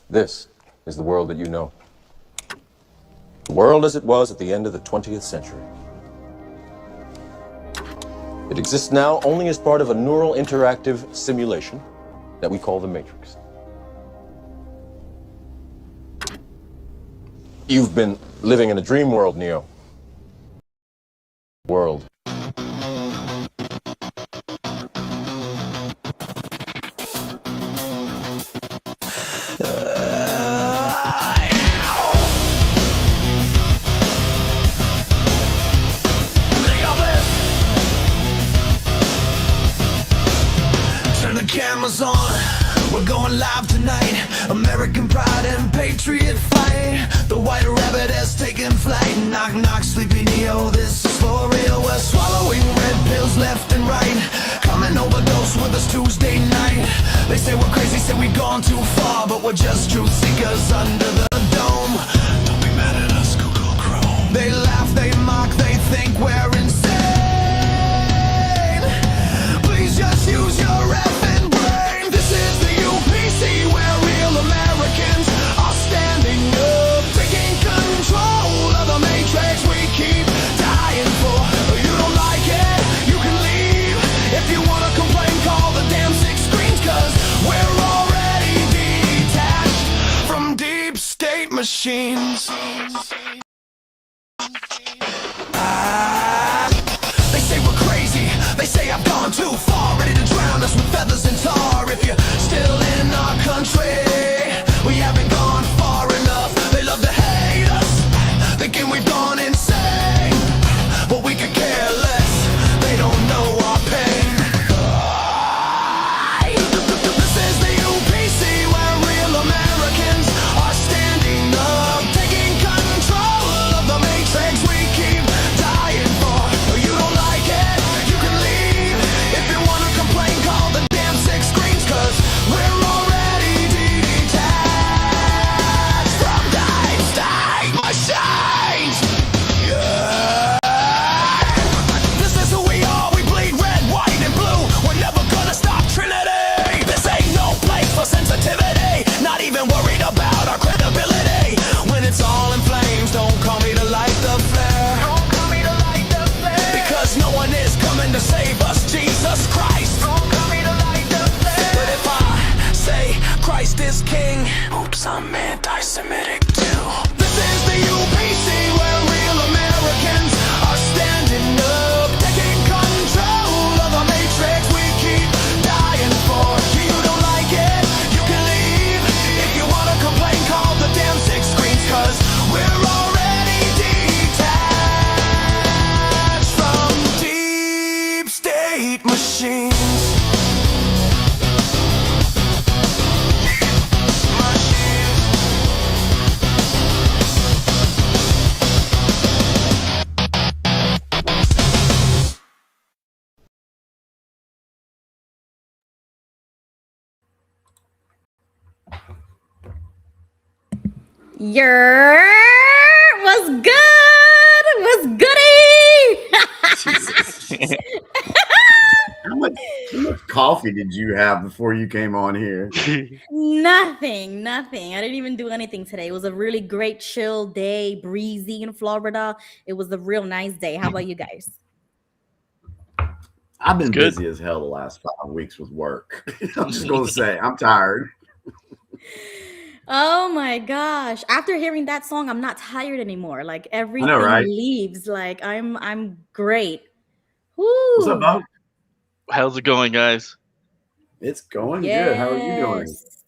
This is the world that you know. The world as it was at the end of the 20th century. It exists now only as part of a neural interactive simulation that we call the Matrix. You've been living in a dream world, Neo. World. Cameras on, we're going live tonight. American pride and patriot fight. The white rabbit has taken flight. Knock, knock, sleepy Neo, this is for real. We're swallowing red pills left and right. Coming overdose with us Tuesday night. They say we're crazy, say we've gone too far, but we're just truth seekers under the dome. Don't be mad at us, Google Chrome. They laugh, they mock, they think we're insane. Please just use your effing brain. This is the UPC where real Americans are standing up, taking control of the matrix we keep dying for. You don't like it, you can leave. If you wanna complain, call the damn 6 screens, cause we're already detached from deep state machines. They say we're crazy, they say I've gone too far, ready to drown us with feathers and tar. If you're still in our country, we haven't gone far enough. They love to hate us, thinking we've gone insane, but we could care less, they don't know our pain. This is the UPC where real Americans are standing up, taking control of the matrix we keep dying for. You don't like it, you can leave. If you wanna complain, call the damn 6 screens, cause we're already detached from deep state machines. Yeah. This is who we are, we bleed red, white, and blue. We're never gonna stop Trinity. This ain't no place for sensitivity, not even worried about our credibility. When it's all in flames, don't call me to light the flare. Don't call me to light the flare. Because no one is coming to save us, Jesus Christ. Don't call me to light the flare. But if I say Christ is king, oops, I'm anti-Semitic too. This is the UPC where real Americans are standing up, taking control of the matrix we keep dying for. You don't like it, you can leave. If you wanna complain, call the damn 6 screens, cause we're already detached from deep state machines. Was good. Was goody. How much coffee did you have before you came on here? Nothing. I didn't even do anything today. It was a really great chill day, breezy in Florida. It was a real nice day. How about you guys? I've been Good. busy as hell the last 5 weeks with work. I'm just going to say I'm tired. Oh my gosh. After hearing that song, I'm not tired anymore. Like everything right? leaves. Like I'm great. Woo. What's up, Bo? How's it going, guys? It's going good. How are you doing? Yes.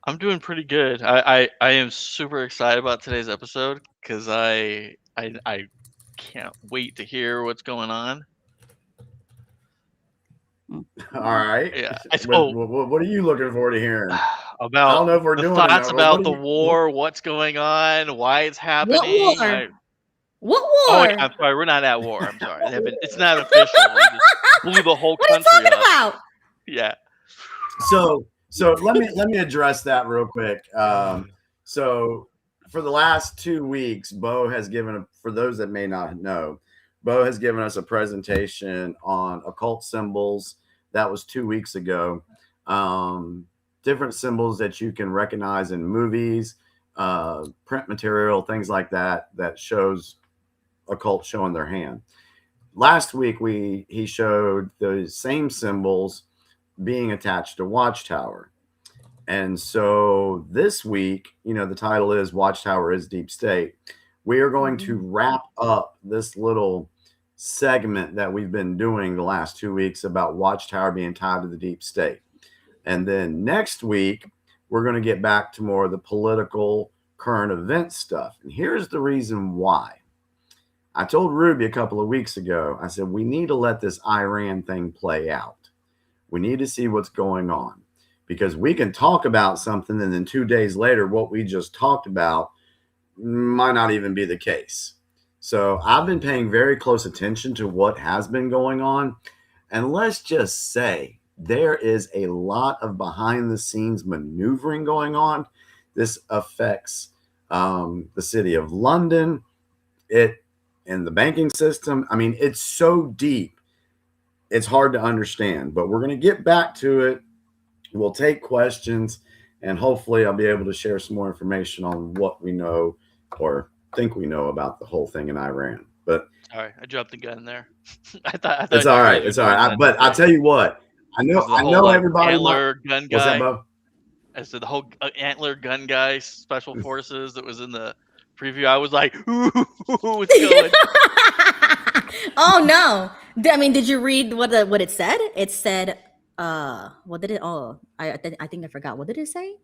I'm doing pretty good. I am super excited about today's episode because I can't wait to hear what's going on. All right. Yeah. What are you looking forward to hearing? About I don't know if we're the doing thoughts enough. about the war, what's going on, why it's happening. What war? Oh, yeah, I'm sorry. We're not at war. I'm sorry. It's not official. We just blew the whole What are you country talking up. about? Yeah. So let me address that real quick. So for the last 2 weeks, Bo has given, for those that may not know, Bo has given us a presentation on occult symbols. That was 2 weeks ago. different symbols that you can recognize in movies, print material, things like that, that shows a cult showing their hand. Last week, he showed the same symbols being attached to Watchtower. And so this week, the title is Watchtower is Deep State. We are going to wrap up this little segment that we've been doing the last 2 weeks about Watchtower being tied to the deep state. And then next week, we're going to get back to more of the political current event stuff. And here's the reason why. I told Ruby a couple of weeks ago, I said, we need to let this Iran thing play out. We need to see what's going on, because we can talk about something and then 2 days later, what we just talked about might not even be the case. So I've been paying very close attention to what has been going on. And let's just say there is a lot of behind the scenes maneuvering going on. This affects the city of London, and the banking system. I mean, it's so deep, it's hard to understand, but we're going to get back to it. We'll take questions, and hopefully I'll be able to share some more information on what we know or think we know about the whole thing in Iran. But Sorry, I dropped the gun there. I thought it's all right. It's all right. But I'll tell you what, I know everybody. Antler gun guy. What's that, Bo? I said the whole antler gun guy, special forces that was in the preview. I was like, ooh, what's going? Oh no! I mean, did you read what it said? It said, what did it? Oh, I think I forgot. What did it say?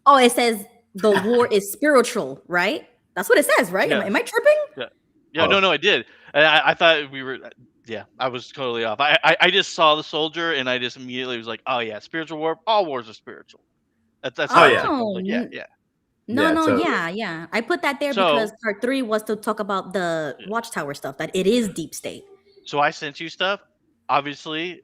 Oh, it says the war is spiritual, right? That's what it says, right? Yeah. Am I tripping? Yeah, Oh. no, I did. I thought we were. Yeah, I was totally off. I just saw the soldier and I just immediately was like, oh yeah, spiritual war. All wars are spiritual. That's Oh, how yeah. I took it. Like, yeah. No, Yeah, no, totally. yeah. I put that there So- because part 3 was to talk about the Watchtower stuff, that it is deep state. So I sent you stuff. Obviously,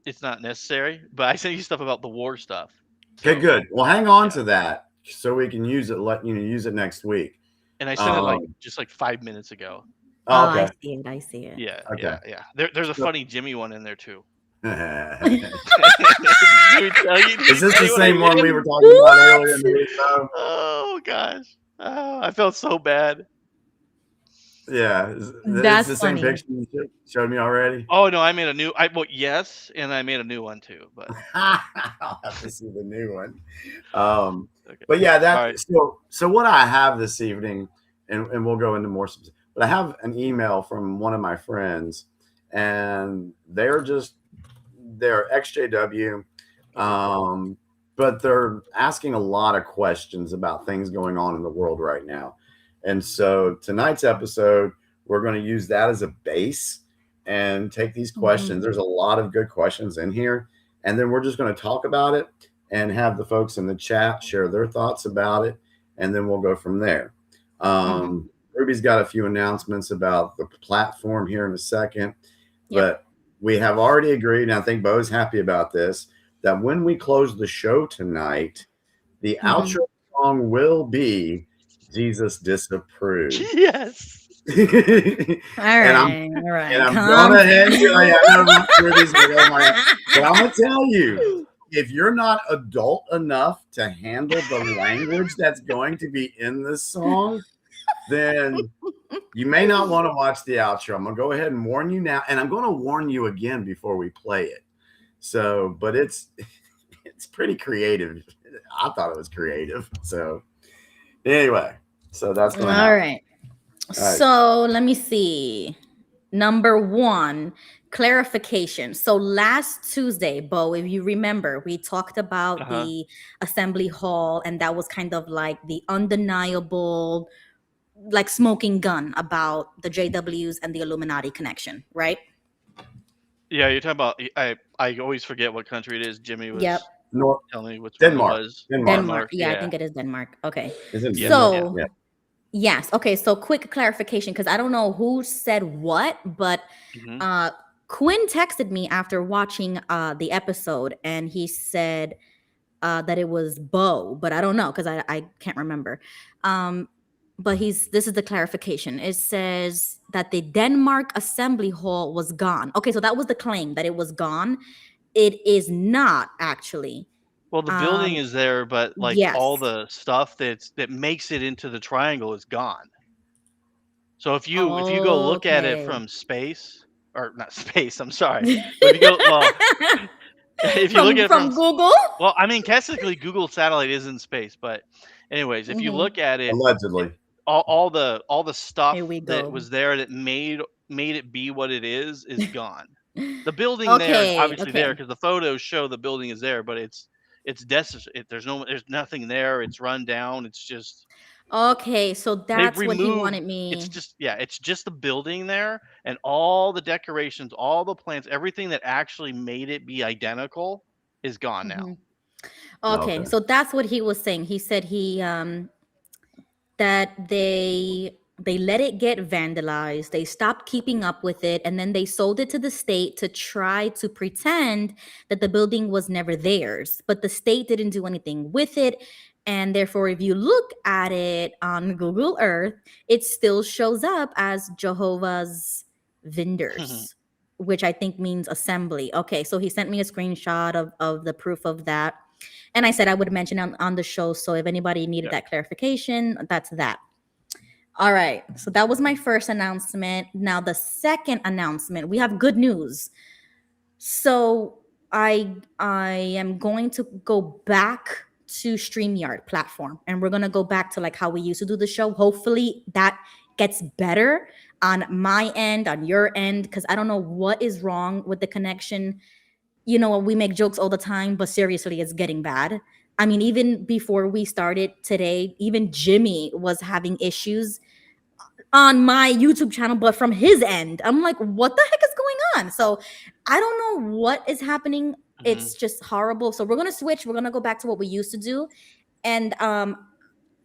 it's not necessary, but I sent you stuff about the war stuff. Okay, So- good. Well, hang on Yeah. to that so we can use it. Use it next week. And I sent it just 5 minutes ago. Oh, I okay. see it. Yeah, Okay. yeah. There's a funny Jimmy one in there too. Is Did we tell you? Did this you the tell same you what I one we did? were talking about earlier in the week? Oh gosh, I felt so bad. Yeah, it's That's the same funny. picture you showed me already. Oh no, I made a new. Yes, and I made a new one too. But I'll have to see the new one. okay. But yeah, that. All right. So what I have this evening, and we'll go into more specific, but I have an email from one of my friends, and they're XJW, but they're asking a lot of questions about things going on in the world right now. And so tonight's episode, we're going to use that as a base and take these questions. There's a lot of good questions in here. And then we're just going to talk about it and have the folks in the chat share their thoughts about it. And then we'll go from there. Ruby's got a few announcements about the platform here in a second. But we have already agreed, and I think Bo's happy about this, that when we close the show tonight, the outro song will be Jesus Disapproved. Yes. All right. And I'm gonna hand you. I know I'm sure these are going like, but I'm gonna tell you, if you're not adult enough to handle the language that's going to be in this song, then you may not want to watch the outro. I'm gonna go ahead and warn you now, and I'm gonna warn you again before we play it. So, but it's pretty creative. I thought it was creative. So anyway, so that's gonna happen. All right. So let me see. Number 1, clarification. So last Tuesday, Bo, if you remember, we talked about the assembly hall, and that was kind of like the undeniable, like smoking gun about the JWs and the Illuminati connection, right? Yeah, you're talking about. I always forget what country it is. Jimmy was telling me which Denmark. one it was. Denmark. Yeah, I think it is Denmark. Okay. So yes. Okay. So quick clarification, because I don't know who said what, but Quinn texted me after watching the episode, and he said that it was Bo, but I don't know because I can't remember. But this is the clarification. It says that the Denmark assembly hall was gone. Okay, so that was the claim, that it was gone. It is not actually. Well, the building is there, but like all Yes. the stuff that makes it into the triangle is gone. So if you go look at it Okay. from space, or not space, I'm sorry, but if you go if you look at it from Google. well, I mean, technically Google satellite is in space, but anyways, if you Mhm. look at it, Allegedly. all the stuff Here we that go. was there that made it be what it is gone. The building there is Okay. obviously there Okay. because the photos show the building is there, but it's destitute. There's nothing there. It's run down. It's just Okay. So they've that's what he removed. wanted It's me. just the building there, and all the decorations, all the plants, everything that actually made it be identical is gone now. Mhm. Okay. Okay. So that's what he was saying. He said that they let it get vandalized, they stopped keeping up with it, and then they sold it to the state to try to pretend that the building was never theirs, but the state didn't do anything with it. And therefore, if you look at it on Google Earth, it still shows up as Jehovah's vendors, which I think means assembly. Okay, so he sent me a screenshot of the proof of that. And I said I would mention on the show. So if anybody needed that clarification, that's that. All right. So that was my first announcement. Now, the second announcement, we have good news. So I am going to go back to StreamYard platform, and we're going to go back to like how we used to do the show. Hopefully that gets better on my end, on your end, because I don't know what is wrong with the connection. You know, we make jokes all the time, but seriously, it's getting bad. I mean, even before we started today, even Jimmy was having issues on my YouTube channel, but from his end. I'm like, what the heck is going on? So I don't know what is happening. It's just horrible. So we're going to switch. We're going to go back to what we used to do. And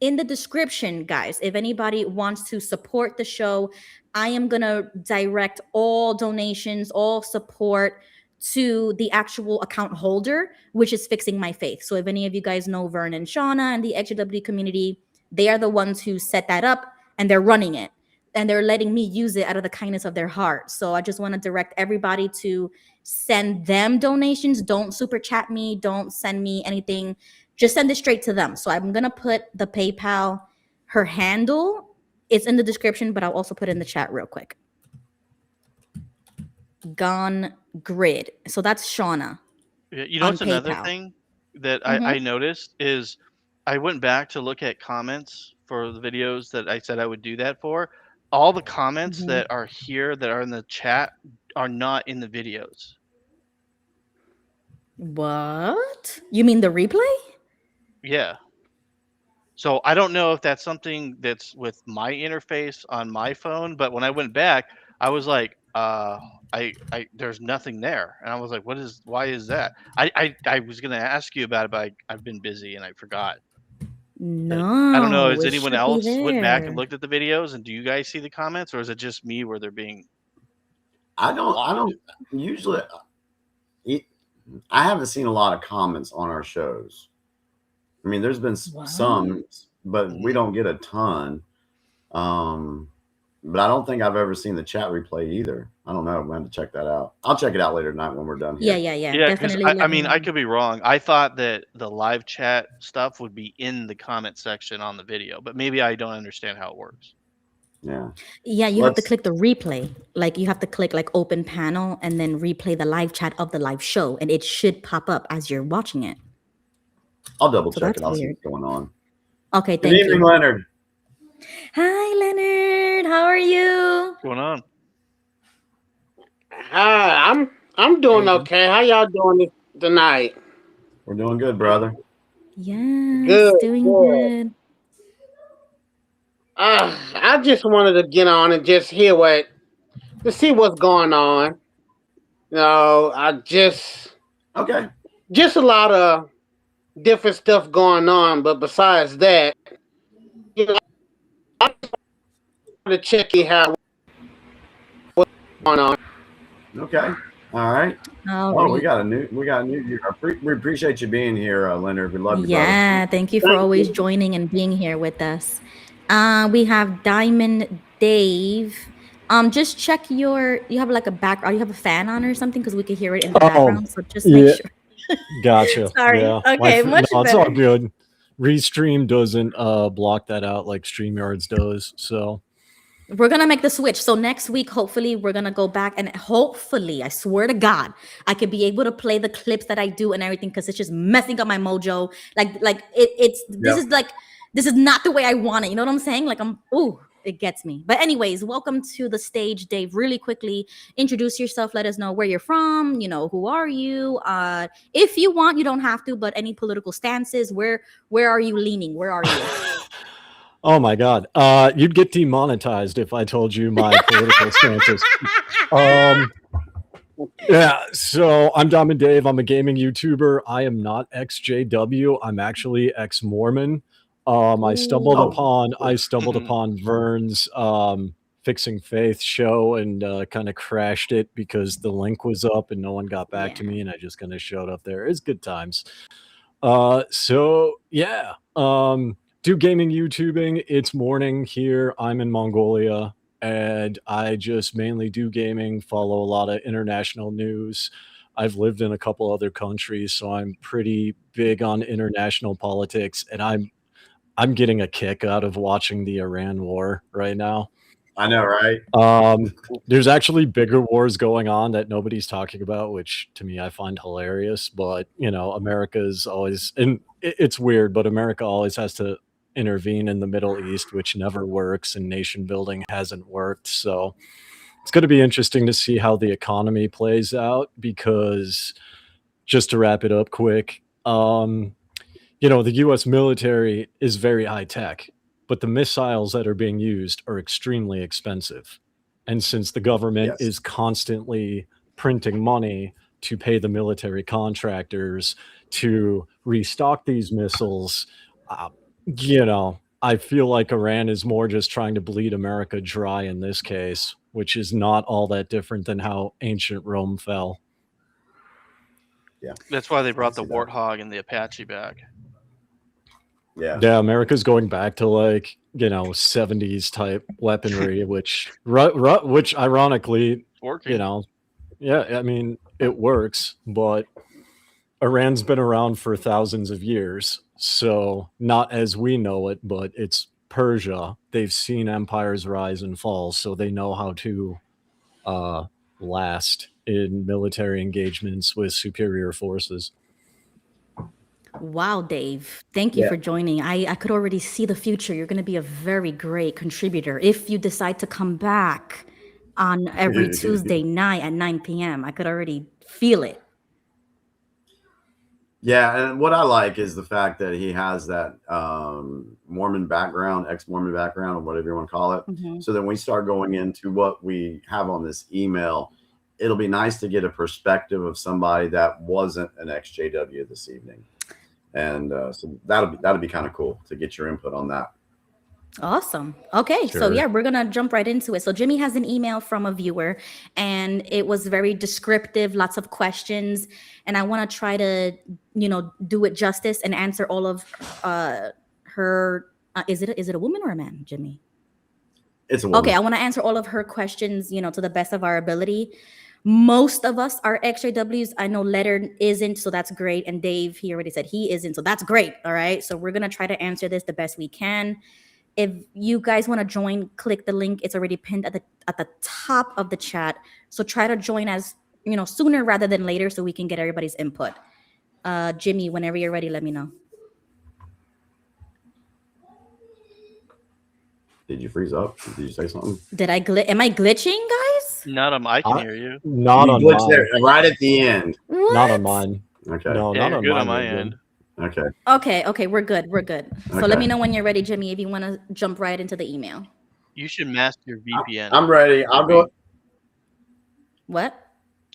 in the description, guys, if anybody wants to support the show, I am going to direct all donations, all support to the actual account holder, which is Fixing My Faith. So if any of you guys know Vern and Shauna and the XJW community, they are the ones who set that up, and they're running it, and they're letting me use it out of the kindness of their heart. So I just want to direct everybody to send them donations. Don't super chat me. Don't send me anything. Just send it straight to them. So I'm going to put the PayPal, her handle. It's in the description, but I'll also put it in the chat real quick. Gone Grid. So that's Shauna. Yeah, you know, on it's another PayPal. thing that I noticed is I went back to look at comments for the videos that I said I would do that for. All the comments that are here that are in the chat are not in the videos. What? You mean the replay? Yeah. So I don't know if that's something that's with my interface on my phone, but when I went back, I was like, there's nothing there, and I was like, why is that? I was gonna ask you about it, but I've been busy and I forgot. But I don't know. No, Has it anyone should be else went back and there. looked at the videos, and do you guys see the comments, or is it just me where they're being? I don't usually. I haven't seen a lot of comments on our shows. I mean, there's been some, but we don't get a ton. But I don't think I've ever seen the chat replay either. I don't know. I'm going to check that out. I'll check it out later tonight when we're done here. Yeah. Yeah, because Definitely. I mean, I could be wrong. I thought that the live chat stuff would be in the comment section on the video, but maybe I don't understand how it works. Yeah. Yeah, you have to click the replay. Like you have to click like open panel and then replay the live chat of the live show, and it should pop up as you're watching it. I'll double check it. I'll see what's going on. Okay, Good evening, Leonard. Hi, Leonard. How are you? What's going on? Hi, I'm doing okay. How y'all doing tonight? We're doing good, brother. Yes, doing good. I just wanted to get on and just hear to see what's going on. You know, just a lot of different stuff going on. But besides that, you know, I just wanted to check in what's going on. Okay. All right. We got a new viewer. We appreciate you being here, Leonard. We love you. Yeah, brother. thank you for always joining and being here with us. We have Diamond Dave. Just check you have like a background. You have a fan on or something because we can hear it in the background. So just make sure. Gotcha. Sorry. Yeah. Okay, much no, it's all better. good. Restream doesn't block that out like StreamYards does. So We're gonna make the switch. So next week, hopefully, we're gonna go back and hopefully, I swear to God, I could be able to play the clips that I do and everything because it's just messing up my mojo. This is not the way I want it. You know what I'm saying? Like it gets me. But anyways, welcome to the stage, Dave. Really quickly, introduce yourself. Let us know where you're from. You know, who are you? If you want, you don't have to. But any political stances? Where are you leaning? Where are you? oh my God. You'd get demonetized if I told you my political stances. Yeah, so I'm Diamond Dave. I'm a gaming YouTuber. I am not ex-JW. I'm actually ex-Mormon. I stumbled upon Vern's Fixing Faith show and kind of crashed it because the link was up and no one got back to me, and I just kind of showed up there. It's good times. Do gaming YouTubing. It's morning here. I'm in Mongolia. And I just mainly do gaming, follow a lot of international news. I've lived in a couple other countries, so I'm pretty big on international politics, and I'm getting a kick out of watching the Iran war right now. I know, right? There's actually bigger wars going on that nobody's talking about, which to me I find hilarious. But you know, America's always, and it's weird, but America always has to intervene in the Middle East, which never works, and nation building hasn't worked. So it's going to be interesting to see how the economy plays out, because just to wrap it up quick, the US military is very high tech, but the missiles that are being used are extremely expensive. And since the government is constantly printing money to pay the military contractors to restock these missiles, I feel like Iran is more just trying to bleed America dry in this case, which is not all that different than how ancient Rome fell. Yeah. That's why they brought the Warthog and the Apache back. Yeah. Yeah, America's going back to 70s type weaponry, which ironically, working. I mean, it works, but Iran's been around for thousands of years. So not as we know it, but it's Persia. They've seen empires rise and fall, so they know how to last in military engagements with superior forces. Wow, Dave. Thank you for joining. I could already see the future. You're going to be a very great contributor if you decide to come back on every Tuesday night at 9 p.m. I could already feel it. Yeah, and what I like is the fact that he has that Mormon background, ex-Mormon background, or whatever you want to call it. Mm-hmm. So then we start going into what we have on this email. It'll be nice to get a perspective of somebody that wasn't an ex-JW this evening. And so that'll be kind of cool to get your input on that. Awesome. Okay, so we're gonna jump right into it. So Jimmy has an email from a viewer, and it was very descriptive, lots of questions, and I want to try to, do it justice and answer all of her. Is it a woman or a man, Jimmy? It's a woman. Okay, I want to answer all of her questions, to the best of our ability. Most of us are ex-JWs. I know Leonard isn't, so that's great. And Dave, he already said he isn't, so that's great. All right, so we're gonna try to answer this the best we can. If you guys want to join, click the link. It's already pinned at the top of the chat. So try to join as sooner rather than later, so we can get everybody's input. Jimmy, whenever you're ready, let me know. Did you freeze up? Did you say something? Did I am I glitching, guys? Not on. I can hear you. Not on mine. There, right at the end. What? Not on mine. Okay. No, yeah, not on good mine. On my end. Okay. We're good. So let me know when you're ready, Jimmy, if you want to jump right into the email. You should mask your VPN. I'm ready. I'll go. What?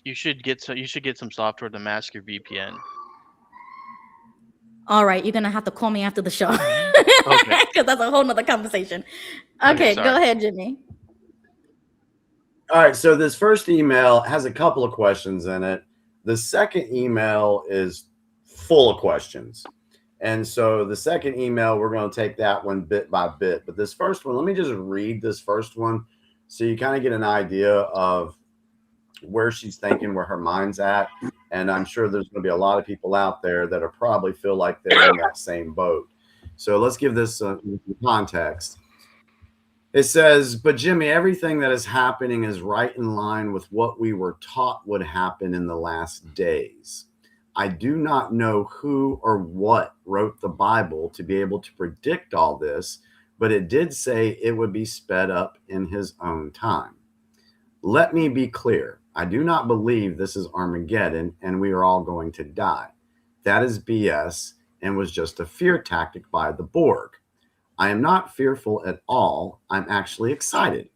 You should get some software to mask your VPN. All right, you're gonna have to call me after the show. Okay. Because that's a whole nother conversation. Okay, go ahead, Jimmy. All right, so this first email has a couple of questions in it. The second email is full of questions. And so the second email, we're going to take that one bit by bit. But this first one, let me just read this first one so you kind of get an idea of where she's thinking, where her mind's at. And I'm sure there's going to be a lot of people out there that are probably feel like they're in that same boat. So let's give this context. It says, but Jimmy, everything that is happening is right in line with what we were taught would happen in the last days. I do not know who or what wrote the Bible to be able to predict all this, but it did say it would be sped up in his own time. Let me be clear. I do not believe this is Armageddon and we are all going to die. That is BS and was just a fear tactic by the Borg. I am not fearful at all. I'm actually excited.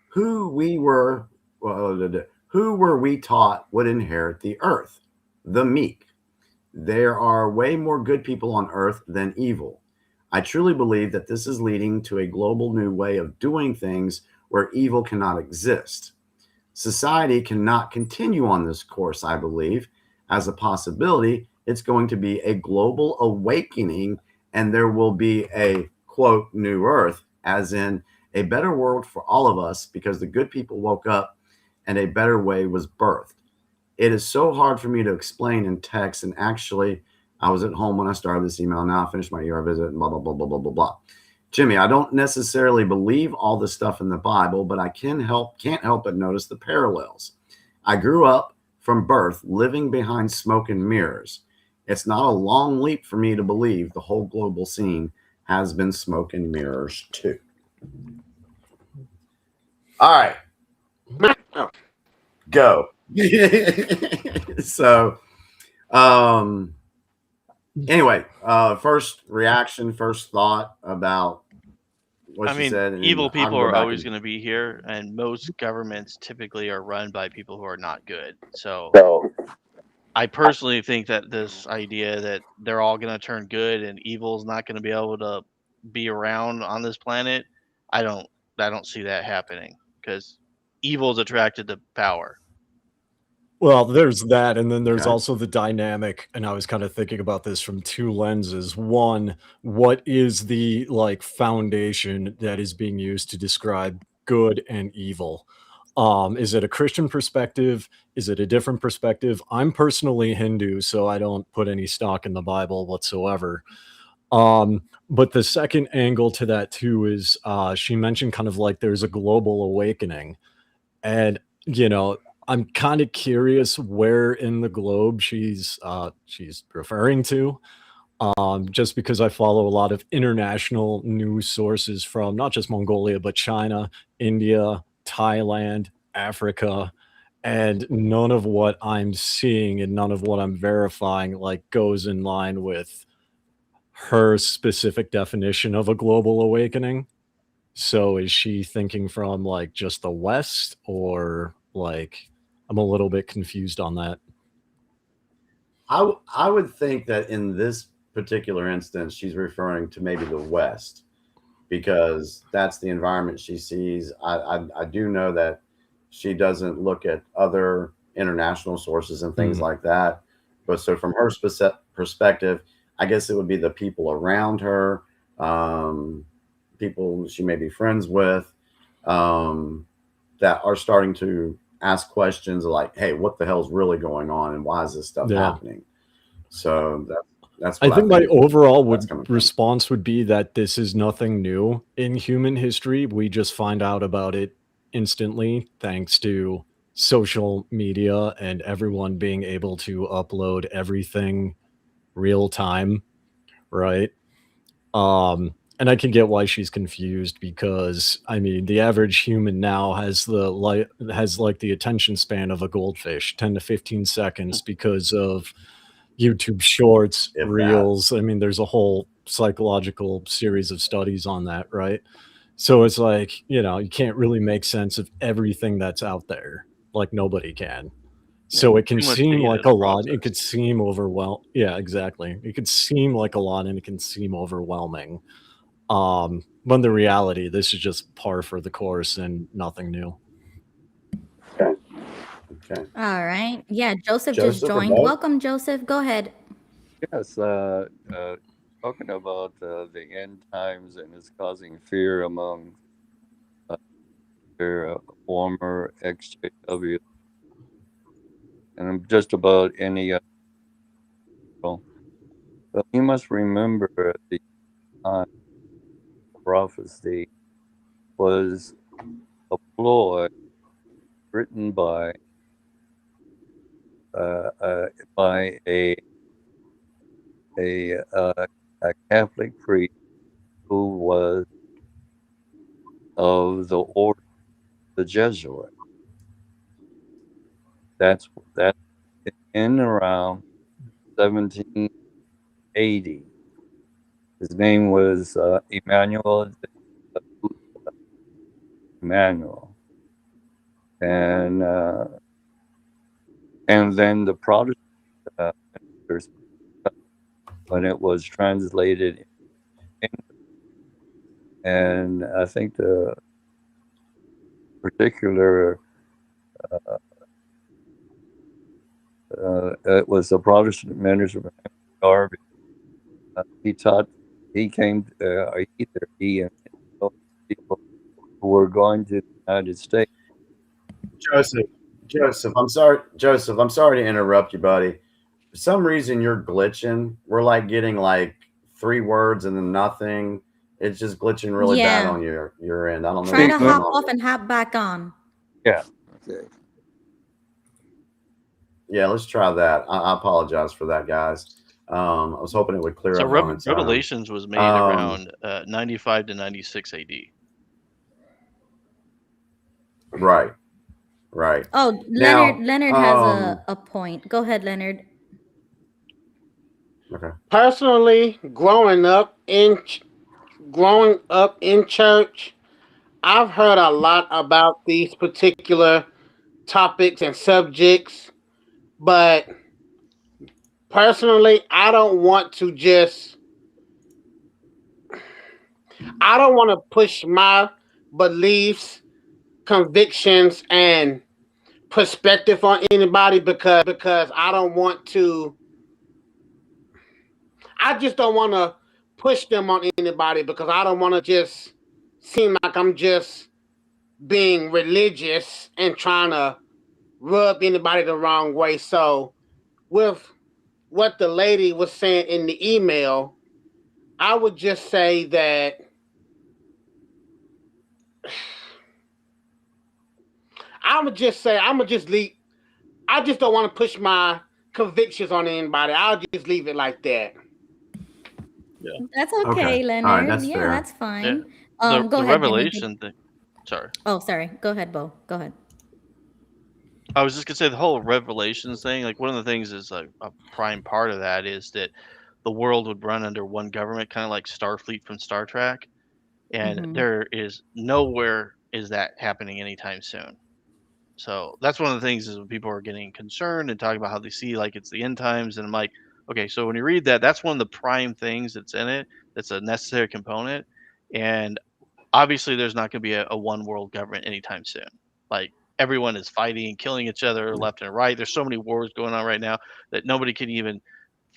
Who were we taught would inherit the earth? The meek. There are way more good people on earth than evil. I truly believe that this is leading to a global new way of doing things where evil cannot exist. Society cannot continue on this course, I believe. As a possibility, it's going to be a global awakening and there will be a, quote, new earth, as in a better world for all of us because the good people woke up and a better way was birthed. It is so hard for me to explain in text, and actually, I was at home when I started this email. Now I finished my ER visit and blah, blah, blah, blah, blah, blah, blah. Jimmy, I don't necessarily believe all the stuff in the Bible, but I can't help but notice the parallels. I grew up from birth living behind smoke and mirrors. It's not a long leap for me to believe the whole global scene has been smoke and mirrors too. All right. Go. So, anyway, first reaction, first thought about what she said. And evil I'll people go are back always and- going to be here, and most governments typically are run by people who are not good. So I personally think that this idea that they're all going to turn good and evil's not going to be able to be around on this planet, I don't see that happening because evil's attracted to power. Well, there's that, and then there's Okay. also the dynamic, and I was kind of thinking about this from two lenses. One, what is the like foundation that is being used to describe good and evil? Is it a Christian perspective? Is it a different perspective? I'm personally Hindu, so I don't put any stock in the Bible whatsoever. But the second angle to that too is she mentioned kind of like there's a global awakening. And you know, I'm kind of curious where in the globe she's referring to. Just because I follow a lot of international news sources from not just Mongolia, but China, India, Thailand, Africa, and none of what I'm seeing and none of what I'm verifying like goes in line with her specific definition of a global awakening. So is she thinking from like just the West, or like I'm a little bit confused on that. I would think that in this particular instance, she's referring to maybe the West because that's the environment she sees. I do know that she doesn't look at other international sources and things like that. But so from her perspective, I guess it would be the people around her, people she may be friends with, that are starting to ask questions like, hey, what the hell's really going on and why is this stuff happening? So that's what I think my overall response would be that this is nothing new in human history. We just find out about it instantly thanks to social media and everyone being able to upload everything real time, right? And I can get why she's confused because I mean the average human now has like the attention span of a goldfish, 10 to 15 seconds because of YouTube shorts, reels. I mean, there's a whole psychological series of studies on that, right? So it's like, you know, you can't really make sense of everything that's out there. Like nobody can. So it can seem like a lot. It could seem overwhelming. Yeah, exactly. It could seem like a lot and it can seem overwhelming. But in the reality, this is just par for the course and nothing new. Okay. All right. Yeah, Joseph just joined. Welcome, Joseph. Go ahead. Yes, talking about the end times and it's causing fear among their former ex-JW. and just about any other. But you must remember the time prophecy was a ploy written by a Catholic priest who was of the order of the Jesuit. That's in around 1780. His name was Emmanuel, and then the Protestant ministers, when it was translated, and I think the particular it was a Protestant minister, Garvey. He came, either he and people who were going to the United States. Joseph, I'm sorry to interrupt you, buddy. For some reason, you're glitching. We're like getting like 3 words and then nothing. It's just glitching really bad on your end. I don't know. Try to hop off and hop back on. Yeah. Okay. Yeah, let's try that. I apologize for that, guys. I was hoping it would clear up on its own. Revelations was made around 95 to 96 AD. Right. Oh, Leonard has a point. Go ahead, Leonard. Okay. Personally, growing up in church, I've heard a lot about these particular topics and subjects, but personally, I don't want to push my beliefs, convictions, and perspective on anybody because I just don't want to push them on anybody because I don't want to just seem like I'm just being religious and trying to rub anybody the wrong way. So with what the lady was saying in the email, I would just say that I just don't want to push my convictions on anybody. I'll just leave it like that. Yeah. That's okay, Leonard. All right, that's fair. That's fine. Yeah. Go The ahead. Revelation thing. Sorry. Oh, sorry. Go ahead, Bo. Go ahead. I was just gonna say the whole Revelations thing. Like one of the things is a prime part of that is that the world would run under one government, kind of like Starfleet from Star Trek, and there is nowhere is that happening anytime soon. So that's one of the things is when people are getting concerned and talking about how they see like it's the end times, and I'm like, okay, so when you read that, that's one of the prime things that's in it. That's a necessary component, and obviously there's not going to be a one world government anytime soon. Like everyone is fighting and killing each other left and right. There's so many wars going on right now that nobody can even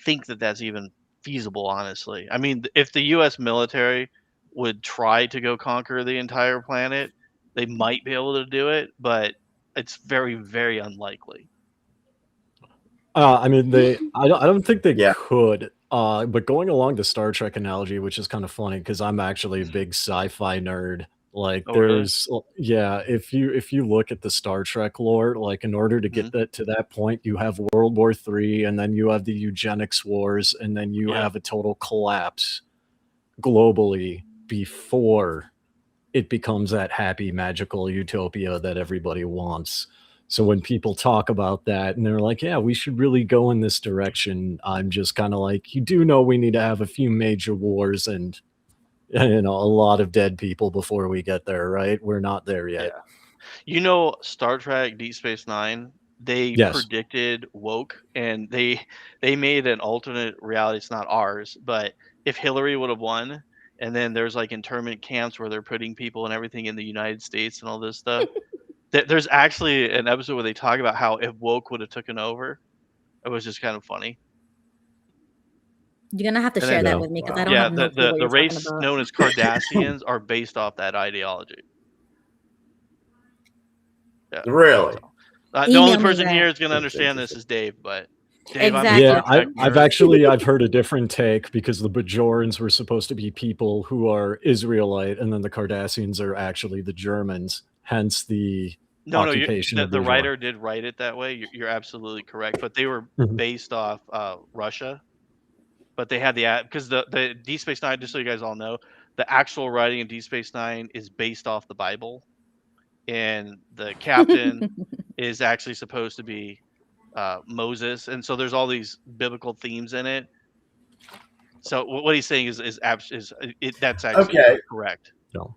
think that that's even feasible, honestly. I mean, if the US military would try to go conquer the entire planet, they might be able to do it, but it's very, very unlikely. I mean, I don't think they could. But going along the Star Trek analogy, which is kind of funny because I'm actually a big sci-fi nerd. Like, there's, if you look at the Star Trek lore, like in order to get that to that point, you have World War III, and then you have the eugenics wars, and then you have a total collapse globally before it becomes that happy, magical utopia that everybody wants. So when people talk about that and they're like, yeah, we should really go in this direction, I'm just kind of like, you do know we need to have a few major wars and, you know, a lot of dead people before we get there, right? We're not there yet. Yeah. You know, Star Trek Deep Space Nine, they predicted woke, and they made an alternate reality. It's not ours, but if Hillary would have won, and then there's like internment camps where they're putting people and everything in the United States and all this stuff. There's actually an episode where they talk about how if woke would have taken over, it was just kind of funny. You're gonna have to share that with me because I don't have no clue what the you're race talking about. known as Cardassians are based off that ideology. Yeah. Really? The only Email me person that. here is going to That's understand this interesting. is Dave, but Dave, Exactly. Yeah, I'm I've heard a different take because the Bajorans were supposed to be people who are Israelite, and then the Cardassians are actually the Germans, hence the No, occupation of the Bajor. writer did write it that way. You're absolutely correct, but they were Mhm. based off Russia. But they had because the D Space Nine, just so you guys all know, the actual writing in D Space Nine is based off the Bible, and the captain is actually supposed to be Moses, and so there's all these biblical themes in it. So what he's saying is that's actually Okay. correct. No.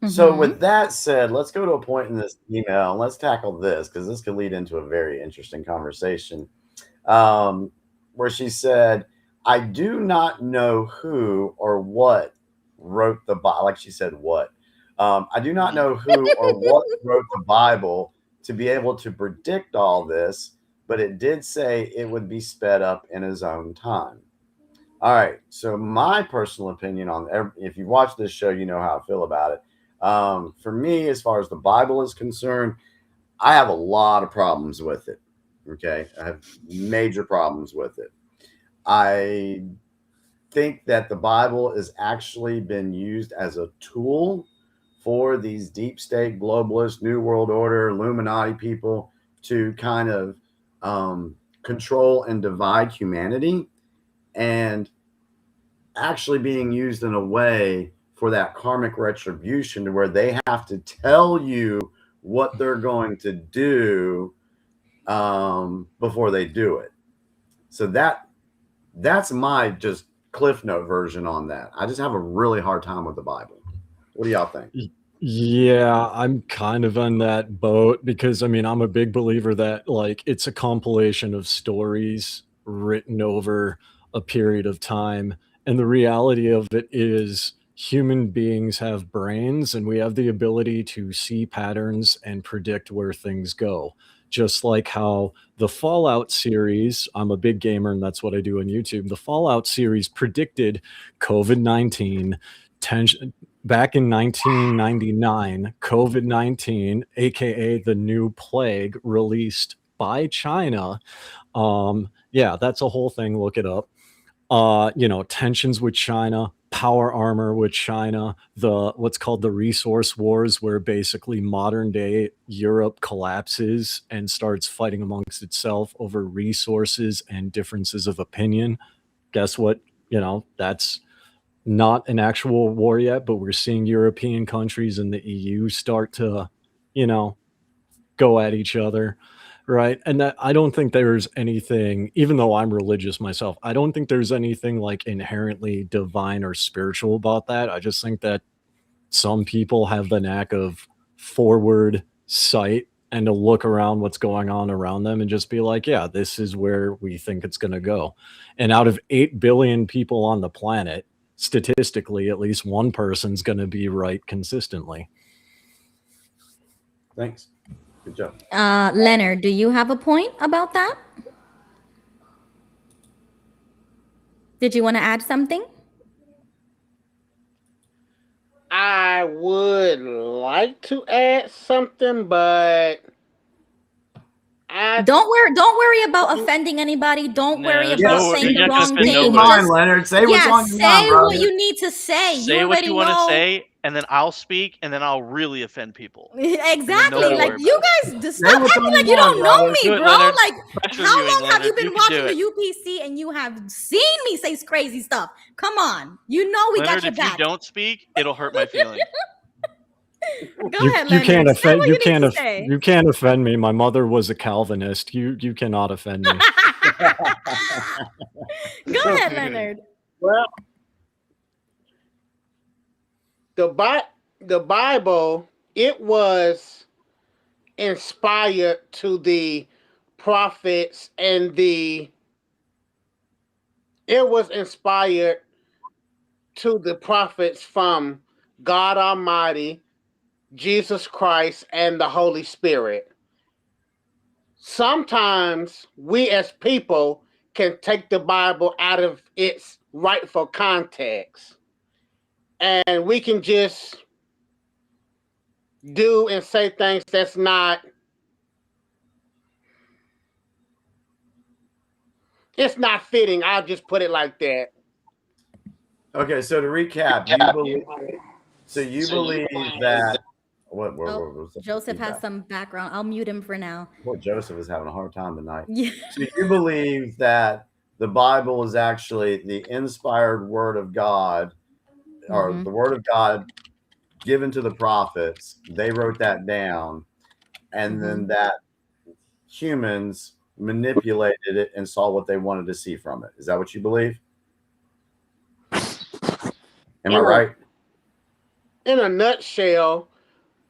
So Mhm. with that said, let's go to a point in this email and let's tackle this because this could lead into a very interesting conversation. Where she said, I do not know who or what wrote the Bible. Like she said, what? I do not know who or what wrote the Bible to be able to predict all this, but it did say it would be sped up in his own time. All right. So my personal opinion on if you watch this show, you know how I feel about it. For me, as far as the Bible is concerned, I have a lot of problems with it. Okay. I have major problems with it. I think that the Bible has actually been used as a tool for these deep state globalist, New World Order, Illuminati people to kind of control and divide humanity, and actually being used in a way for that karmic retribution to where they have to tell you what they're going to do before they do it. So that's my just cliff note version on that. I just have a really hard time with the Bible. What do y'all think? Yeah, I'm kind of on that boat because I mean, I'm a big believer that like it's a compilation of stories written over a period of time. And the reality of it is human beings have brains and we have the ability to see patterns and predict where things go. Just like how the Fallout series, I'm a big gamer and that's what I do on YouTube. The Fallout series predicted COVID-19 tension back in 1999, COVID-19, aka the new plague released by China. Yeah, that's a whole thing. Look it up. Tensions with China, power armor with China, the what's called the resource wars, where basically modern day Europe collapses and starts fighting amongst itself over resources and differences of opinion. Guess what? That's not an actual war yet, but we're seeing European countries and the EU start to, go at each other, right? And that I don't think there's anything, even though I'm religious myself, I don't think there's anything like inherently divine or spiritual about that. I just think that some people have the knack of forward sight and to look around what's going on around them and just be like, yeah, this is where we think it's going to go. And out of 8 billion people on the planet, statistically, at least one person's going to be right consistently. Thanks. Good job. Leonard, do you have a point about that? Did you want to add something? I would like to add something, but Don't worry about offending anybody. Don't worry about saying the wrong thing. Speak your mind, Leonard. Say what's on your mind, say brother. what you need to say. Say you what you want to know. say, and then I'll speak, and then I'll really offend people. Exactly. Like you guys, Say stop what's acting on like your you don't mind, know brother. me, Do it, bro. Leonard. Like Pressure how viewing, long have you Leonard. been You can do watching the UPC and you have seen me say crazy stuff? Come on, you know we Leonard, got your if back. you don't speak, it'll hurt my feelings. Go ahead, You Leonard. can't Say offend what you need can't to off- say. you can't offend me. My mother was a Calvinist. You cannot offend me. Go ahead, Leonard. Well, the Bible, it was inspired to the prophets and it was inspired to the prophets from God Almighty, Jesus Christ, and the Holy Spirit. Sometimes we as people can take the Bible out of its rightful context, and we can just do and say things that's not. It's not fitting. I'll just put it like that. Okay, so to recap, you believe that what was the Joseph has feedback? some background. I'll mute him for now. Poor Joseph is having a hard time tonight. Yeah. So you believe that the Bible is actually the inspired word of God, or the word of God given to the prophets. They wrote that down, and then that humans manipulated it and saw what they wanted to see from it. Is that what you believe? Am I right? In a nutshell,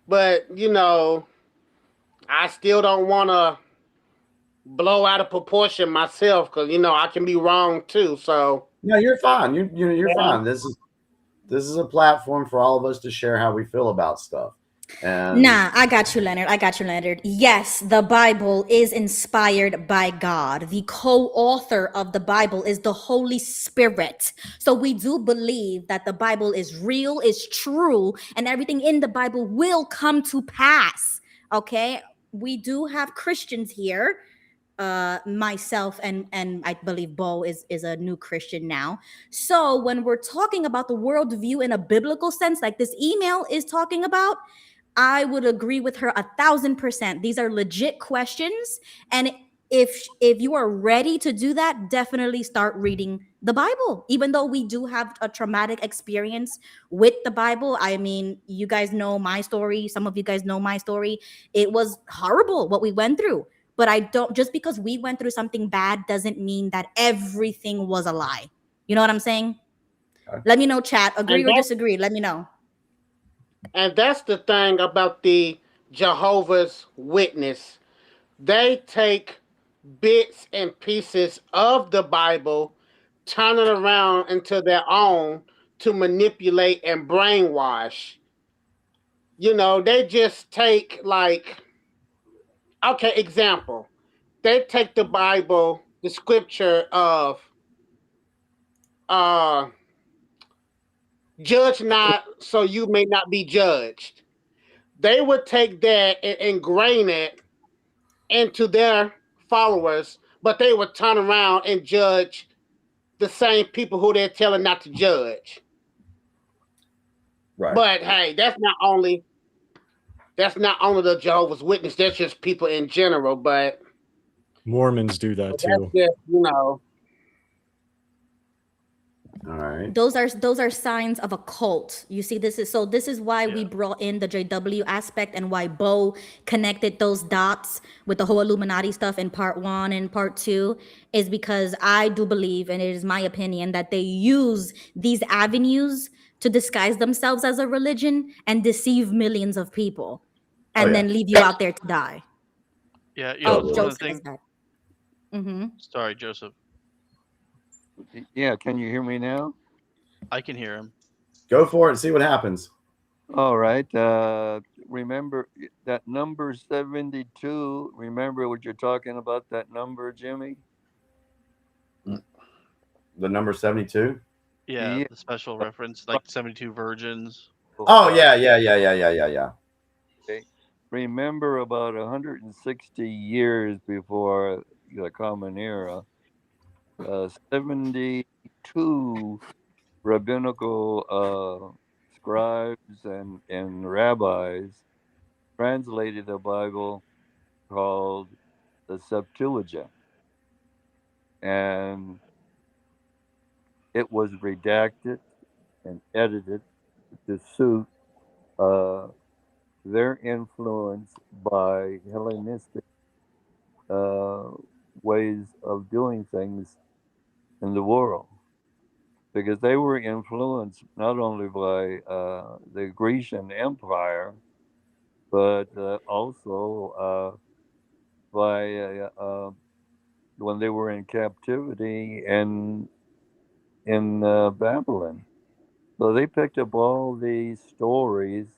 but I still don't want to blow out of proportion myself because I can be wrong too. So No, you're fine. You're fine. This is a platform for all of us to share how we feel about stuff. And Nah, I got you, Leonard. Yes, the Bible is inspired by God. The co-author of the Bible is the Holy Spirit. So we do believe that the Bible is real, is true, and everything in the Bible will come to pass. Okay? We do have Christians here. Myself and I believe Bo is a new Christian now. So when we're talking about the worldview in a biblical sense, like this email is talking about, I would agree with her 1,000%. These are legit questions, and if you are ready to do that, definitely start reading the Bible. Even though we do have a traumatic experience with the Bible, I mean, you guys know my story. Some of you guys know my story. It was horrible what we went through. But I don't, just because we went through something bad doesn't mean that everything was a lie. You know what I'm saying? Okay. Let me know, chat. Agree And or disagree. Let me know. And that's the thing about the Jehovah's Witness. They take bits and pieces of the Bible, turn it around into their own to manipulate and brainwash. They just take example. They take the Bible, the scripture of uh judge not so you may not be judged. They would take that and ingrain it into their followers, but they would turn around and judge the same people who they're telling not to judge. right. But hey, that's not only the Jehovah's Witness, that's just people in general, but Mormons do that that's too. just, All right. Those are signs of a cult. You see, this is why we brought in the JW aspect and why Bo connected those dots with the whole Illuminati stuff in part 1 and part 2, is because I do believe, and it is my opinion, that they use these avenues to disguise themselves as a religion and deceive millions of people and then leave you out there to die. Yeah, Oh, one of the Joseph things. is back. Mm-hmm. Sorry, Joseph. Yeah, can you hear me now? I can hear him. Go for it and see what happens. All right. Remember that number 72. Remember what you're talking about, that number, Jimmy? The number 72? Yeah, the special reference, like 72 virgins. Oh, yeah. Okay. Remember about 160 years before the Common Era, 72 rabbinical scribes and rabbis translated a Bible called the Septuagint. And it was redacted and edited to suit their influence by Hellenistic ways of doing things in the world. Because they were influenced not only by the Grecian Empire, but also by when they were in captivity and in Babylon. So they picked up all these stories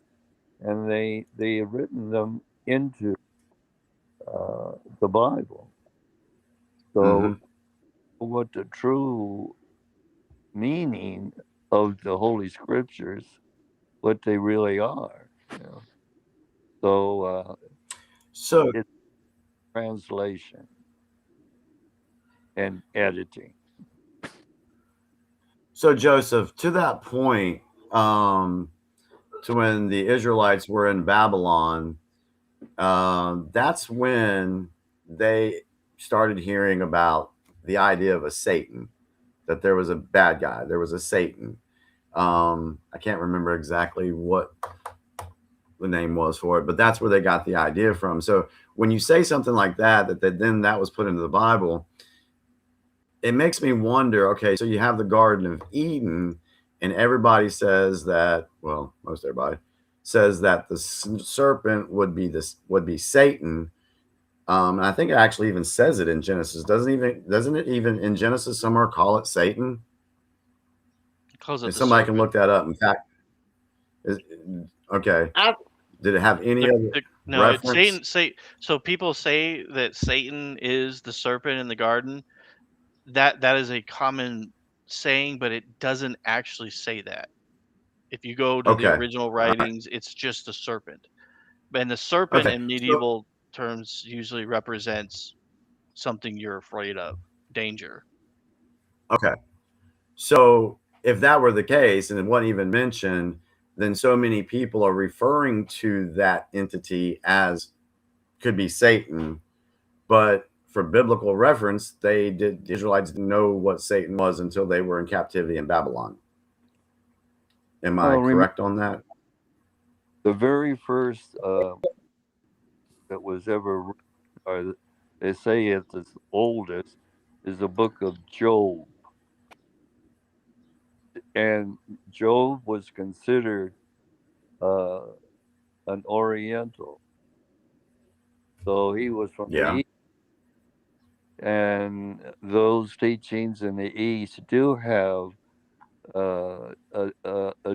and they have written them into the Bible. So what the true meaning of the Holy Scriptures, what they really are. So So it's translation and editing. So Joseph, to that point, to when the Israelites were in Babylon, that's when they started hearing about the idea of a Satan, that there was a bad guy, there was a Satan. I can't remember exactly what the name was for it, but that's where they got the idea from. So when you say something like that, then that was put into the Bible, it makes me wonder, okay, so you have the Garden of Eden, and everybody says that, well, most everybody says that the serpent would be Satan. And I think it actually even says it in Genesis. Doesn't it even in Genesis somewhere call it Satan? Calls it And the somebody can serpent. look that up. In fact, okay. I, Did it have any other No, it's reference? Satan. So people say that Satan is the serpent in the garden. That is a common saying, but it doesn't actually say that. If you go to the Okay. original All right. writings, it's just the serpent. And the serpent Okay. in So medieval terms usually represents something you're afraid of, danger. okay. So if that were the case and it wasn't even mentioned, then so many people are referring to that entity as could be Satan. But for biblical reference, the Israelites didn't know what Satan was until they were in captivity in Babylon. Am I Well, remember correct on that? the very first that was ever written, or they say it's the oldest, is the book of Job. And Job was considered uh, an Oriental. So he was from the Yeah. East. And those teachings in the East do have a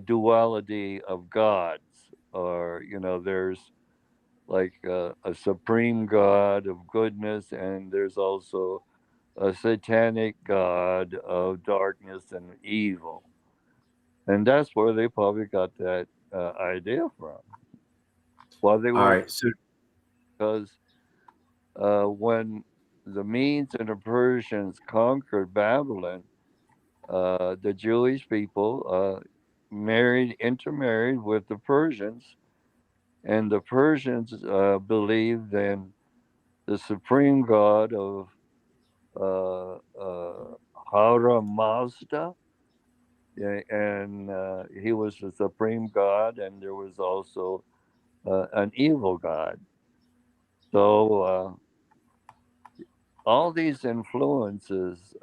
duality of gods, or, there's like a supreme God of goodness, and there's also a satanic God of darkness and evil. And that's where they probably got that idea from. While they All were, right. So because when the Medes and the Persians conquered Babylon, the Jewish people intermarried with the Persians, and the Persians believed in the supreme god of Hara Mazda, and he was the supreme god, and there was also an evil god. So all these influences,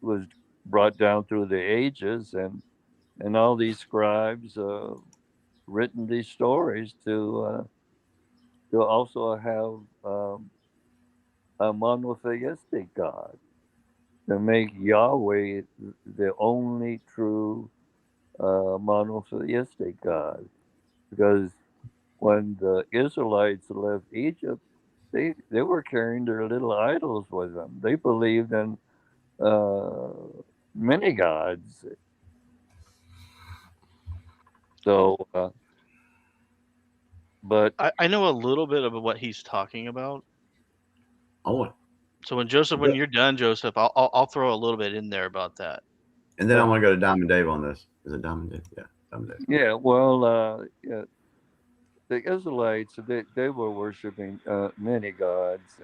was brought down through the ages, and all these scribes written these stories to also have a monotheistic God, to make Yahweh the only true monotheistic God. Because when the Israelites left Egypt, they were carrying their little idols with them. They believed in uh, many gods. So, but I know a little bit of what he's talking about. oh, So when you're done, Joseph, I'll throw a little bit in there about that. and then I want to go to Diamond Dave on this. Is it Diamond Dave? Yeah, Diamond Dave. yeah, well, yeah, the Israelites, they were worshiping many gods,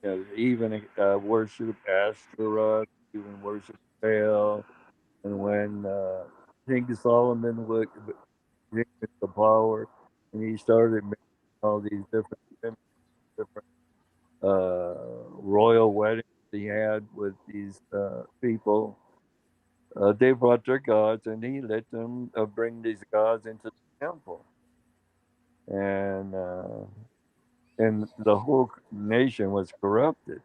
and even worshiped Ashtoreth, even worshiped Baal. And when King Solomon would get the power, and he started making all these different royal weddings he had with these people, they brought their gods, and he let them bring these gods into the temple. And the whole nation was corrupted.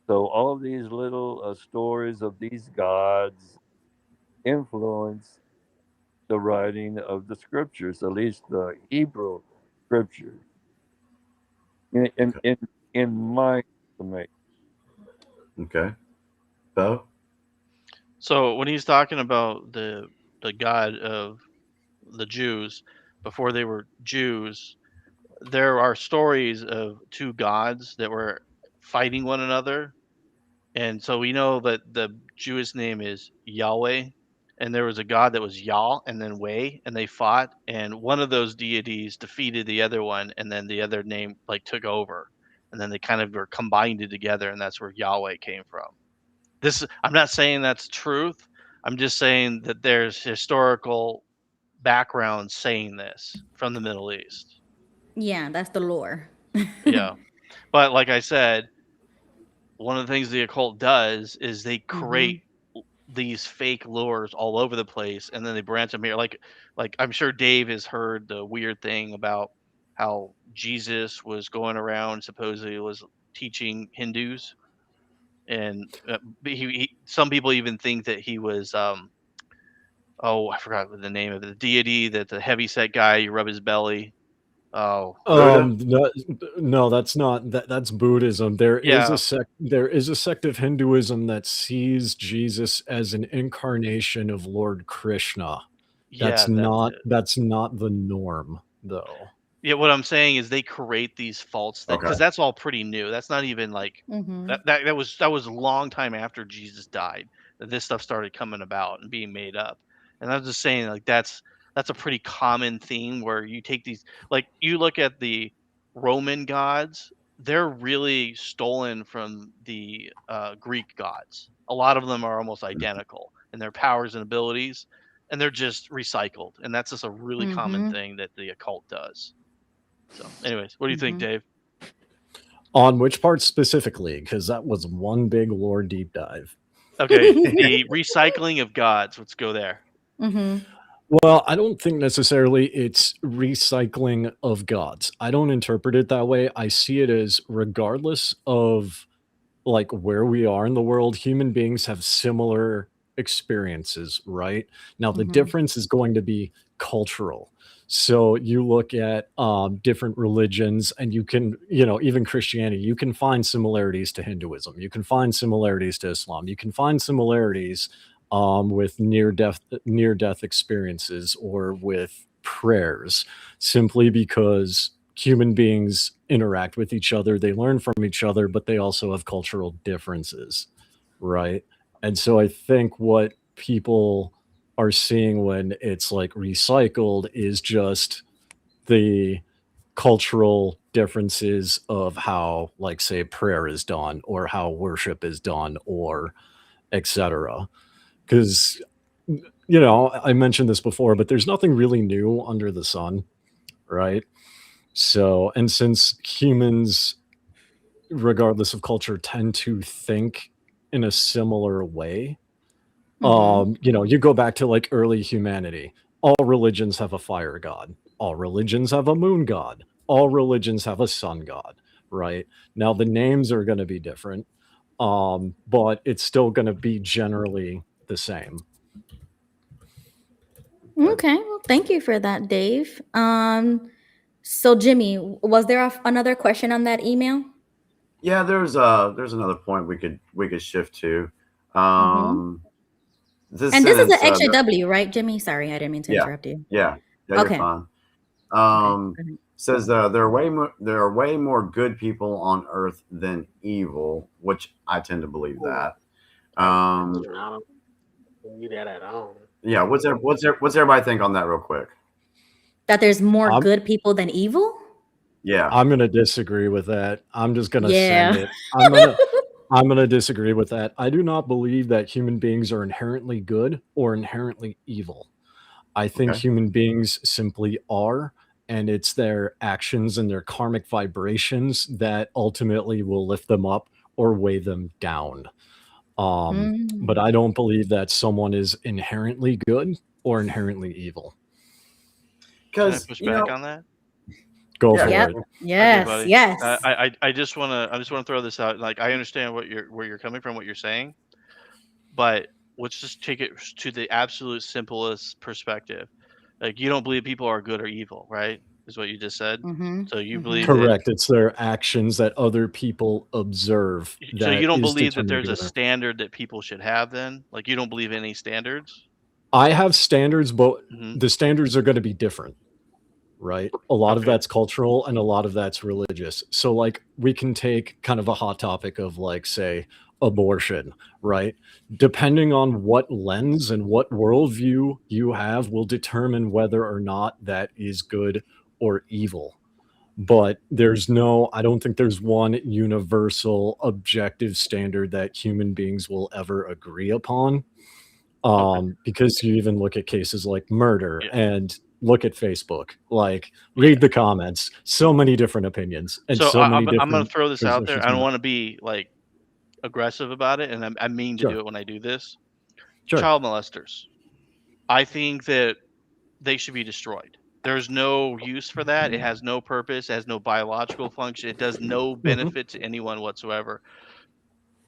So all these little stories of these gods influenced the writing of the scriptures, at least the Hebrew scriptures. In in Okay. in, in my estimation. Okay. Bo? So when he's talking about the the God of the Jews, before they were Jews, there are stories of two gods that were fighting one another. And so we know that the Jewish name is Yahweh, and there was a god that was Yah and then Way, and they fought, and one of those deities defeated the other one, and then the other name like took over, and then they kind of were combined together, and that's where Yahweh came from. I'm not saying that's truth. I'm just saying that there's historical background saying this from the Middle East. Yeah, that's the lore. Yeah. But like I said, one of the things the occult does is they create these fake lures all over the place, and then they branch them here. Like I'm sure Dave has heard the weird thing about how Jesus was going around supposedly was teaching Hindus, and some people even think that he was oh, I forgot the name of it, the deity, that the heavy set guy, you rub his belly. Oh, No, that's not that's Buddhism. There is Yeah. a sect of Hinduism that sees Jesus as an incarnation of Lord Krishna. Yeah, That's that's not the norm, though. Yeah, what I'm saying is they create these false things because Okay. that's all pretty new. That's not even like that was a long time after Jesus died that this stuff started coming about and being made up. And I'm just saying, like, that's a pretty common theme where you take these, like, you look at the Roman gods, they're really stolen from the Greek gods. A lot of them are almost identical in their powers and abilities, and they're just recycled. And that's just a really common thing that the occult does. So, anyways, what do you think, Dave? On which part specifically? Because that was one big lore deep dive. Okay, the recycling of gods. Let's go there. Well, I don't think necessarily it's recycling of gods. I don't interpret it that way. I see it as regardless of like where we are in the world, human beings have similar experiences, right? Now, the difference is going to be cultural. So you look at different religions and you can, even Christianity, you can find similarities to Hinduism. You can find similarities to Islam. You can find similarities with near-death experiences or with prayers, simply because human beings interact with each other. They learn from each other, but they also have cultural differences, right? And so I think what people are seeing when it's like recycled is just the cultural differences of how, like, say, prayer is done or how worship is done or etc. Because, I mentioned this before, but there's nothing really new under the sun, right? So, and since humans, regardless of culture, tend to think in a similar way, you go back to like early humanity. All religions have a fire god. All religions have a moon god. All religions have a sun god, right? Now the names are going to be different, but it's still going to be generally the same. Okay, well, thank you for that, Dave. So Jimmy, was there another question on that email? Yeah, there's another point we could shift to. This is an sentence, extra W, right, Jimmy? Sorry, I didn't mean to interrupt you. Yeah, Okay. you're fine. Says there are way more good people on earth than evil, which I tend to believe that. I don't believe that at all. Yeah, what's everybody think on that real quick? That there's more good people than evil? Yeah. I'm going to disagree with that. I'm just going to send it. I'm going to disagree with that. I do not believe that human beings are inherently good or inherently evil. I think human beings simply are, and it's their actions and their karmic vibrations that ultimately will lift them up or weigh them down. But I don't believe that someone is inherently good or inherently evil. Can I push back on that? Go for it. Yes, Okay, yes. I just want to throw this out. Like, I understand where you're coming from, what you're saying, but let's just take it to the absolute simplest perspective. Like, you don't believe people are good or evil, right? Is what you just said. So you believe correct. It's their actions that other people observe. So you don't believe that there's a standard that people should have then? Like, you don't believe any standards? I have standards, but Mhm. the standards are going to be different, right? A lot of Okay. that's cultural and a lot of that's religious. So like we can take kind of a hot topic of like, say, abortion, right? Depending on what lens and what worldview you have will determine whether or not that is good or evil. But I don't think there's one universal objective standard that human beings will ever agree upon. Okay. Because you even look at cases like murder Yeah. and look at Facebook, like Yeah. read the comments, so many different opinions and So so many I'm gonna different throw this out there. positions. I don't want to be like aggressive about it, and I mean to Sure, do it when I do this. sure. Child molesters. I think that they should be destroyed. There's no use for that. It has no purpose. It has no biological function. It does no Mhm. benefit to anyone whatsoever.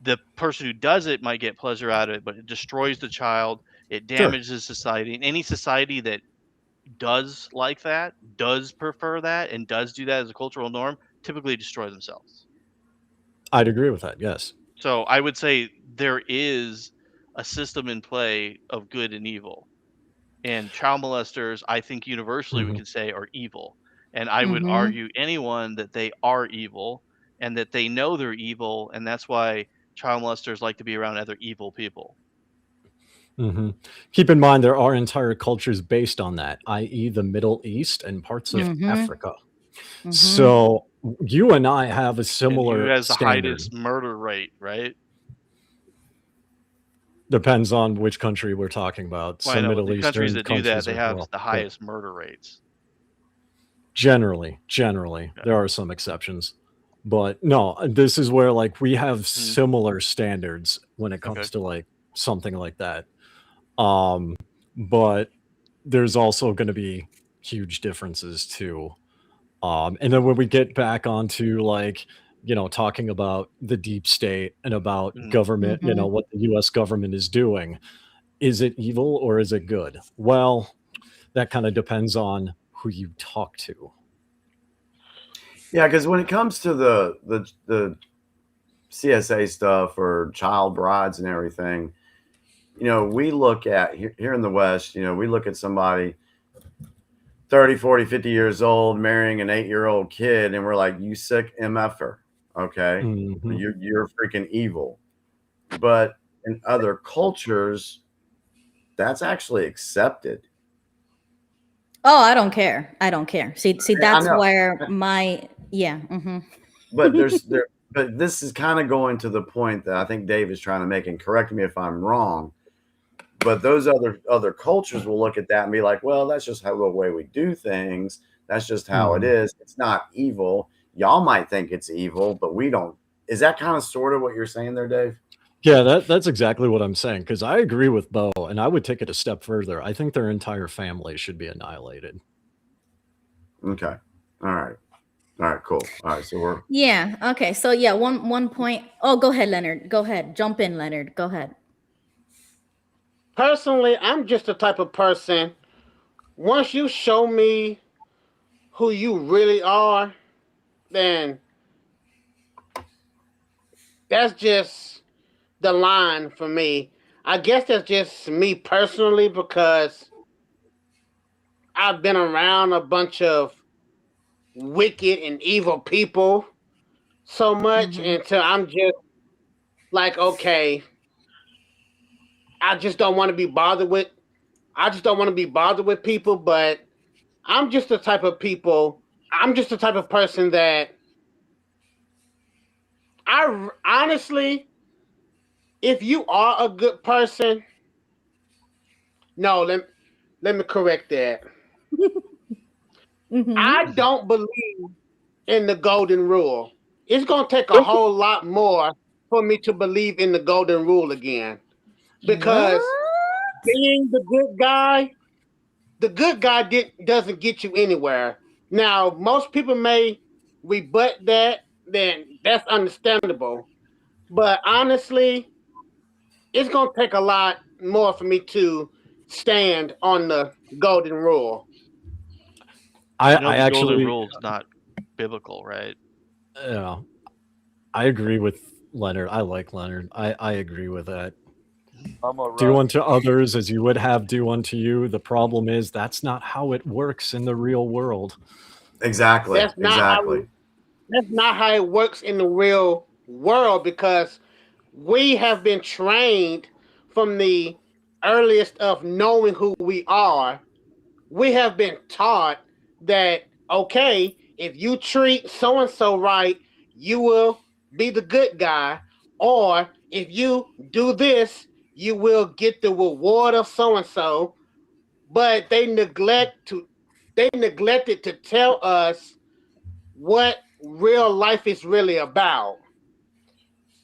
The person who does it might get pleasure out of it, but it destroys the child. It Sure. damages society. And any society that does like that, does prefer that, and does do that as a cultural norm, typically destroy themselves. I'd agree with that. Yes. So I would say there is a system in play of good and evil. And child molesters, I think universally we Mhm. could say are evil. And I would Mm-hmm. argue anyone that they are evil and that they know they're evil, and that's why child molesters like to be around other evil people. Mhm. Keep in mind there are entire cultures based on that, i.e., the Middle East and parts Yeah. of Mm-hmm. Africa. Mm-hmm. So you and I have a And who similar has the standard. highest murder rate, right? Depends on which country we're talking about. Well, I Some know, but Middle the countries Eastern that do that, countries they as have well. the But highest murder rates. generally, Yeah. there are some exceptions. But no, this is where like we have Mhm. similar standards when it Okay. comes to like something like that. Um, but there's also going to be huge differences too. And then when we get back onto like, talking about the deep state and about Mhm. government, Mm-hmm. what the US government is doing, is it evil or is it good? Well, that kind of depends on who you talk to. Yeah, because when it comes to the CSA stuff or child brides and everything, we look at here in the West, we look at somebody 30, 40, 50 years old marrying an 8-year-old kid, and we're like, you sick MFer. Okay. Mhm. You're freaking evil. But in other cultures, that's actually accepted. Oh, I don't care. I don't care. See, I that's know. where yeah. Mm-hmm. But but this is kind of going to the point that I think Dave is trying to make, and correct me if I'm wrong. But those other cultures will look at that and be like, well, that's just how the way we do things. That's just how it Mhm. is. It's not evil. Y'all might think it's evil, but we don't. Is that kind of sort of what you're saying there, Dave? Yeah, that's exactly what I'm saying. Because I agree with Bo, and I would take it a step further. I think their entire family should be annihilated. Okay. All right. All right, cool. All right, so we're Yeah. Okay. So yeah, one point. Oh, go ahead, Leonard. Go ahead. Jump in, Leonard. Go ahead. Personally, I'm just the type of person, once you show me who you really are, then that's just the line for me. I guess that's just me personally because I've been around a bunch of wicked and evil people so much Mm-hmm. until I'm just like, okay, I just don't want to be bothered with I just don't want to be bothered with people, but I'm just the type of people, I'm just the type of person that I honestly, if you are a good person, no, let me correct that. I Mm-hmm. don't believe in the golden rule. It's going to take a whole lot more for me to believe in the golden rule again. What? Because being the good guy doesn't get you anywhere. Now, most people may rebut that, then that's understandable. But honestly, it's going to take a lot more for me to stand on the golden rule. I, You know, I the golden actually, rule is not biblical, right? I agree with Leonard. I like Leonard. I agree with that. do unto others as you would have do unto you. The problem is that's not how it works in the real world. Exactly. That's not how it works in the real world, because we have been trained from the earliest of knowing who we are. We have been taught that, okay, if you treat so and so right, you will be the good guy, or if you do this, you will get the reward of so and so. But they neglected to tell us what real life is really about.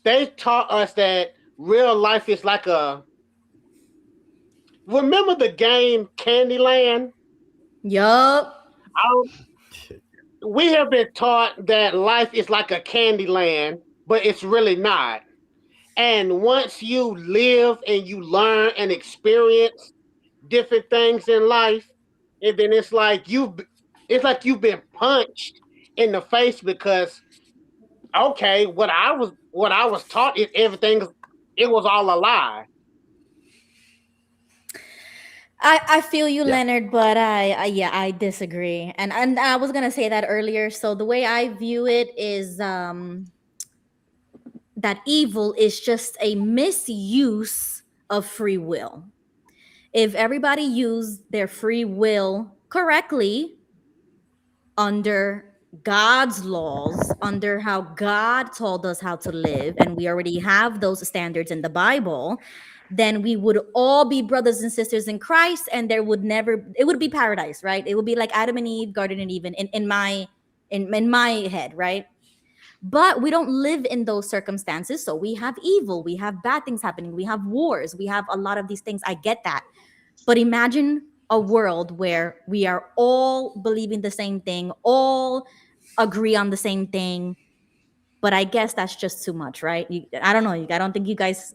They taught us that real life is like remember the game Candyland? Yup. We have been taught that life is like a Candyland, but it's really not. And once you live and you learn and experience different things in life, and then it's like you've been punched in the face, because okay, what I was taught is it was all a lie. I feel you, Leonard, but I disagree. And I was gonna say that earlier. So the way I view it is that evil is just a misuse of free will. If everybody used their free will correctly under God's laws, under how God told us how to live, and we already have those standards in the Bible, then we would all be brothers and sisters in Christ, and it would be paradise, right? It would be like Adam and Eve, Garden and Eden in my head, right? But we don't live in those circumstances. So we have evil, we have bad things happening, we have wars, we have a lot of these things. I get that. But imagine a world where we are all believing the same thing, all agree on the same thing. But I guess that's just too much, right? I don't know. I don't think you guys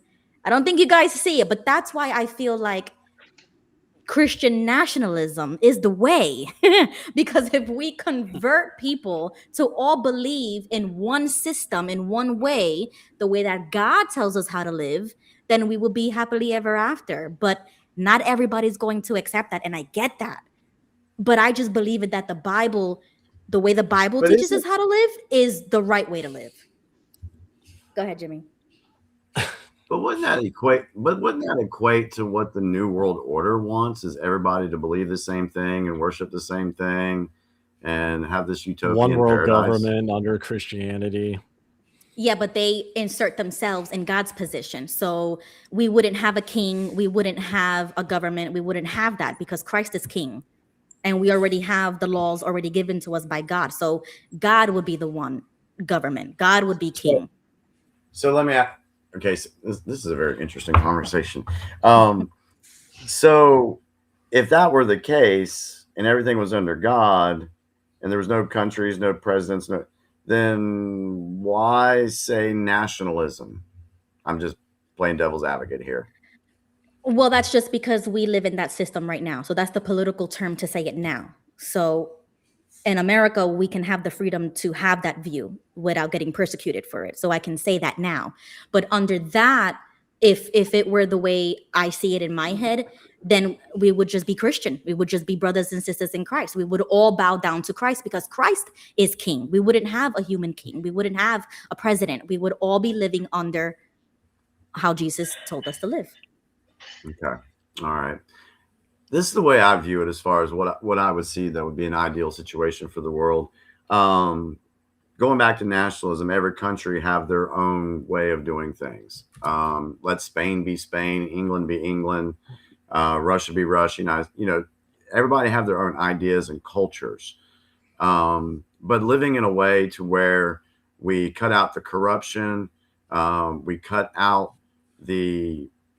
see it. But that's why I feel like Christian nationalism is the way. Because if we convert people to all believe in one system, in one way, the way that God tells us how to live, then we will be happily ever after. But not everybody's going to accept that. And I get that. But I just believe it that the way the Bible teaches us how to live is the right way to live. Go ahead, Jimmy. But wouldn't that equate to what the New World Order wants? Is everybody to believe the same thing and worship the same thing and have this utopian one world paradise? Government under Christianity. Yeah, but they insert themselves in God's position. So we wouldn't have a king, we wouldn't have a government, we wouldn't have that because Christ is king. And we already have the laws already given to us by God. So God would be the one government. God would be king. So let me ask. Okay, so this is a very interesting conversation. So if that were the case and everything was under God and there was no countries, no presidents, then why say nationalism? I'm just playing devil's advocate here. Well, that's just because we live in that system right now. So that's the political term to say it now. So in America, we can have the freedom to have that view without getting persecuted for it. So I can say that now. But under that, if it were the way I see it in my head, then we would just be Christian. We would just be brothers and sisters in Christ. We would all bow down to Christ because Christ is king. We wouldn't have a human king. We wouldn't have a president. We would all be living under how Jesus told us to live. Okay. All right. This is the way I view it as far as what I would see that would be an ideal situation for the world. Going back to nationalism, every country have their own way of doing things. Let Spain be Spain, England be England, Russia be Russia. Everybody have their own ideas and cultures. But living in a way to where we cut out the corruption, we cut out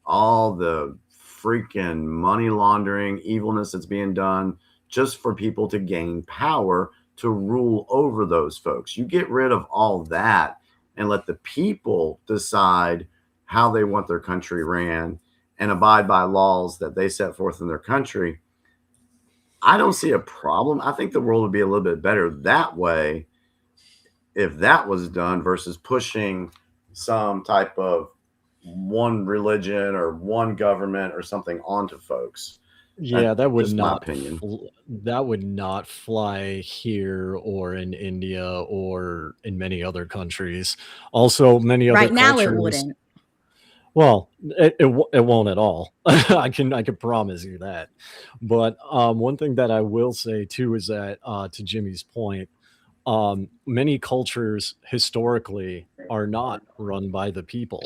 all the freaking money laundering, evilness that's being done just for people to gain power to rule over those folks. You get rid of all that and let the people decide how they want their country ran and abide by laws that they set forth in their country. I don't see a problem. I think the world would be a little bit better that way if that was done versus pushing some type of one religion or one government or something onto folks. Yeah, that would just my not opinion. that would not fly here or in India or in many other countries. Also, many other Right now, it cultures. wouldn't. Well, it won't at all. I can promise you that. But one thing that I will say too is that to Jimmy's point, many cultures historically are not run by the people,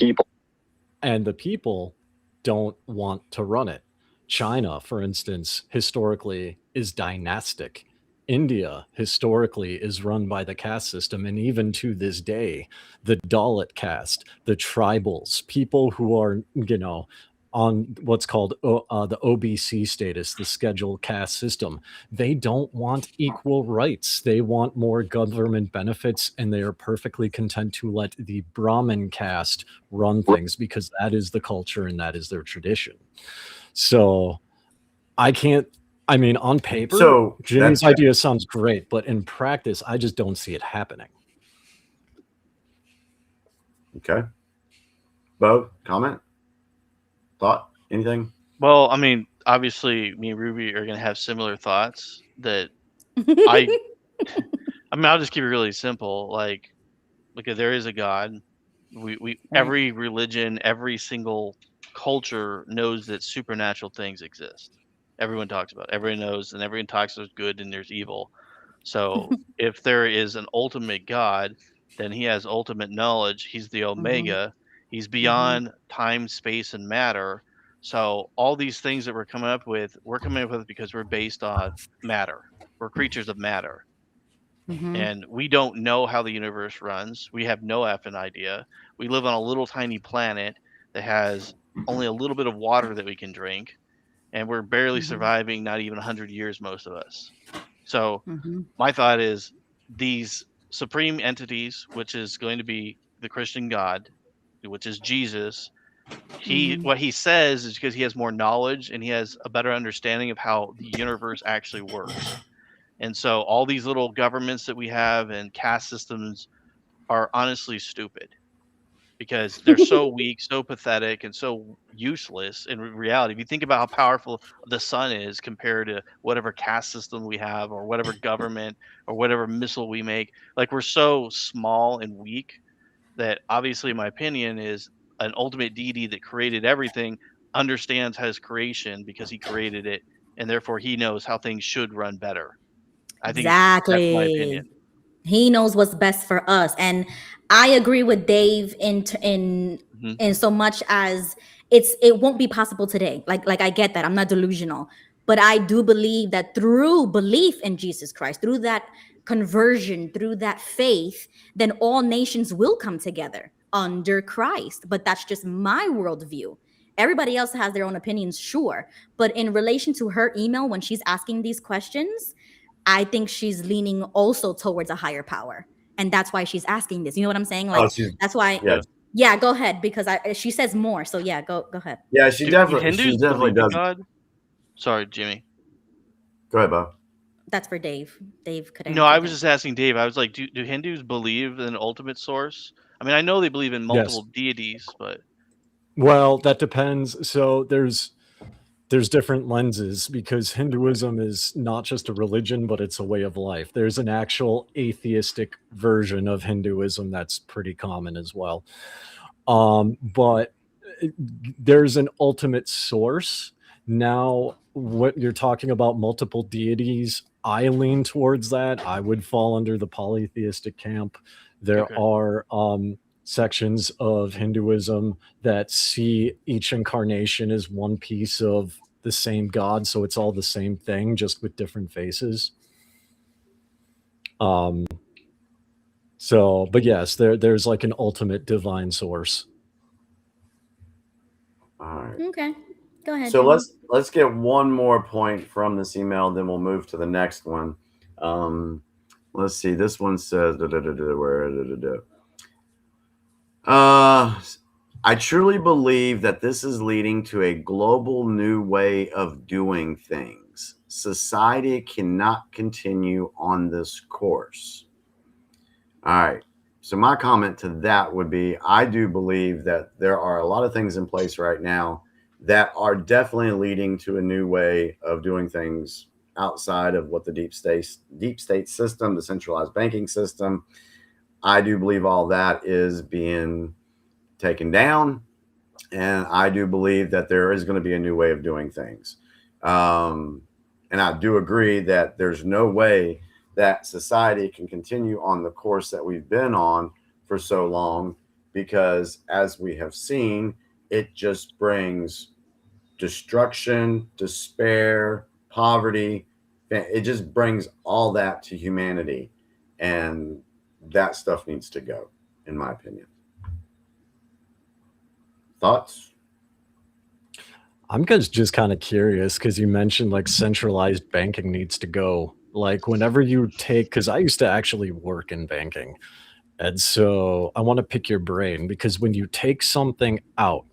and the people don't want to run it. China, for instance, historically is dynastic. India historically is run by the caste system, and even to this day, the Dalit caste, the tribals, people who are, on what's called the OBC status, the scheduled caste system, they don't want equal rights. They want more government benefits, and they are perfectly content to let the Brahmin caste run things because that is the culture and that is their tradition. So on paper, So Jimmy's idea sounds great, but in practice, I just don't see it happening. Okay. Bo, comment? Thought? Anything? Well, I mean, obviously, me and Ruby are going to have similar thoughts that I mean, I'll just keep it really simple. Like, because there is a God. We every religion, every single culture knows that supernatural things exist. Everyone talks about it. Everyone knows, and everyone talks there's good and there's evil. So if there is an ultimate God, then he has ultimate knowledge. He's the Omega. He's beyond time, space, and matter. So all these things that we're coming up with because we're based on matter. We're creatures of matter. And we don't know how the universe runs. We have no effing idea. We live on a little tiny planet that has only a little bit of water that we can drink, and we're barely surviving, not even 100 years, most of us. So my thought is these supreme entities, which is going to be the Christian God, which is Jesus, what he says is because he has more knowledge and he has a better understanding of how the universe actually works. And so all these little governments that we have and caste systems are honestly stupid because they're so weak, so pathetic, and so useless in reality. If you think about how powerful the sun is compared to whatever caste system we have or whatever government or whatever missile we make, like we're so small and weak that obviously my opinion is an ultimate deity that created everything understands his creation because he created it, and therefore he knows how things should run better. I think that's my opinion. He knows what's best for us, and I agree with Dave in so much as it won't be possible today. Like I get that. I'm not delusional, but I do believe that through belief in Jesus Christ, through that conversion, through that faith, then all nations will come together under Christ. But that's just my worldview. Everybody else has their own opinions, sure. But in relation to her email, when she's asking these questions, I think she's leaning also towards a higher power. And that's why she's asking this. You know what I'm saying? Like, that's why. Yeah, go ahead, because she says more. So yeah, go ahead. Yeah, she definitely does. God? Sorry, Jimmy. Go ahead, Bo. That's for Dave. Dave could answer. No, I was just asking Dave. I was like, do Hindus believe in an ultimate source? I mean, I know they believe in multiple deities, but well, that depends. So there's different lenses because Hinduism is not just a religion, but it's a way of life. There's an actual atheistic version of Hinduism that's pretty common as well. But there's an ultimate source. Now, what you're talking about, multiple deities, I lean towards that. I would fall under the polytheistic camp. There are sections of Hinduism that see each incarnation as one piece of the same God, so it's all the same thing, just with different faces. But yes, there's like an ultimate divine source. All right. Okay, go ahead. So Jimmy. let's get one more point from this email, then we'll move to the next one. Let's see. This one says, I truly believe that this is leading to a global new way of doing things. Society cannot continue on this course. All right. So my comment to that would be, I do believe that there are a lot of things in place right now that are definitely leading to a new way of doing things outside of what the deep state system, the centralized banking system. I do believe all that is being taken down, and I do believe that there is going to be a new way of doing things. And I do agree that there's no way that society can continue on the course that we've been on for so long, because as we have seen, it just brings destruction, despair, poverty. It just brings all that to humanity, and that stuff needs to go, in my opinion. Thoughts? I'm just kind of curious because you mentioned like centralized banking needs to go. Like whenever you take, because I used to actually work in banking. And so I want to pick your brain, because when you take something out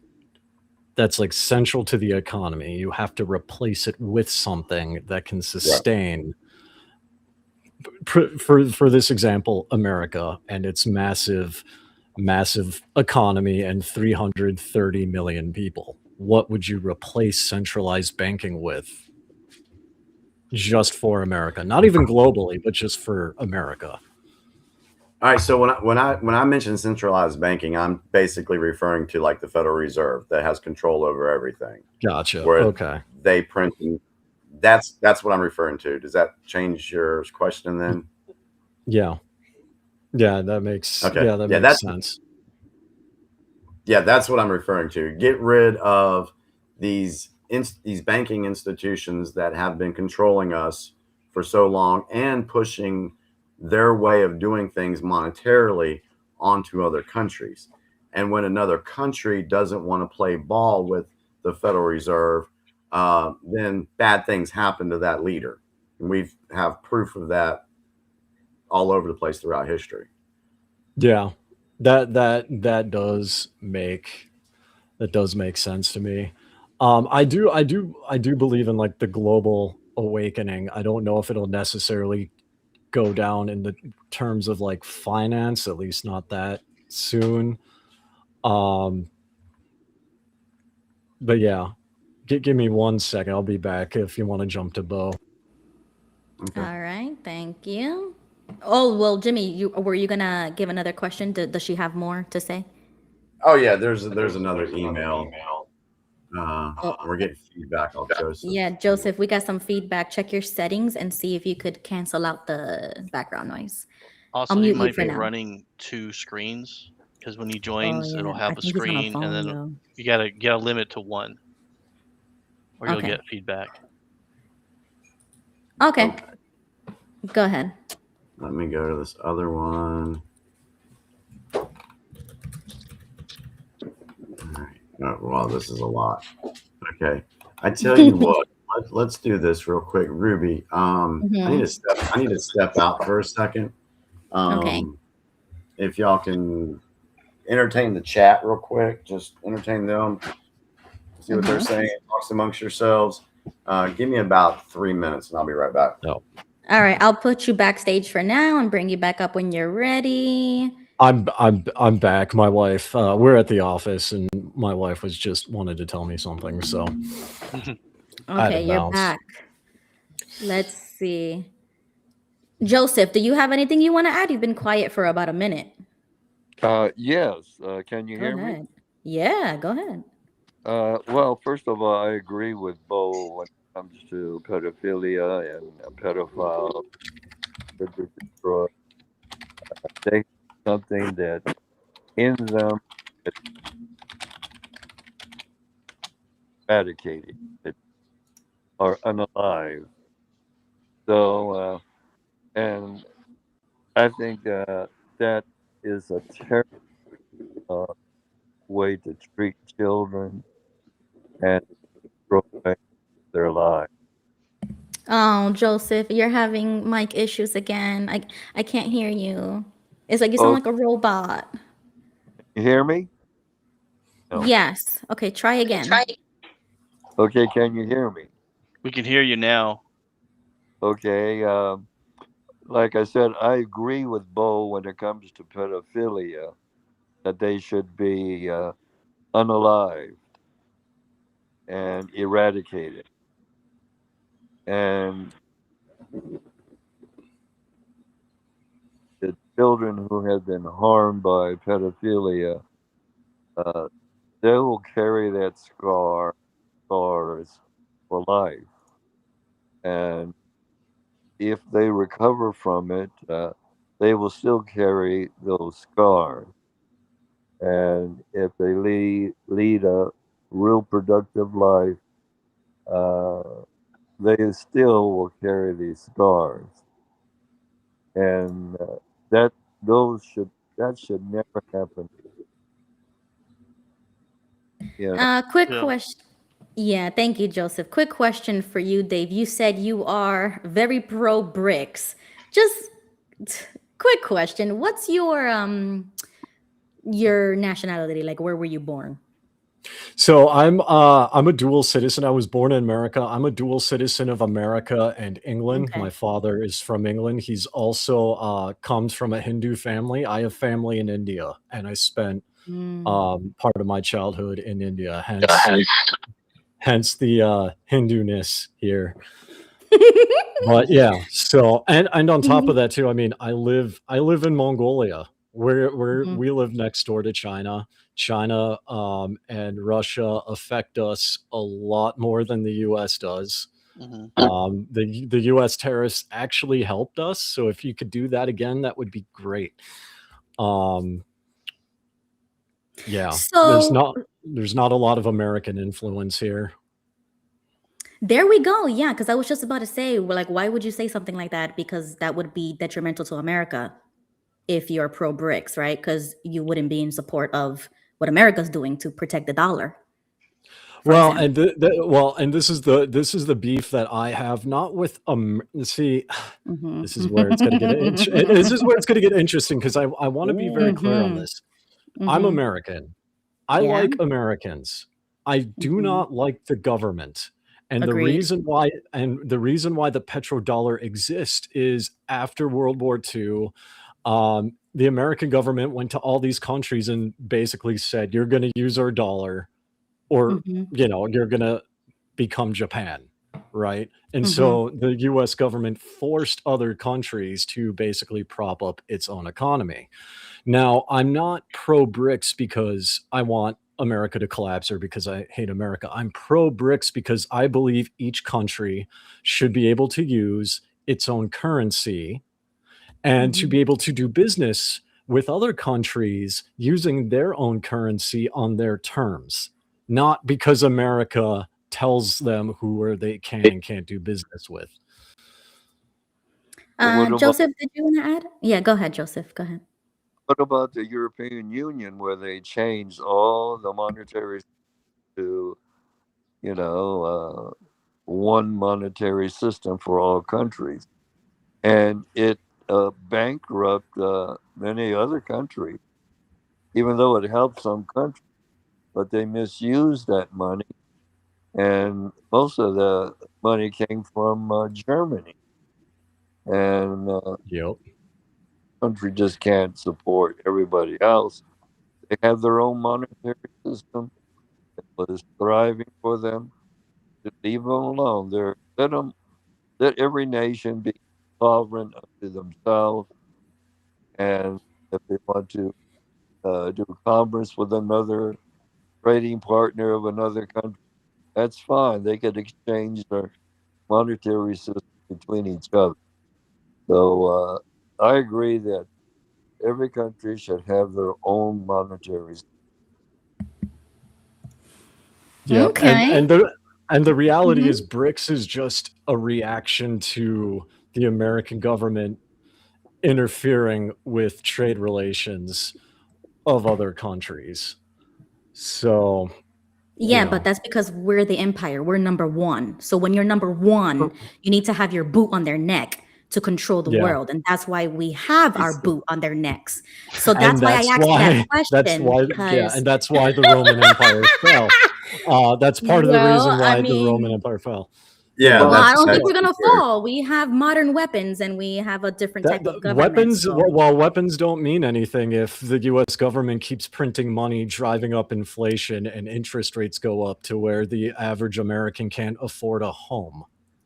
that's like central to the economy, you have to replace it with something that can sustain. For this example, America and its massive economy and 330 million people. What would you replace centralized banking with? Just for America, not even globally, but just for America. All right. So when I mention centralized banking, I'm basically referring to like the Federal Reserve that has control over everything. Gotcha. Where Okay. they print. That's what I'm referring to. Does that change your question then? Yeah. Yeah, that makes Okay. yeah, that makes sense. Yeah, that's what I'm referring to. Get rid of these banking institutions that have been controlling us for so long and pushing their way of doing things monetarily onto other countries. And when another country doesn't want to play ball with the Federal Reserve, then bad things happen to that leader. And we have proof of that all over the place throughout history. Yeah, that does make sense to me. I do believe in like the global awakening. I don't know if it'll necessarily go down in the terms of like finance, at least not that soon. But yeah, give me 1 second. I'll be back if you want to jump to Bo. Okay. All right, thank you. Oh, well, Jimmy, were you gonna give another question? Does she have more to say? Oh yeah, there's another email. We're getting feedback off Joseph. Yeah, Joseph, we got some feedback. Check your settings and see if you could cancel out the background noise. Also, I'll he mute you might for be now. running 2 screens, because when he Oh, joins, it'll yeah. have I the think he's on a screen, phone, and then though. you gotta limit to 1, or you'll Okay. get feedback. Okay. Go ahead. Let me go to this other one. All right. Oh, wow, this is a lot. Okay. I tell you what, let's do this real quick. Ruby, I need to step out for a second. Okay. If y'all can entertain the chat real quick, just entertain them, see what they're saying, talk amongst yourselves. Give me about 3 minutes and I'll be right back. No. All right, I'll put you backstage for now and bring you back up when you're ready. I'm back. My wife, we're at the office, and my wife was just wanted to tell me something. So Okay, you're back. Let's see. Joseph, do you have anything you want to add? You've been quiet for about a minute. Yes. Can you hear me? Yeah, go ahead. Well, first of all, I agree with Bo when it comes to pedophilia and pedophiles. They something that in them is eradicated or unalive. So, and I think that is a terrible way to treat children and destroy their lives. Oh, Joseph, you're having mic issues again. I can't hear you. It's like you sound like a robot. You hear me? No. Yes. Okay, try again. Okay, can you hear me? We can hear you now. Okay. like I said, I agree with Bo when it comes to pedophilia, that they should be unalived and eradicated. And the children who have been harmed by pedophilia, they will carry that scars for life. And if they recover from it, they will still carry those scars. And if they lead a real productive life, they still will carry these scars. And that should never happen. Yeah. Quick Yeah. question. Yeah, thank you, Joseph. Quick question for you, Dave. You said you are very pro BRICS. Just quick question. What's your nationality? Like, where were you born? So I'm a dual citizen. I was born in America. I'm a dual citizen of America and England. Okay. My father is from England. He's also comes from a Hindu family. I have family in India, and I spent part of my childhood in India. Hence the Hindu-ness here. But yeah, so and on top of that too, I mean, I live in Mongolia. We live next door to China. China and Russia affect us a lot more than the US does. The US tariffs actually helped us, so if you could do that again, that would be great. Yeah, So there's not a lot of American influence here. there we go. Yeah, because I was just about to say, well, like, why would you say something like that? Because that would be detrimental to America if you're pro BRICS, right? Because you wouldn't be in support of what America's doing to protect the dollar. Well, and this is the beef that I have, not with see, this is where it's going to get interesting, because I want to be very clear on this. I'm American. I like Americans. I do not like the government. And the reason why the petrodollar exists is after World War II, the American government went to all these countries and basically said, you're going to use our dollar, or you're going to become Japan, right? And so the US government forced other countries to basically prop up its own economy. Now, I'm not pro BRICS because I want America to collapse or because I hate America. I'm pro BRICS because I believe each country should be able to use its own currency and to be able to do business with other countries using their own currency on their terms, not because America tells them who they can and can't do business with. Joseph, did you want to add? Yeah, go ahead, Joseph. Go ahead. What about the European Union, where they changed all the monetary to, one monetary system for all countries, and it bankrupted many other countries, even though it helped some countries, but they misused that money, and most of the money came from Germany, and country just can't support everybody else. They have their own monetary system that was thriving for them. Just leave them alone. Let every nation be sovereign unto themselves, and if they want to do commerce with another trading partner of another country, that's fine. They could exchange their monetary system between each other. So I agree that every country should have their own monetary system. Yeah, okay. And the reality is BRICS is just a reaction to the American government interfering with trade relations of other countries. So yeah, but that's because we're the empire. We're number one. So when you're number one, you need to have your boot on their neck to control the world, and that's why we have our boot on their necks. So that's why I asked that question. And that's why the Roman Empire fell. That's part of the reason why the Roman Empire fell. Yeah, Well, I don't think that's we're gonna scary. fall. We have modern weapons, and we have a different type of government. Weapons, So. well, weapons don't mean anything if the U.S. government keeps printing money, driving up inflation, and interest rates go up to where the average American can't afford a home.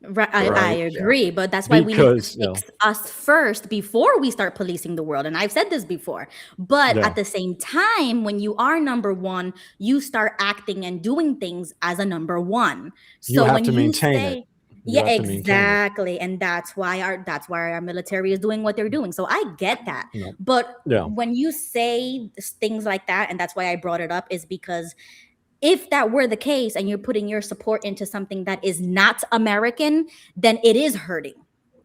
Right, I Right. agree, but that's why we need to Because, fix us first before we start policing the world. And I've said this before, but Yeah. at the same time, when you are number one, you start acting and doing things as a number one. You So have when to you maintain say, it. You yeah, have to maintain it. exactly, and that's why our military is doing what they're doing. So I get that, Yeah. but Yeah. when you say things like that, and that's why I brought it up, is because if that were the case and you're putting your support into something that is not American, then it is hurting.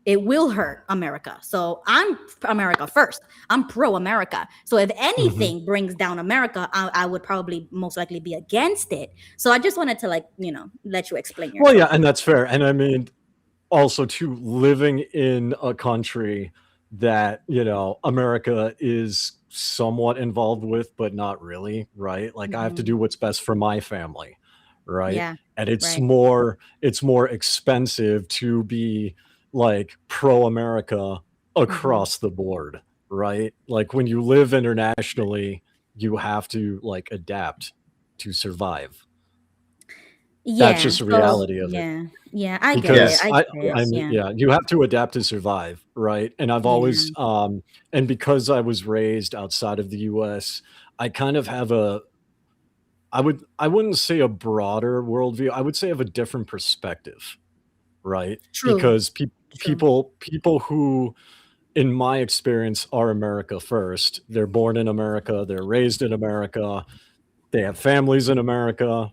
It will hurt America. So I'm America first. I'm pro-America. So if anything brings down America, I would probably most likely be against it. So I just wanted to let you explain your Well, yeah, thought. and that's fair. And I mean, also too, living in a country that, America is somewhat involved with, but not really, right? Like I have to do what's best for my family, right? Yeah. And it's Right. more expensive to be like pro-America across the board, right? Like when you live internationally, you have to like adapt to survive. That's Yeah. just the So reality of it. yeah, I get it. Because I I get it. I mean, Yeah. yeah, you have to adapt to survive, right? And I've Yeah. always, and because I was raised outside of the US, I kind of have I wouldn't say a broader worldview. I would say I have a different perspective, right? True. Because True. people who, in my experience, are America first. They're born in America, they're raised in America, they have families in America,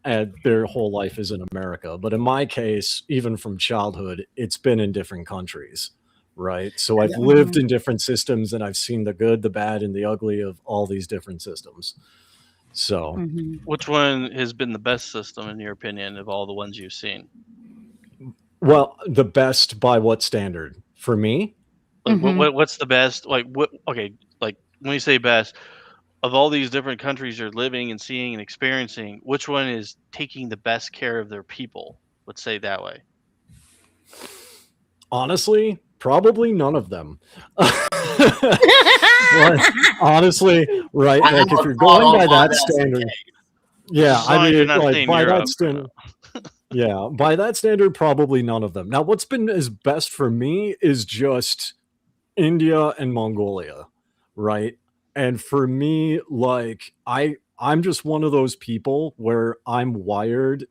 and their whole life is in America. But in my case, even from childhood, it's been in different countries, right? So I've lived in different systems and I've seen the good, the bad, and the ugly of all these different systems. So, Which one has been the best system in your opinion of all the ones you've seen? well, the best by what standard? For me? Like what's the best? Like what? Okay, like when you say best, of all these different countries you're living and seeing and experiencing, which one is taking the best care of their people? Let's say it that way. Honestly, probably none of them. Like, honestly, right? I Like have if a you're thought going on by why that that's the standard, case. yeah, As I long as you're mean, not like saying by that Europe. standard, yeah, by that standard, probably none of them. Now, what's been as best for me is just India and Mongolia, right? And for me, like I'm just one of those people where I'm wired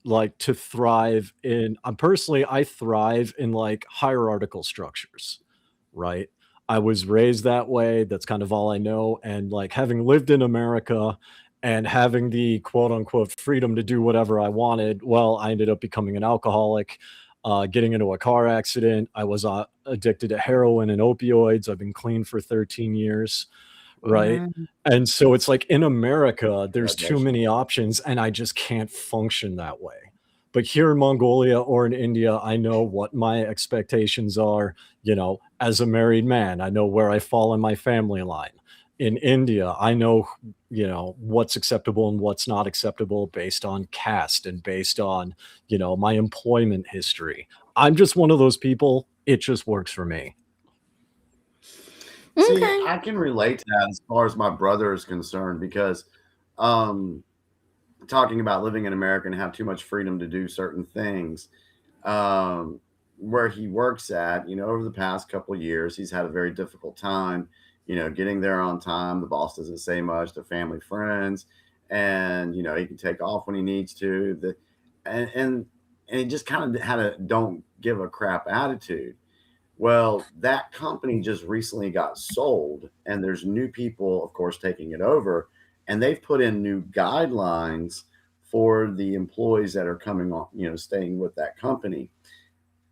like to thrive in I thrive in like hierarchical structures, right? I was raised that way. That's kind of all I know. And like having lived in America and having the quote unquote freedom to do whatever I wanted, well, I ended up becoming an alcoholic, getting into a car accident. I was addicted to heroin and opioids. I've been clean for 13 years, right? And so it's like in America, there's too many options and I just can't function that way. But here in Mongolia or in India, I know what my expectations are, as a married man. I know where I fall in my family line. In India, I know, what's acceptable and what's not acceptable based on caste and based on, my employment history. I'm just one of those people. It just works for me. See, Okay. I can relate to that as far as my brother is concerned because talking about living in America and have too much freedom to do certain things. Where he works at, over the past couple of years, he's had a very difficult time, getting there on time. The boss doesn't say much, the family, friends, and he can take off when he needs to. And he just kind of had a don't give a crap attitude. Well, that company just recently got sold, and there's new people, of course, taking it over, and they've put in new guidelines for the employees that are coming on, staying with that company.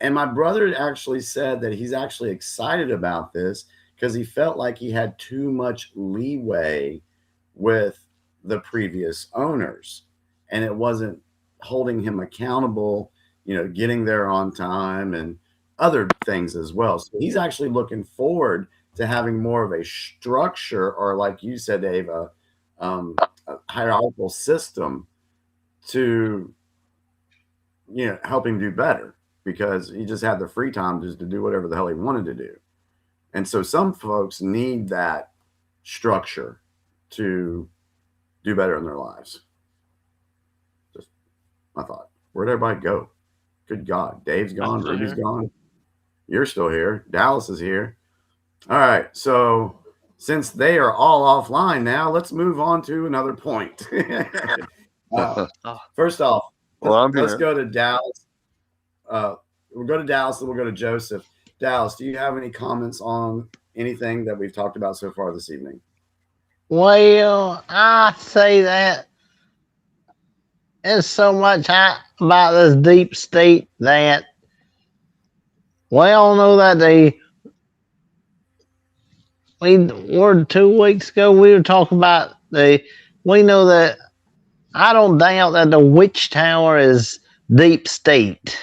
And my brother actually said that he's actually excited about this because he felt like he had too much leeway with the previous owners, and it wasn't holding him accountable, getting there on time and other things as well. So he's actually looking forward to having more of a structure, or like you said, Dave, a hierarchical system to help him do better, because he just had the free time just to do whatever the hell he wanted to do. And so some folks need that structure to do better in their lives. Just my thought. Where'd everybody go? Good God. Dave's gone. Ruby's gone. You're still here. Dallas is here. All right. So since they are all offline now, let's move on to another point. First off, let's go to Dallas. We'll go to Dallas, then we'll go to Joseph. Dallas, do you have any comments on anything that we've talked about so far this evening? Well, I say that there's so much about this deep state that we all know that we were 2 weeks ago, we were talking about we know that I don't doubt that the Watchtower is deep state.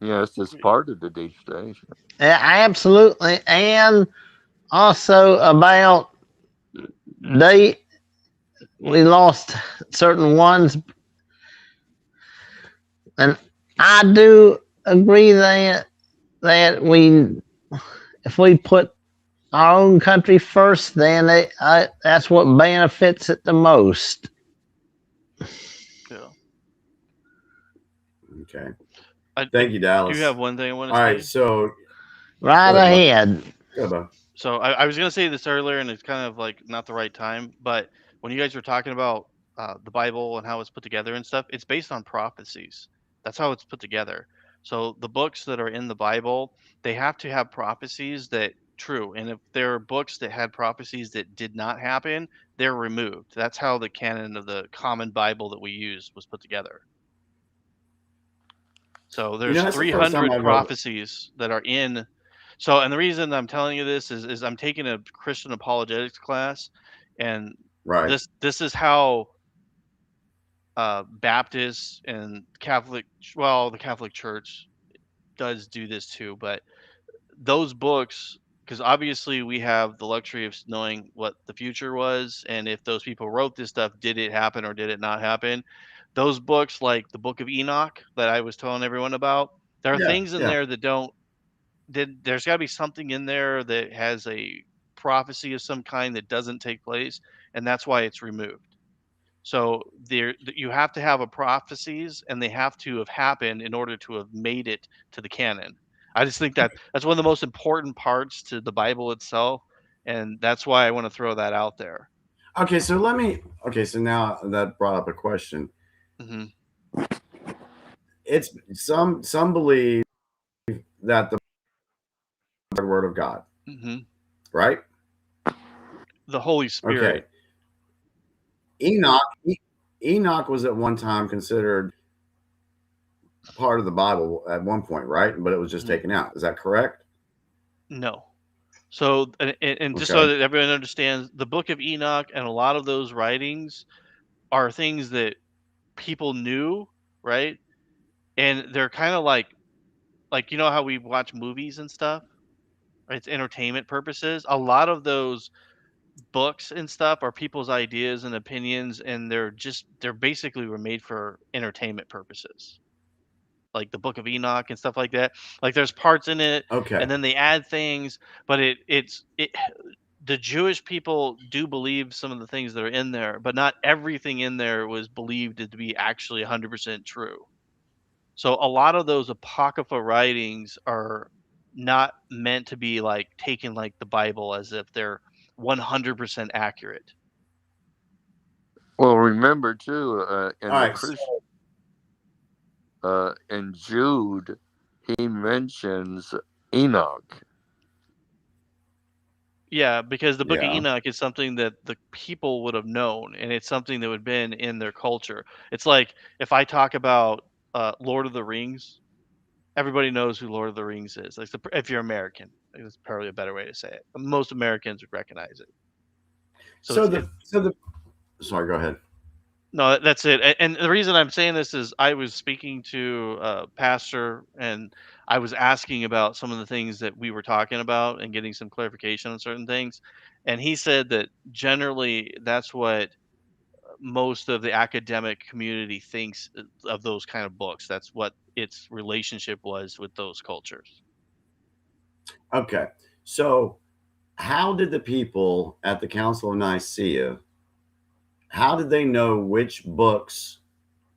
Yes, it's part of the deep state. Absolutely. And also about we lost certain ones. And I do agree that if we put our own country first, then that's what benefits it the most. Yeah. Okay. Thank you, Dallas. Do you have one thing I want to say? All right, so right ahead. Go ahead. So I was going to say this earlier, and it's kind of like not the right time, but when you guys were talking about the Bible and how it's put together and stuff, it's based on prophecies. That's how it's put together. So the books that are in the Bible, they have to have prophecies that true. And if there are books that had prophecies that did not happen, they're removed. That's how the canon of the common Bible that we use was put together. So there's 300 prophecies that are in. So, and the reason I'm telling you this is I'm taking a Christian apologetics class, and this is how Baptists and Catholic, well, the Catholic Church does do this too, but those books, because obviously we have the luxury of knowing what the future was, and if those people wrote this stuff, did it happen or did it not happen? Those books, like the Book of Enoch that I was telling everyone about, there are things in there that there's got to be something in there that has a prophecy of some kind that doesn't take place, and that's why it's removed. So you have to have a prophecies, and they have to have happened in order to have made it to the canon. I just think that's one of the most important parts to the Bible itself, and that's why I want to throw that out there. Okay, so so now that brought up a question. Mm-hmm. It's some believe that the word of God, right? The Holy Spirit. Okay. Enoch was at one time considered part of the Bible at one point, right? But it was just taken out. Is that correct? No. So, and just so that everyone understands, the Book of Enoch and a lot of those writings are things that people knew, right? And they're kind of like you know how we watch movies and stuff? It's entertainment purposes. A lot of those books and stuff are people's ideas and opinions, and they're basically were made for entertainment purposes. Like the Book of Enoch and stuff like that. Like there's parts in it, and then they add things, but it's the Jewish people do believe some of the things that are in there, but not everything in there was believed to be actually 100% true. So a lot of those apocrypha writings are not meant to be like taken like the Bible as if they're 100% accurate. Well, remember too, in Jude, he mentions Enoch. Yeah, because the Book of Enoch is something that the people would have known, and it's something that would have been in their culture. It's like if I talk about Lord of the Rings, everybody knows who Lord of the Rings is. Like if you're American, that's probably a better way to say it. Most Americans would recognize it. Sorry, go ahead. No, that's it. And the reason I'm saying this is I was speaking to a pastor, and I was asking about some of the things that we were talking about and getting some clarification on certain things. And he said that generally that's what most of the academic community thinks of those kind of books. That's what its relationship was with those cultures. Okay. So how did the people at the Council of Nicaea, how did they know which books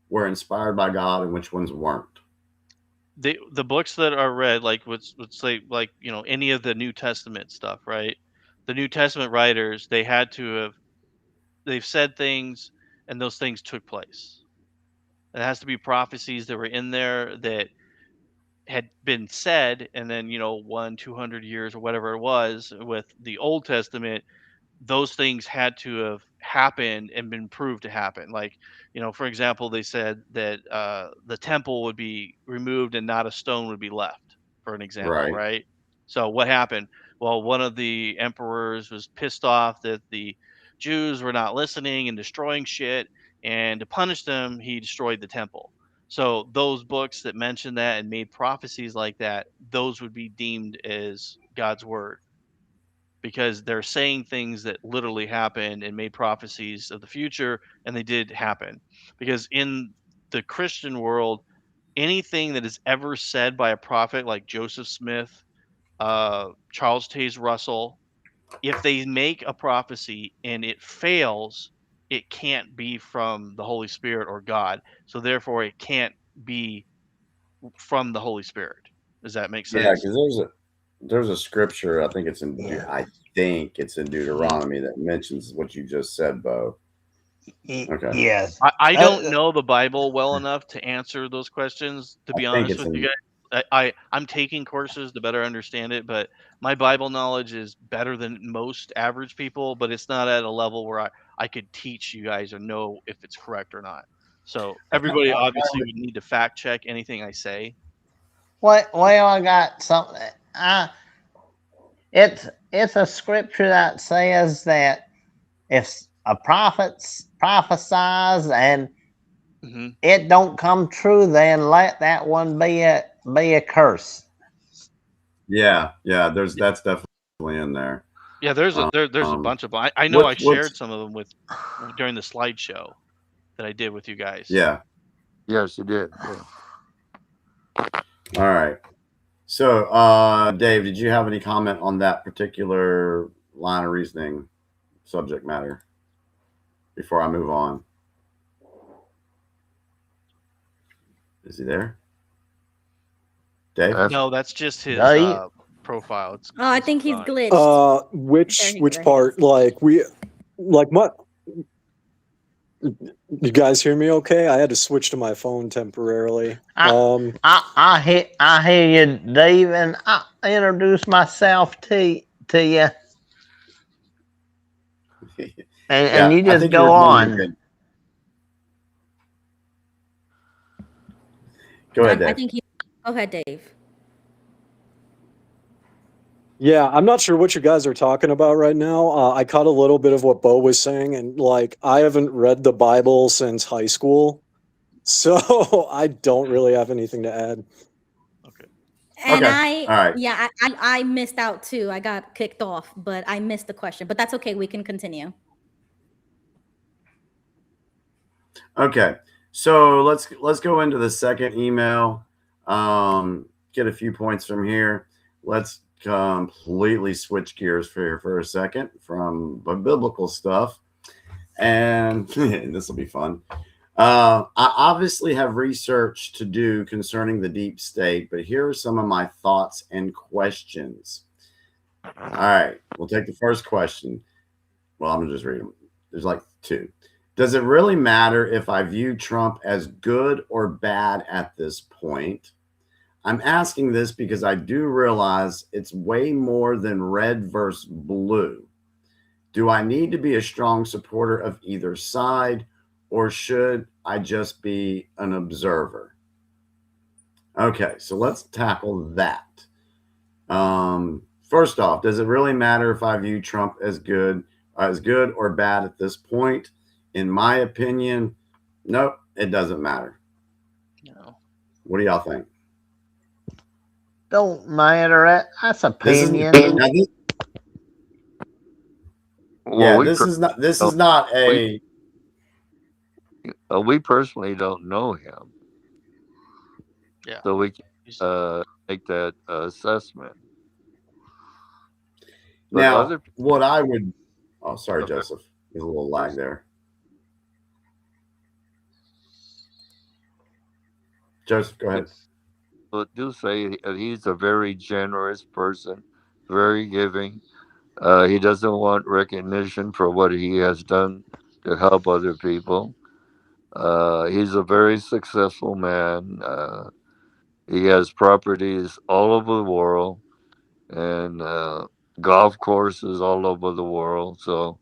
were inspired by God and which ones weren't? The books that are read, like let's say, like, you know, any of the New Testament stuff, right? The New Testament writers, they've said things, and those things took place. It has to be prophecies that were in there that had been said, and then, you know, 200 years or whatever it was with the Old Testament, those things had to have happened and been proved to happen. Like, you know, for example, they said that the temple would be removed and not a stone would be left, for an example, Right. right? So what happened? Well, one of the emperors was pissed off that the Jews were not listening and destroying shit, and to punish them, he destroyed the temple. So those books that mentioned that and made prophecies like that, those would be deemed as God's word, because they're saying things that literally happened and made prophecies of the future, and they did happen. Because in the Christian world, anything that is ever said by a prophet like Joseph Smith, Charles Taze Russell, if they make a prophecy and it fails, it can't be from the Holy Spirit or God. So therefore, it can't be from the Holy Spirit. Does that make Yeah, sense? because there's a scripture, I think it's in Yeah. I think it's in Deuteronomy that mentions what you just said, Bo. Okay. Yes. I don't know the Bible well enough to answer those questions, to be I think honest it's with you in guys. I'm taking courses to better understand it, but my Bible knowledge is better than most average people, but it's not at a level where I could teach you guys or know if it's correct or not. So everybody obviously would need to fact check anything I say. Well, I got something. It's a scripture that says that if a prophet prophesies and hmm it don't come true, then let that one be a curse. Yeah, that's definitely in there. Yeah, there's a Um, bunch of them. I know I what's shared some of them with during the slideshow that I did with you guys. yeah. Yes, you did. Yeah. All right. So, Dave, did you have any comment on that particular line of reasoning, subject matter, before I move on? Is he there? Dave? No, that's just his profile. Oh, I think he's glitched. Which part? Like what? You guys hear me okay? I had to switch to my phone temporarily. I hear you, Dave, and I introduce myself to you, and you just go on. Go ahead, Dave. I think go ahead, Dave. Yeah, I'm not sure what you guys are talking about right now. I caught a little bit of what Bo was saying, and like I haven't read the Bible since high school, so I don't really have anything to add. Okay. And all right. Yeah, I missed out too. I got kicked off, but I missed the question. But that's okay. We can continue. Okay, so let's go into the second email. Get a few points from here. Let's completely switch gears for a second from biblical stuff, and this will be fun. I obviously have research to do concerning the deep state, but here are some of my thoughts and questions. All right, we'll take the first question. Well, I'm gonna just read them. There's like two. Does it really matter if I view Trump as good or bad at this point? I'm asking this because I do realize it's way more than red versus blue. Do I need to be a strong supporter of either side, or should I just be an observer? Okay, so let's tackle that. First off, does it really matter if I view Trump as good or bad at this point? In my opinion, nope, it doesn't matter. No. What do y'all think? Don't matter. That's opinion. This is not a. We personally don't know him, Yeah. so we can He's- make that assessment. But Now, other what I would, oh, sorry, Okay. Joseph, there's a little lag there. Joseph, go ahead. But do say he's a very generous person, very giving. He doesn't want recognition for what he has done to help other people. He's a very successful man. He has properties all over the world and golf courses all over the world. So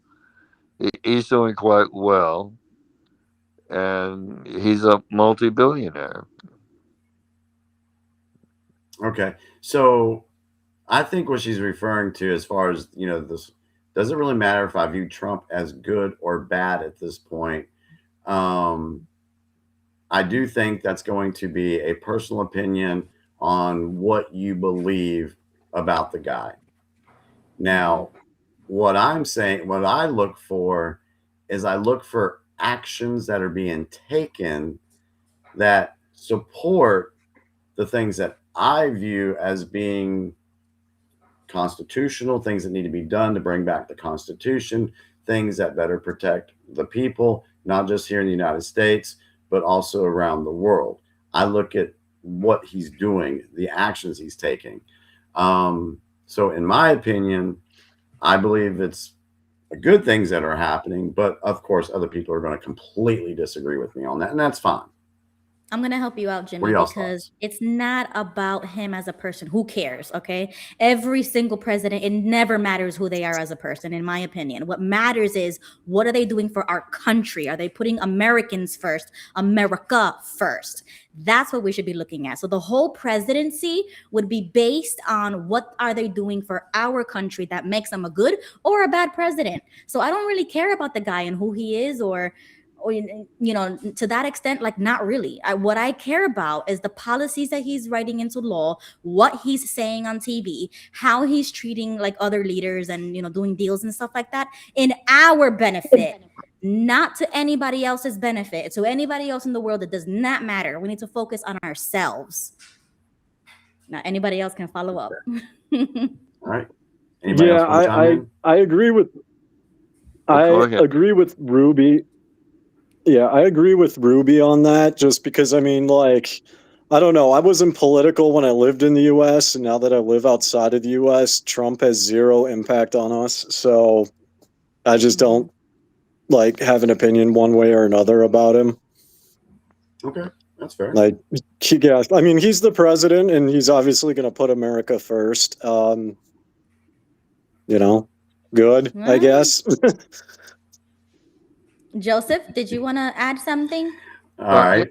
he's doing quite well. And he's a multi-billionaire. Okay. So I think what she's referring to, as far as, this doesn't really matter if I view Trump as good or bad at this point. I do think that's going to be a personal opinion on what you believe about the guy. Now, what I'm saying, what I look for is I look for actions that are being taken that support the things that I view as being constitutional, things that need to be done to bring back the Constitution, things that better protect the people, not just here in the United States, but also around the world. I look at what he's doing, the actions he's taking. So in my opinion, I believe it's good things that are happening, but of course, other people are going to completely disagree with me on that, and that's fine. I'm going to help you out, What Jimmy, are y'all's because thoughts? it's not about him as a person. Who cares? Okay. Every single president, it never matters who they are as a person, in my opinion. What matters is, what are they doing for our country? Are they putting Americans first, America first? That's what we should be looking at. So the whole presidency would be based on what are they doing for our country that makes them a good or a bad president. So I don't really care about the guy and who he is, or to that extent, like, not really. What I care about is the policies that he's writing into law, what he's saying on TV, how he's treating like other leaders and doing deals and stuff like that in our benefit, not to anybody else's benefit. So anybody else in the world, it does not matter. We need to focus on ourselves. Now anybody else can follow up. All right. Anybody else want to chime in? I agree with Go ahead. agree with Ruby. Yeah, I agree with Ruby on that, just because, I mean, like, I don't know. I wasn't political when I lived in the US, and now that I live outside of the US, Trump has zero impact on us. So I just don't like have an opinion one way or another about him. Okay, that's fair. Like, yeah, I mean, he's the president, and he's obviously going to put America first. Good, I guess. Joseph, did you want to add something? All right.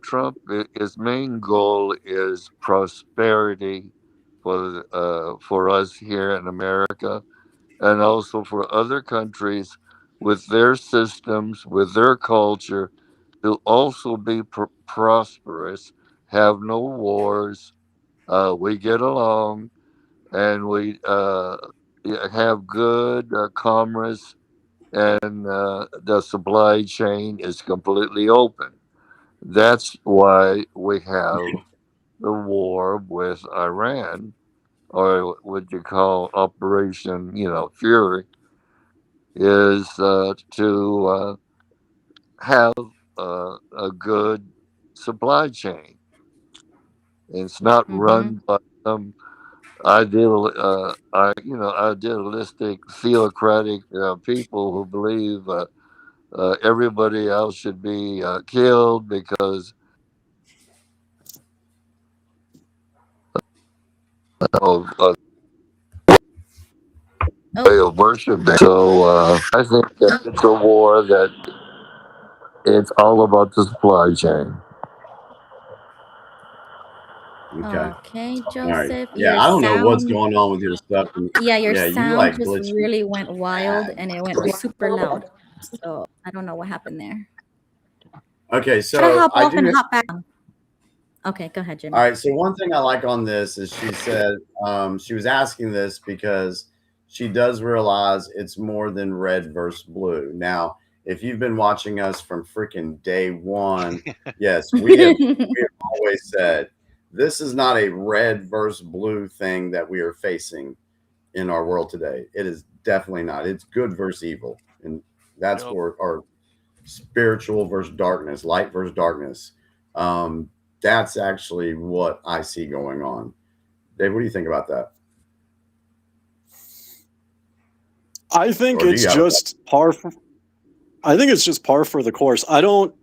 Trump, his main goal is prosperity for us here in America, and also for other countries with their systems, with their culture, to also be prosperous, have no wars, we get along, and we have good commerce, and the supply chain is completely open. That's why we have the war with Iran, or what you call Operation, Fury, is to have a good supply chain. It's not run by some idealistic, theocratic people who believe everybody else should be killed because of way of worshiping. So I think that it's a war that it's all about the supply chain. Okay, All right. Joseph. Yeah, Your I don't know what's sound, going on with your stuff. your Yeah, you sound like just glitching really went wild, bad. and it went super loud. So I don't know what happened there. Okay, Try to so hop I off and do. hop back on. Okay, go ahead, Jimmy. All right. So one thing I like on this is she said she was asking this because she does realize it's more than red versus blue. Now, If you've been watching us from freaking day one, yes, we have always said this is not a red versus blue thing that we are facing in our world today. It is definitely not. It's good versus evil. And that's for our spiritual versus darkness, light versus darkness. That's actually what I see going on. Dave, what do you think about that? I think it's just par for the course. I don't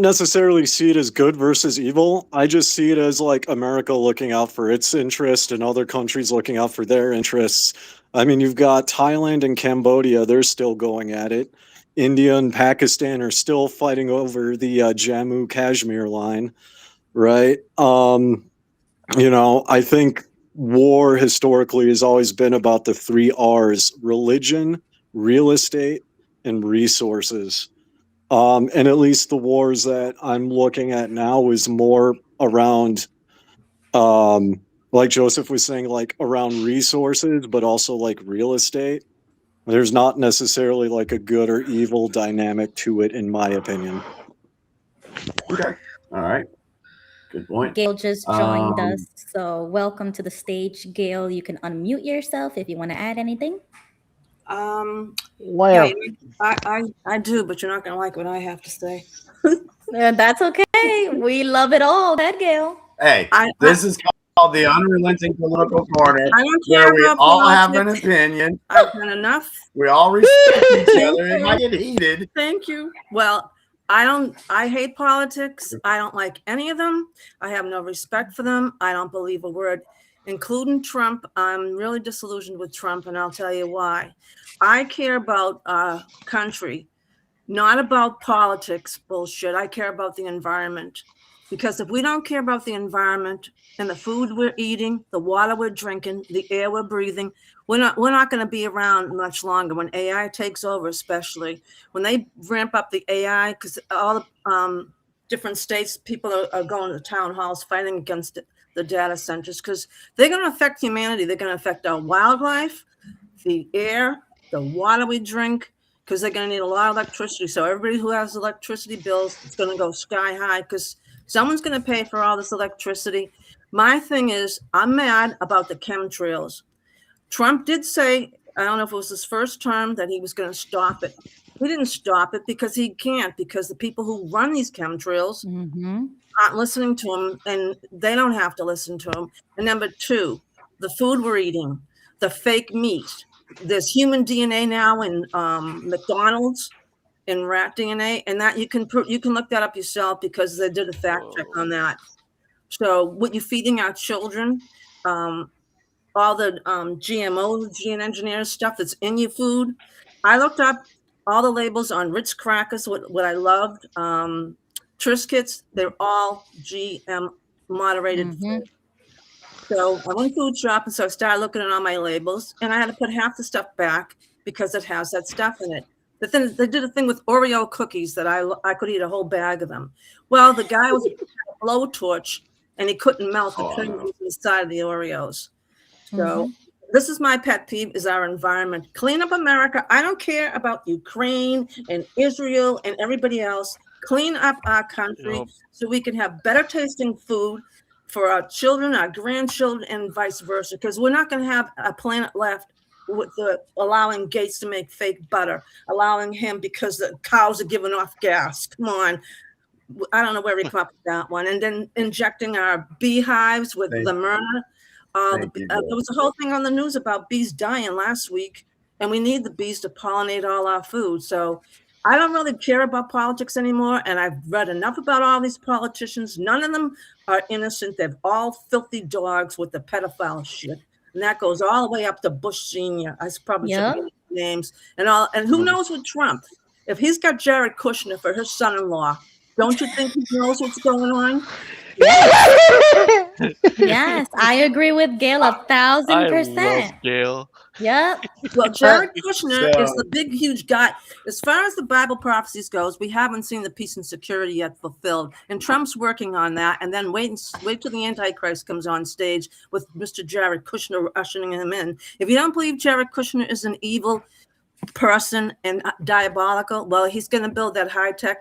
necessarily see it as good versus evil. I just see it as like America looking out for its interest and other countries looking out for their interests. I mean, you've got Thailand and Cambodia, they're still going at it. India and Pakistan are still fighting over the Jammu Kashmir line, right? I think war historically has always been about the 3 R's: religion, real estate, and resources. And at least the wars that I'm looking at now is more around, like Joseph was saying, like around resources, but also like real estate. There's not necessarily like a good or evil dynamic to it, in my opinion. Okay. All right. Good point. Gail just joined us, so welcome to the stage, Gail. You can unmute yourself if you want to add anything. Well, yeah, I do, but you're not going to like what I have to say. That's okay. We love it all. Go ahead, Gail. Hey, this is called the Unrelenting Political Corner, I don't care where we about all have an politics. opinion. I've done enough. We all respect each other. It might get heated. Thank you. Well, I hate politics. I don't like any of them. I have no respect for them. I don't believe a word, including Trump. I'm really disillusioned with Trump, and I'll tell you why. I care about country, not about politics bullshit. I care about the environment. Because if we don't care about the environment and the food we're eating, the water we're drinking, the air we're breathing, we're not going to be around much longer. When AI takes over, especially when they ramp up the AI, because all the different states, people are going to town halls fighting against the data centers, because they're going to affect humanity. They're going to affect our wildlife, the air, the water we drink, because they're going to need a lot of electricity. So everybody who has electricity bills, it's going to go sky high because someone's going to pay for all this electricity. My thing is, I'm mad about the chemtrails. Trump did say, I don't know if it was his first term, that he was going to stop it. He didn't stop it because he can't, because the people who run these chemtrails aren't listening to him, and they don't have to listen to him. And number 2, the food we're eating, the fake meat. There's human DNA now in McDonald's, in rat DNA, and that you can look that up yourself, because they did a fact check on that. So what you're feeding our children, all the GMO, gene engineered stuff that's in your food. I looked up all the labels on Ritz crackers, what I loved. Triscuits, they're all GM moderated food. So I went food shopping, so I started looking at all my labels, and I had to put half the stuff back because it has that stuff in it. But then they did a thing with Oreo cookies that I could eat a whole bag of them. Well, the guy was a blowtorch, and he couldn't melt the cream inside of the Oreos. So this is my pet peeve, is our environment. Clean up America. I don't care about Ukraine and Israel and everybody else. Clean up our country so we can have better tasting food for our children, our grandchildren, and vice versa. Because we're not going to have a planet left with allowing Gates to make fake butter, allowing him because the cows are giving off gas. Come on. I don't know where we come up with that one. And then injecting our beehives with Lamurna. There was a whole thing on the news about bees dying last week, and we need the bees to pollinate all our food. So I don't really care about politics anymore, and I've read enough about all these politicians. None of them are innocent. They're all filthy dogs with the pedophile shit. And that goes all the way up to Bush Sr. I probably should have names and all. And who knows with Trump? If he's got Jared Kushner for his son-in-law, don't you think he knows what's going on? Yes, I agree with Gail 1,000%. I love Gail. Yep. Well, Jared Kushner is the big, huge guy. As far as the Bible prophecies goes, we haven't seen the peace and security yet fulfilled. And Trump's working on that. And then wait till the Antichrist comes on stage with Mr. Jared Kushner ushering him in. If you don't believe Jared Kushner is an evil person and diabolical. Well, he's going to build that high-tech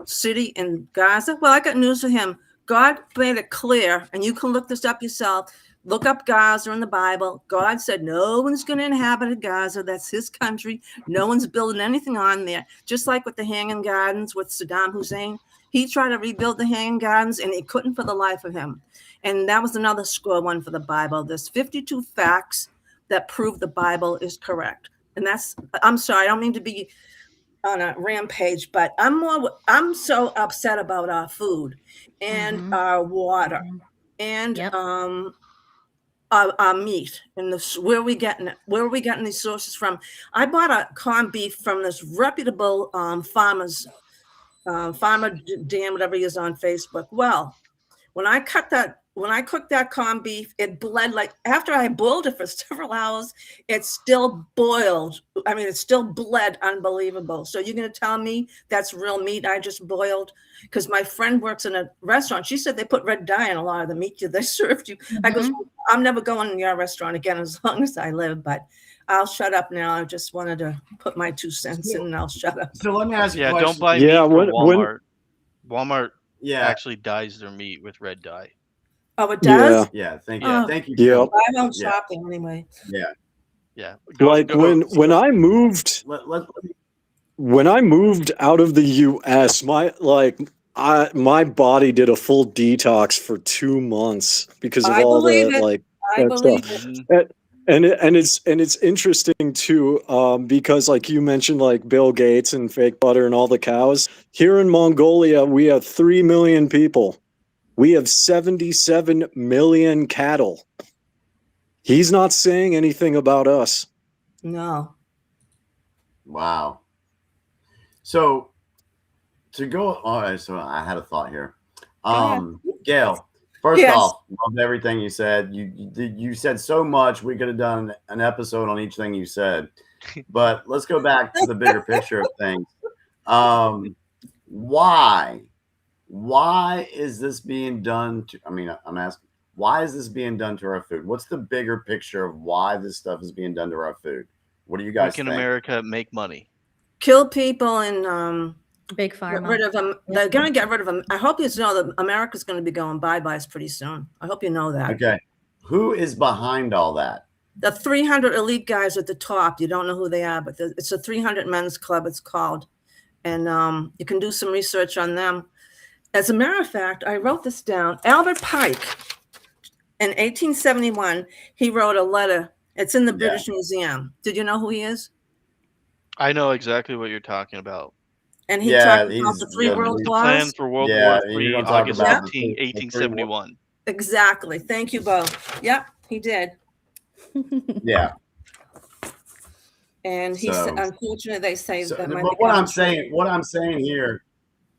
city in Gaza. Well, I got news for him. God made it clear, and you can look this up yourself. Look up Gaza in the Bible. God said no one's going to inhabit Gaza. That's his country. No one's building anything on there. Just like with the Hanging Gardens with Saddam Hussein. He tried to rebuild the Hanging Gardens, and he couldn't for the life of him. And that was another score one for the Bible. There's 52 facts that prove the Bible is correct. And that's, I'm sorry, I don't mean to be on a rampage, but I'm so upset about our food and our water and our meat and where are we getting it? Where are we getting these sources from? I bought a corned beef from this reputable farmer Dan, whatever he is on Facebook. Well, when I cooked that corned beef, it bled like after I boiled it for several hours, it still boiled. I mean, it still bled unbelievable. So you're going to tell me that's real meat I just boiled? Because my friend works in a restaurant. She said they put red dye in a lot of the meat they served you. I goes, I'm never going in your restaurant again as long as I live, but I'll shut up now. I just wanted to put my 2 cents in and I'll shut up. So let me ask you a question. Don't buy meat from Walmart. Walmart actually dyes their meat with red dye. Oh, it does? Yeah, thank you. Thank you. Yeah. I don't shop there anyway. Yeah. When I moved out of the US, my body did a full detox for 2 months because of all the stuff. And it's interesting too, because like you mentioned, like Bill Gates and fake butter and all the cows. Here in Mongolia, we have 3 million people. We have 77 million cattle. He's not saying anything about us. No. Wow. So to go, all right, so I had a thought here. Gail, first off, loved everything you said. You said so much. We could have done an episode on each thing you said. But let's go back to the bigger picture of things. Why is this being done to, I'm asking, why is this being done to our food? What's the bigger picture of why this stuff is being done to our food? What do you guys think? Making America make money. Kill people and big pharma. Get rid of them. They're going to get rid of them. I hope you know that America's going to be going bye-byes pretty soon. I hope you know that. Okay. Who is behind all that? The 300 elite guys at the top. You don't know who they are, but it's a 300 men's club, it's called. And you can do some research on them. As a matter of fact, I wrote this down. Albert Pike, in 1871, he wrote a letter. It's in the British Museum. Did you know who he is? I know exactly what you're talking about. And he talked about the 3 world wars. Plan for World War III, August 15, 1871. Exactly. Thank you both. Yep, he did. Yeah. And he said, unfortunately, they say that. But what I'm saying here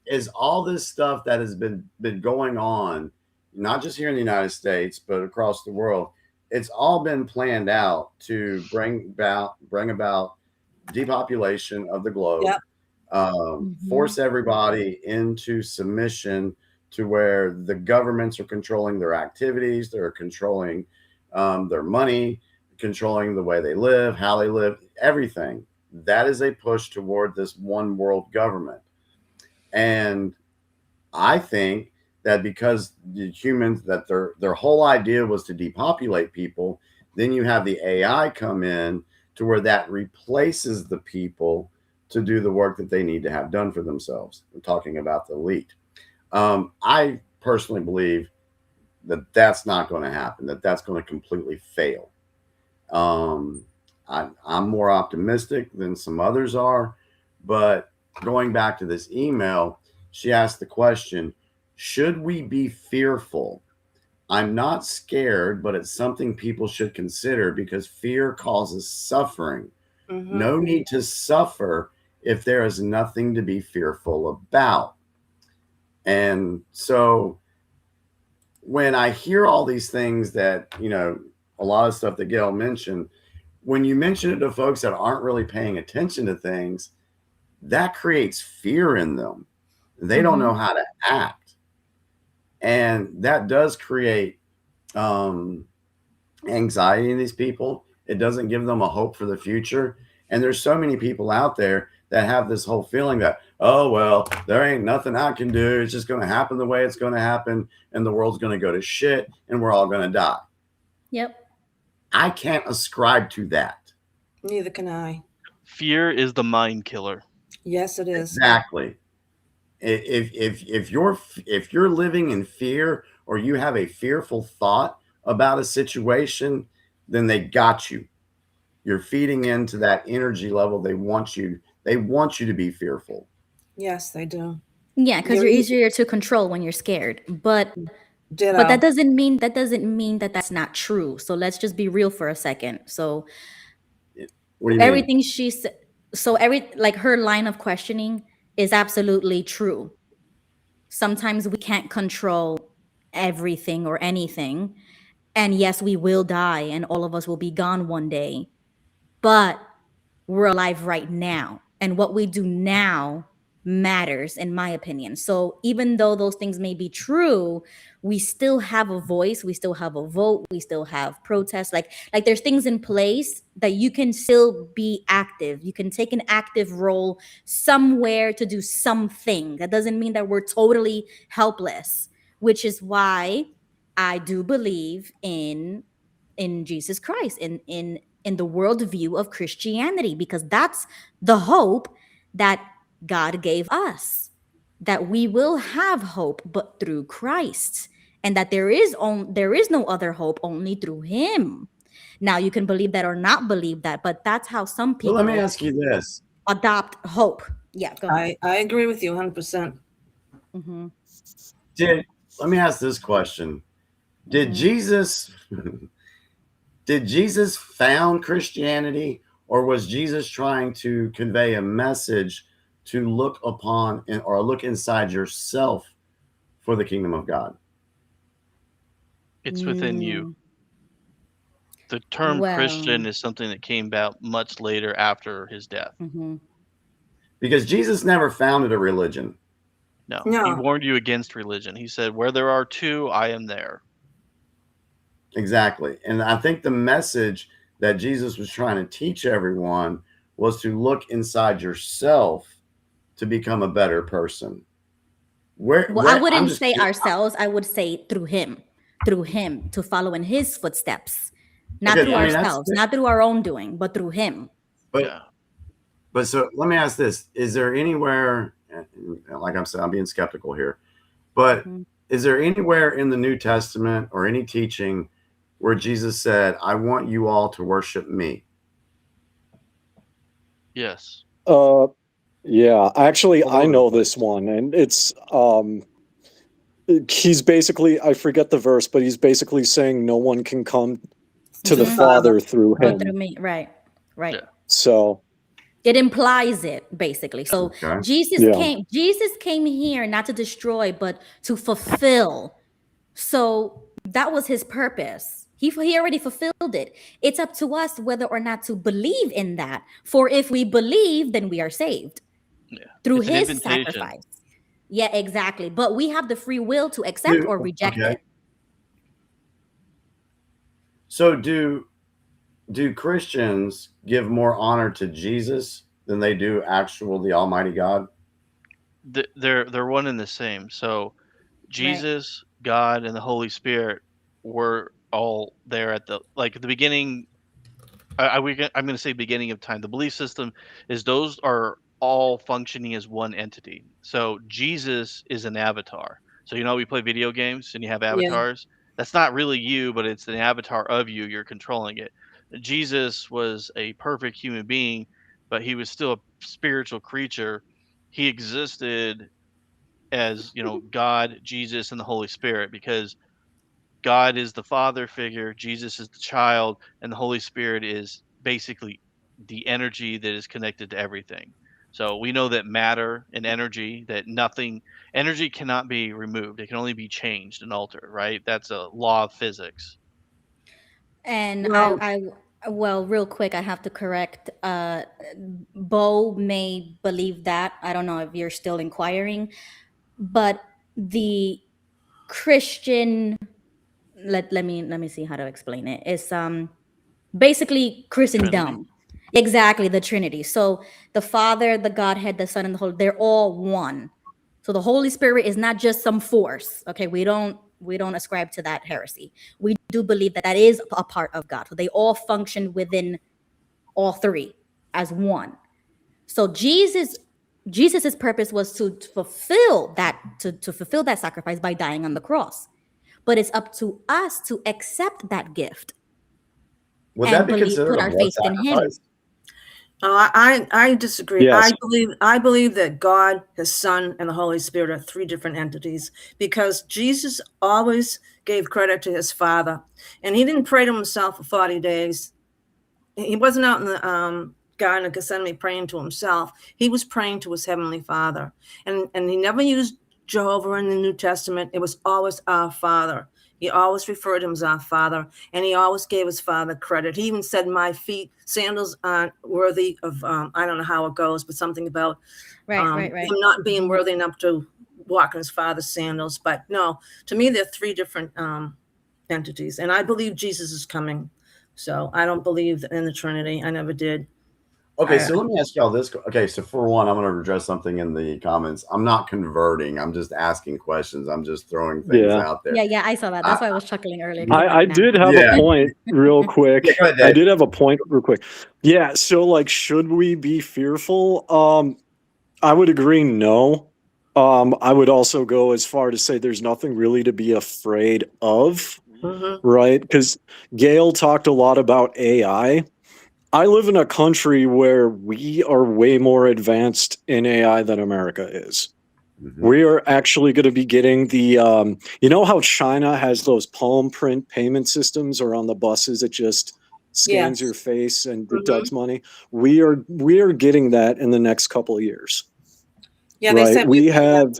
is all this stuff that has been going on, not just here in the United States, but across the world. It's all been planned out to bring about depopulation of the globe, force everybody into submission to where the governments are controlling their activities, they're controlling their money, controlling the way they live, how they live, everything. That is a push toward this one world government. And I think that because the humans, that their whole idea was to depopulate people, then you have the AI come in to where that replaces the people to do the work that they need to have done for themselves. I'm talking about the elite. I personally believe that that's not going to happen, that's going to completely fail. I'm more optimistic than some others are, but going back to this email, she asked the question, should we be fearful? I'm not scared, but it's something people should consider because fear causes suffering. No need to suffer if there is nothing to be fearful about. And so when I hear all these things that, a lot of stuff that Gail mentioned, when you mention it to folks that aren't really paying attention to things, that creates fear in them. They don't know how to act. And that does create anxiety in these people. It doesn't give them a hope for the future. And there's so many people out there that have this whole feeling that, oh, well, there ain't nothing I can do. It's just going to happen the way it's going to happen. And the world's going to go to shit and we're all going to die. Yep. I can't ascribe to that. Neither can I. Fear is the mind killer. Yes, it is. Exactly. If you're living in fear or you have a fearful thought about a situation, then they got you. You're feeding into that energy level. They want you to be fearful. Yes, they do. Yeah, because you're easier to control when you're scared. But that doesn't mean that that's not true. So let's just be real for a second. So what do you everything mean? she said, so her line of questioning is absolutely true. Sometimes we can't control everything or anything. And yes, we will die and all of us will be gone one day. But we're alive right now. And what we do now matters, in my opinion. So even though those things may be true, we still have a voice, we still have a vote, we still have protests. Like there's things in place that you can still be active. You can take an active role somewhere to do something. That doesn't mean that we're totally helpless, which is why I do believe in Jesus Christ, in the worldview of Christianity, because that's the hope that God gave us, that we will have hope, but through Christ, and that there is no other hope, only through Him. Now, you can believe that or not believe that, but that's how some people. Well, let me ask you this: adopt hope. Yeah, go ahead. I agree with you 100%. Mm-hmm. Let me ask this question: Did Jesus found Christianity, or was Jesus trying to convey a message to look upon or look inside yourself for the kingdom of God? It's within you. The term Christian is something that came about much later after his death. Mm-hmm. Because Jesus never founded a religion. No, he warned you against religion. He said, where there are two, I am there. Exactly. And I think the message that Jesus was trying to teach everyone was to look inside yourself to become a better person. I wouldn't say ourselves. I would say through him, to follow in his footsteps, not through ourselves, not through our own doing, but through him. But so let me ask this: is there anywhere, like I'm saying, I'm being skeptical here, but is there anywhere in the New Testament or any teaching where Jesus said, "I want you all to worship me"? Yes. Yeah, actually, I know this one, and it's he's basically, I forget the verse, but he's basically saying no one can come to the Father through him. Through me, right. Yeah. So it implies it, basically. So Jesus came here not to destroy, but to fulfill. So that was his purpose. He already fulfilled it. It's up to us whether or not to believe in that. For if we believe, then we are saved. Yeah. Through his sacrifice. Yeah, exactly. But we have the free will to accept or reject it. So do Christians give more honor to Jesus than they do the Almighty God? They're one and the same. So Jesus, God, and the Holy Spirit were all there at the beginning. I'm going to say beginning of time. The belief system is those are all functioning as one entity. So Jesus is an avatar. So we play video games and you have avatars. Yeah. That's not really you, but it's an avatar of you. You're controlling it. Jesus was a perfect human being, but he was still a spiritual creature. He existed as God, Jesus, and the Holy Spirit, because God is the father figure, Jesus is the child, and the Holy Spirit is basically the energy that is connected to everything. So we know that matter and energy, energy cannot be removed. It can only be changed and altered, right? That's a law of physics. And well, real quick, I have to correct. Bo may believe that. I don't know if you're still inquiring, but the Christian, let me see how to explain it. It's basically Christendom. Exactly, the Trinity. So the Father, the Godhead, the Son, and the Holy, they're all one. So the Holy Spirit is not just some force. Okay, we don't ascribe to that heresy. We do believe that that is a part of God. So they all function within all three as one. So Jesus's purpose was to fulfill that sacrifice by dying on the cross. But it's up to us to accept that gift. Would that be considered put a our blood faith in him. sacrifice? I disagree. Yes. I believe that God, His Son, and the Holy Spirit are three different entities, because Jesus always gave credit to His Father, and He didn't pray to Himself for 40 days. He wasn't out in the Garden of Gethsemane praying to Himself. He was praying to His Heavenly Father, and He never used Jehovah in the New Testament. It was always our Father. He always referred to Him as our Father, and He always gave His Father credit. He even said, "My feet, sandals aren't worthy of," I don't know how it goes, but something about Right. Him not being worthy enough to walk in His Father's sandals. But no, to me, they're three different entities, and I believe Jesus is coming. So I don't believe in the Trinity. I never did. Okay, so let me ask y'all this. Okay, so for one, I'm going to address something in the comments. I'm not converting. I'm just asking questions. I'm just throwing things out there. Yeah, I saw that. That's why I was chuckling earlier. I did have a point real quick. Go ahead, I Dave. did have a point real quick. Yeah, so like, should we be fearful? I would agree, no. I would also go as far to say there's nothing really to be afraid of, right? Because Gail talked a lot about AI. I live in a country where we are way more advanced in AI than America is. We are actually going to be getting the, you know how China has those palm print payment systems or on the buses, it just scans your face and deducts money. We are getting that in the next couple of years. Yeah, they said we have.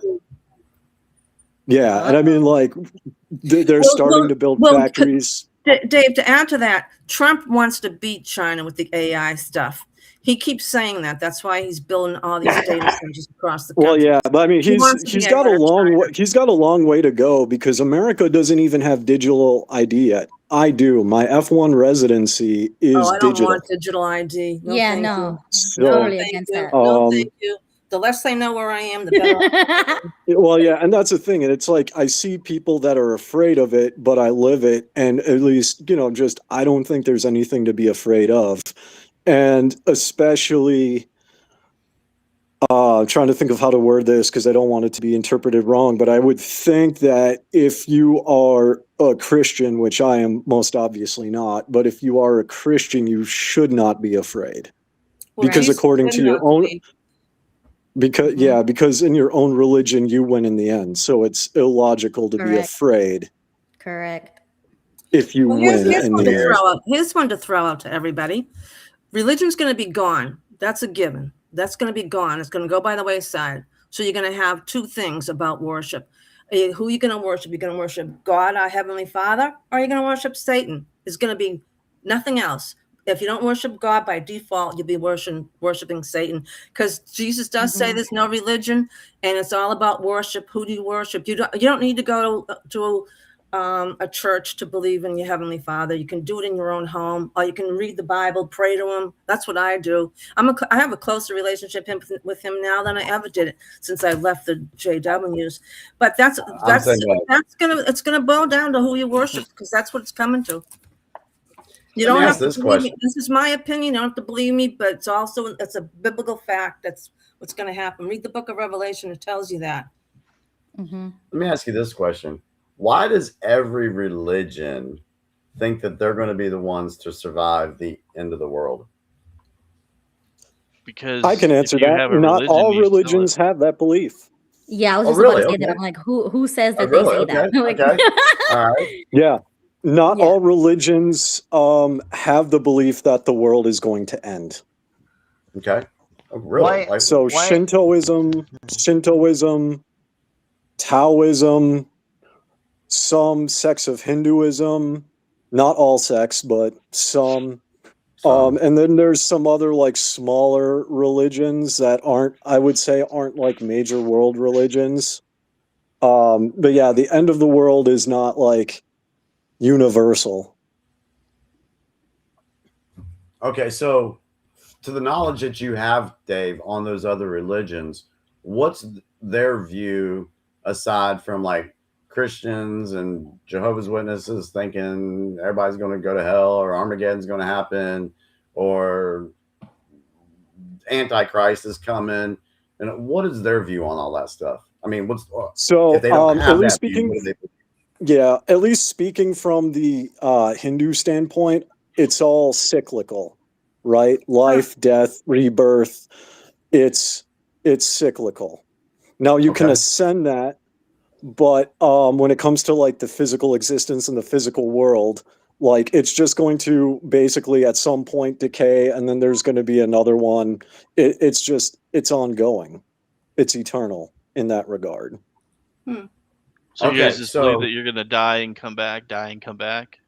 Yeah, and I mean, like, they're starting to build factories. Dave, to add to that, Trump wants to beat China with the AI stuff. He keeps saying that. That's why he's building all these data centers across the country. Well, yeah, but I mean, he's got a long way to go, because America doesn't even have digital ID yet. I do. My F1 residency is I don't digital. want digital ID. No, Yeah, thank no. you. Totally Thank against you. that. No, thank you. The less they know where I am, the better. Well, yeah, and that's the thing. And it's like, I see people that are afraid of it, but I live it. And at least, you know, just, I don't think there's anything to be afraid of. And especially, trying to think of how to word this, because I don't want it to be interpreted wrong, but I would think that if you are a Christian, which I am most obviously not, but if you are a Christian, you should not be afraid. Because according to your own... Because in your own religion, you win in the end. So it's illogical to be afraid. Correct. If you win in the end. Here's one to throw out to everybody. Religion's going to be gone. That's a given. That's going to be gone. It's going to go by the wayside. So you're going to have two things about worship. Who are you going to worship? You're going to worship God, our Heavenly Father, or you're going to worship Satan? It's going to be nothing else. If you don't worship God, by default, you'll be worshiping Satan, because Jesus does say there's no religion, and it's all about worship. Who do you worship? You don't need to go to a church to believe in your Heavenly Father. You can do it in your own home, or you can read the Bible, pray to Him. That's what I do. I have a closer relationship with Him now than I ever did since I left the JWs. But it's gonna boil down to who you worship, because that's what it's coming to. You don't have to believe me. This is my opinion. You don't have to believe me, but it's a biblical fact. That's what's going to happen. Read the book of Revelation. It tells you that. Let me ask you this question. Why does every religion think that they're going to be the ones to survive the end of the world? Because I can answer that. Not all religions have that belief. Yeah, I was just about to say that. I'm like, who says that they say that? Like, all right. Yeah. Not all religions have the belief that the world is going to end. Okay. Oh, really? So Shintoism, Taoism, some sects of Hinduism, not all sects, but some. And then there's some other like smaller religions that aren't like major world religions. But yeah, the end of the world is not like universal. Okay, so to the knowledge that you have, Dave, on those other religions, what's their view aside from like Christians and Jehovah's Witnesses thinking everybody's going to go to hell or Armageddon's going to happen or Antichrist is coming? And what is their view on all that stuff? I mean, what's So if they don't have at least that view, speaking, what do they? yeah, at least speaking from the Hindu standpoint, it's all cyclical, right? Life, death, rebirth. It's cyclical. Now you can Okay. ascend that, but when it comes to like the physical existence in the physical world, like it's just going to basically at some point decay, and then there's going to be another one. It's ongoing. It's eternal in that regard. So you Okay, guys just believe so that you're gonna die and come back, die and come back?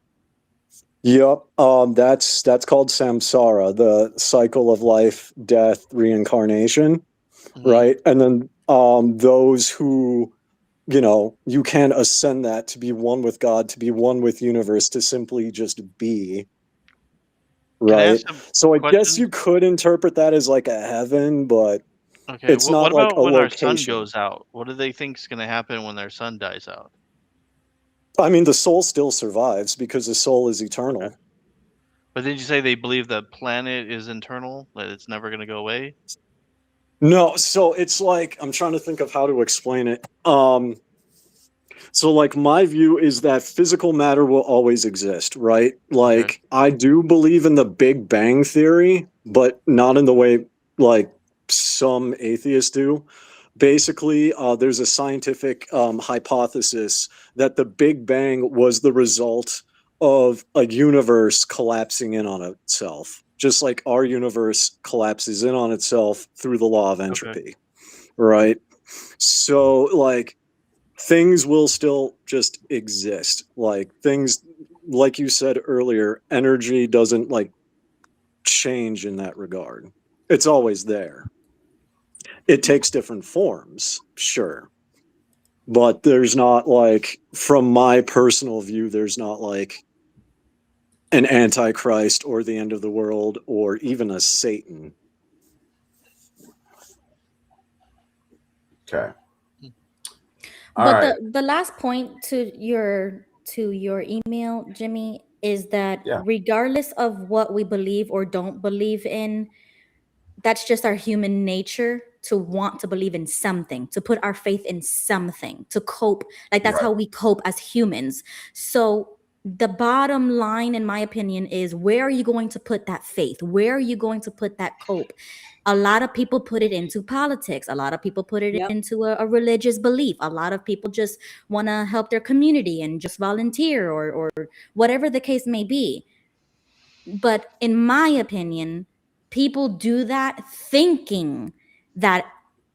Yep. That's called samsara, the cycle of life, death, reincarnation, right? And then those who, you can ascend that to be one with God, to be one with universe, to simply just be, Can I right? ask a So I guess question? you could interpret that as like a heaven, but Okay, it's what not like about a when our sun location. goes out? What do they think is gonna happen when their sun dies out? I mean, the soul still survives because the soul is eternal. Okay. But did you say they believe the planet is internal, that it's never gonna go away? No, so it's like I'm trying to think of how to explain it. So like my view is that physical matter will always exist, right? Like I do believe in the Big Bang theory, but not in the way like some atheists do. Basically, there's a scientific hypothesis that the Big Bang was the result of a universe collapsing in on itself, just like our universe collapses in on itself through the law of entropy, right? So like things will still just exist. Like things, like you said earlier, energy doesn't like change in that regard. It's always there. It takes different forms, sure. But there's not like, from my personal view, there's not like an antichrist or the end of the world or even a Satan. Okay. But the last point to your email, Jimmy, is that regardless of what we believe or don't believe in, that's just our human nature to want to believe in something, to put our faith in something, to cope. Like that's how we cope as humans. So the bottom line, in my opinion, is where are you going to put that faith? Where are you going to put that cope? A lot of people put it into politics. A lot of people put it into a religious belief. A lot of people just want to help their community and just volunteer or whatever the case may be. But in my opinion, people do that thinking that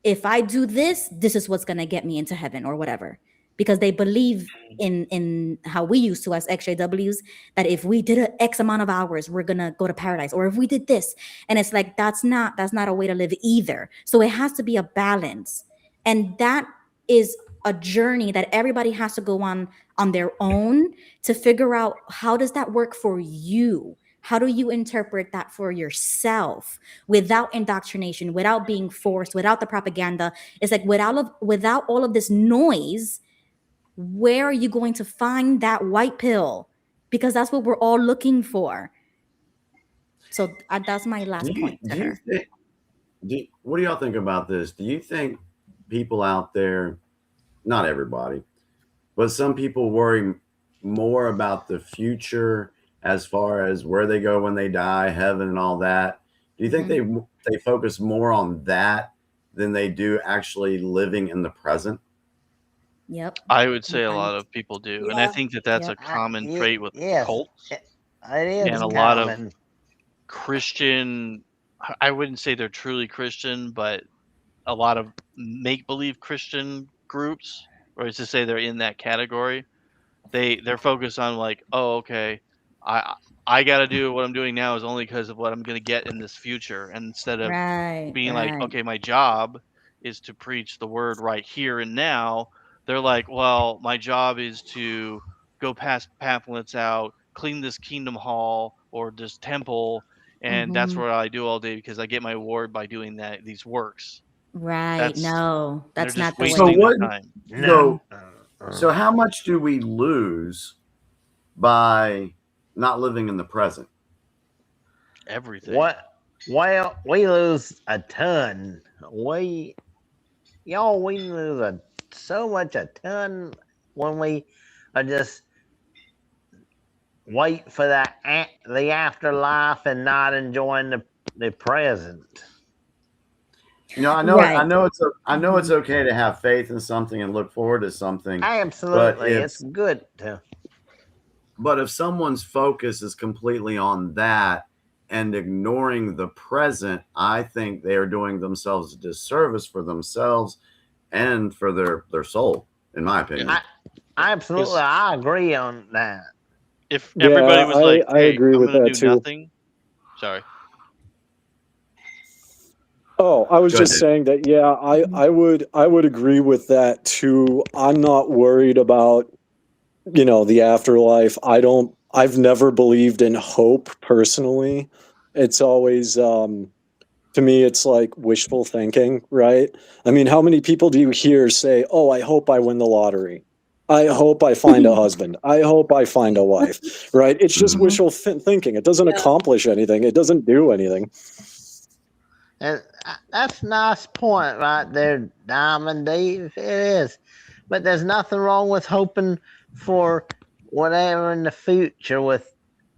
if I do this, this is what's going to get me into heaven or whatever. Because they believe in how we used to as XJWs, that if we did an X amount of hours, we're going to go to paradise. Or if we did this. And it's like, that's not a way to live either. So it has to be a balance. And that is a journey that everybody has to go on their own to figure out, how does that work for you? How do you interpret that for yourself without indoctrination, without being forced, without the propaganda? It's like without all of this noise, where are you going to find that white pill? Because that's what we're all looking for. So that's my last point to her. What do y'all think about this? Do you think people out there, not everybody, but some people worry more about the future as far as where they go when they die, heaven and all that? Do you think they focus more on that than they do actually living in the present? Yep. I would say a lot of people do. And I think that that's a common trait with cults. It is And a lot of common. Christian, I wouldn't say they're truly Christian, but a lot of make-believe Christian groups, or to say they're in that category, they're focused on like, oh, okay, I got to do what I'm doing now is only because of what I'm going to get in this future. And instead of being like, okay, my job is to preach the word right here and now, they're like, well, my job is to go pass pamphlets out, clean this kingdom hall or this temple and that's what I do all day because I get my reward by doing these works. Right. No, They're that's just not the way. So wasting their what? time. So how much do we lose by not living in the present? Everything. Well, we lose a ton. We lose so much a ton when we are just wait for the afterlife and not enjoying the present. You know, I know it's okay to have faith in something and look forward to something. Absolutely, it's good to. But if someone's focus is completely on that and ignoring the present, I think they are doing themselves a disservice for themselves and for their soul, in my opinion. Absolutely, I agree on that. If everybody was like, I "Hey, agree I'm with going to that do too. nothing," sorry. Oh, I was just saying that. Yeah, I would agree with that too. I'm not worried about the afterlife. I've never believed in hope personally. It's always to me it's like wishful thinking, right? I mean, how many people do you hear say, "Oh, I hope I win the lottery. I hope I find a husband. I hope I find a wife." Right? It's just wishful thinking. It doesn't accomplish anything. It doesn't do anything. And that's a nice point right there, Diamond Dave. It is. But there's nothing wrong with hoping for whatever in the future with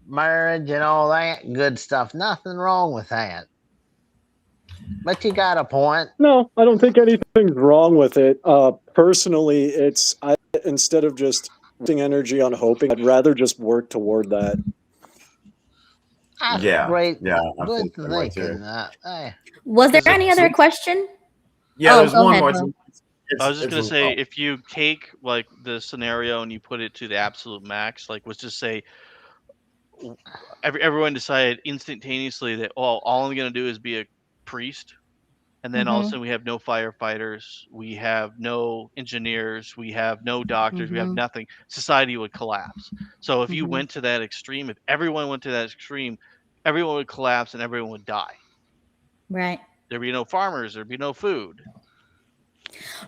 marriage and all that good stuff. Nothing wrong with that. But you got a point. No, I don't think anything's wrong with it. Personally, instead of just wasting energy on hoping, I'd rather just work toward that. Yeah, great. yeah, I Good feel the same way thinking. too. Was there any other question? Yeah, there's go one ahead, more. Bo. I was just going to say, if you take like the scenario and you put it to the absolute max, like let's just say everyone decided instantaneously that all I'm going to do is be a priest, and then all of a sudden we have no firefighters, we have no engineers, we have no doctors, we have nothing. Society would collapse. So if you went to that extreme, if everyone went to that extreme, everyone would collapse and everyone would die. Right. There'd be no farmers, there'd be no food.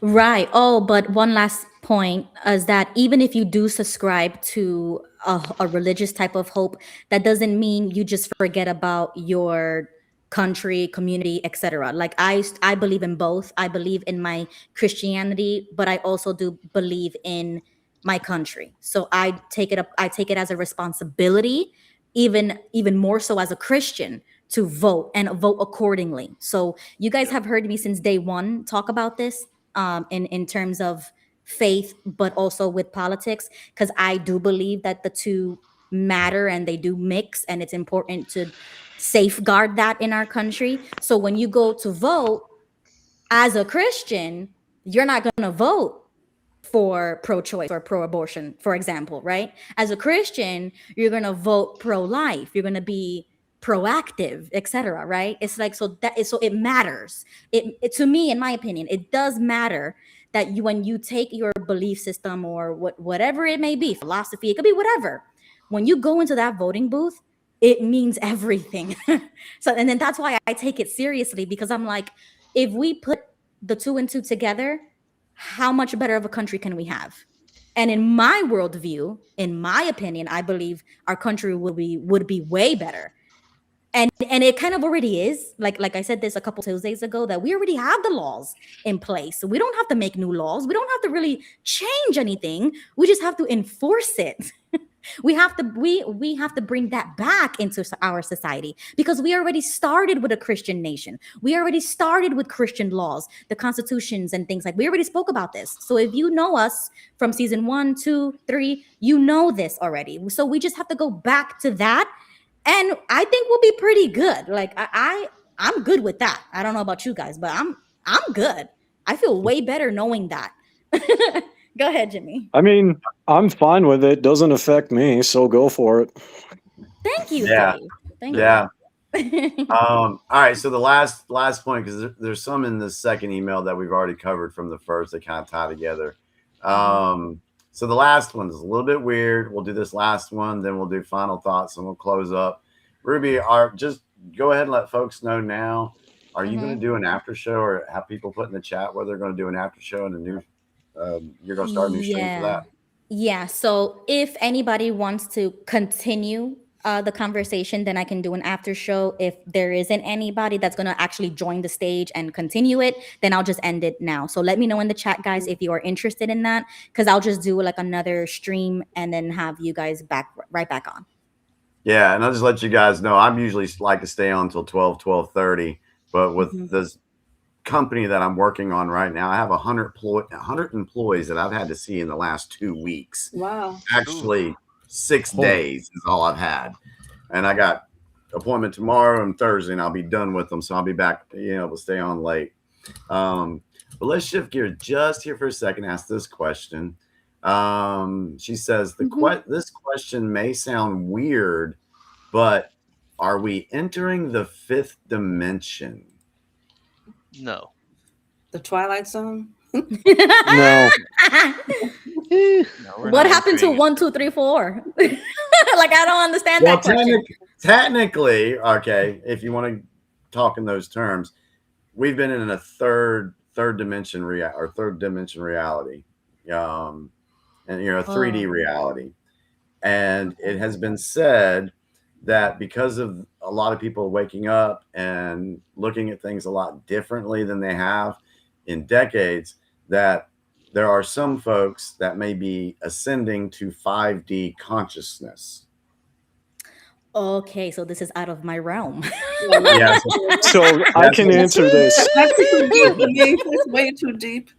Right. Oh, but one last point is that even if you do subscribe to a religious type of hope, that doesn't mean you just forget about your country, community, etc. Like I believe in both. I believe in my Christianity, but I also do believe in my country. So I take it as a responsibility, even more so as a Christian, to vote and vote accordingly. So you guys have heard me since day one talk about this. In terms of faith, but also with politics, because I do believe that the two matter and they do mix, and it's important to safeguard that in our country. So when you go to vote as a Christian, you're not going to vote for pro-choice or pro-abortion, for example, right? As a Christian, you're going to vote pro-life. You're going to be proactive, etc. Right? It's like, so it matters. It to me, in my opinion, it does matter that when you take your belief system or whatever it may be, philosophy, it could be whatever. When you go into that voting booth, it means everything. So, and then that's why I take it seriously, because I'm like, if we put the two and two together, how much better of a country can we have? And in my worldview, in my opinion, I believe our country would be way better. And it kind of already is. Like I said this a couple Tuesdays ago, that we already have the laws in place. So we don't have to make new laws. We don't have to really change anything. We just have to enforce it. we have to bring that back into our society, because we already started with a Christian nation. We already started with Christian laws, the constitutions and things like. We already spoke about this. So if you know us from season 1, 2, 3, you know this already. So we just have to go back to that. And I think we'll be pretty good. Like I'm good with that. I don't know about you guys, but I'm good. I feel way better knowing that. Go ahead, Jimmy. I mean, I'm fine with it. Doesn't affect me, so go for it. Thank you, Yeah. Dave. Thank you. All right. So the last point, because there's some in the second email that we've already covered from the first that kind of tie together. So the last one is a little bit weird. We'll do this last one, then we'll do final thoughts, and we'll close up. Ruby, go ahead and let folks know now. Are you going Mhm. to do an after show, or have people put in the chat where they're going to do an after show and a new? You're going to start a new stream for that. Yeah. So if anybody wants to continue the conversation, then I can do an after show. If there isn't anybody that's going to actually join the stage and continue it, then I'll just end it now. So let me know in the chat, guys, if you are interested in that, because I'll just do like another stream and then have you guys right back on. Yeah, and I'll just let you guys know, I'm usually like to stay on until 12:30, but with this company that I'm working on right now, I have 100 employees that I've had to see in the last 2 weeks. Wow. Actually, 6 days is all I've had. And I got appointment tomorrow and Thursday, and I'll be done with them. So I'll be back, to stay on late. But let's shift gears just here for a second. Ask this question. She says, this question may sound weird, but are we entering the fifth dimension? No. The Twilight Zone? No. What happened to 1, 2, 3, 4? Like, I don't understand that question. Technically, okay, if you want to talk in those terms, we've been in a third dimension reality, and 3D reality, and it has been said that because of a lot of people waking up and looking at things a lot differently than they have in decades, that there are some folks that may be ascending to 5D consciousness. Okay, so this is out of my realm. Yeah, so I can answer this. That's too deep for me. That's way too deep.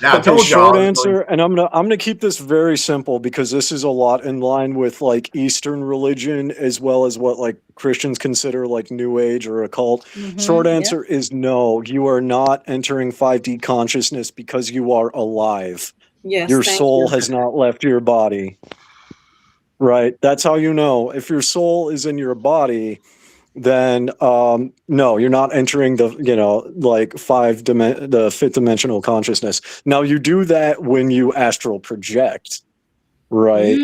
Okay, short answer, and I'm gonna keep this very simple because this is a lot in line with like Eastern religion as well as what like Christians consider like New Age or occult. Short answer is no. You are not entering 5D consciousness because you are alive. Yes, your thank soul you. has not left your body. Right. That's how you know. If your soul is in your body, then no, you're not entering the the fifth dimensional consciousness. Now you do that when you astral project, right?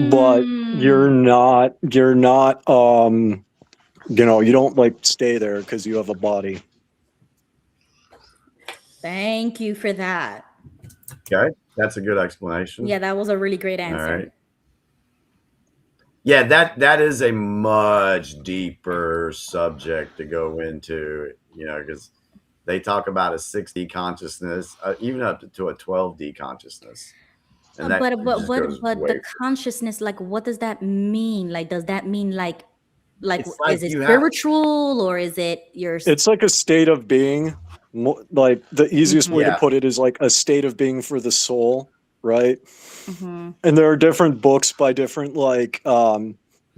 But you're not you don't like stay there because you have a body. Thank you for that. Okay, that's a good explanation. Yeah, that was a really great answer. All right. Yeah, that is a much deeper subject to go into, because they talk about a 6D consciousness, even up to a 12D consciousness. And But the consciousness, like, what does that mean? Like, does that mean like is it spiritual or is it your? It's like a state of being. Like the easiest way to put it is like a state of being for the soul, right? And there are different books by different like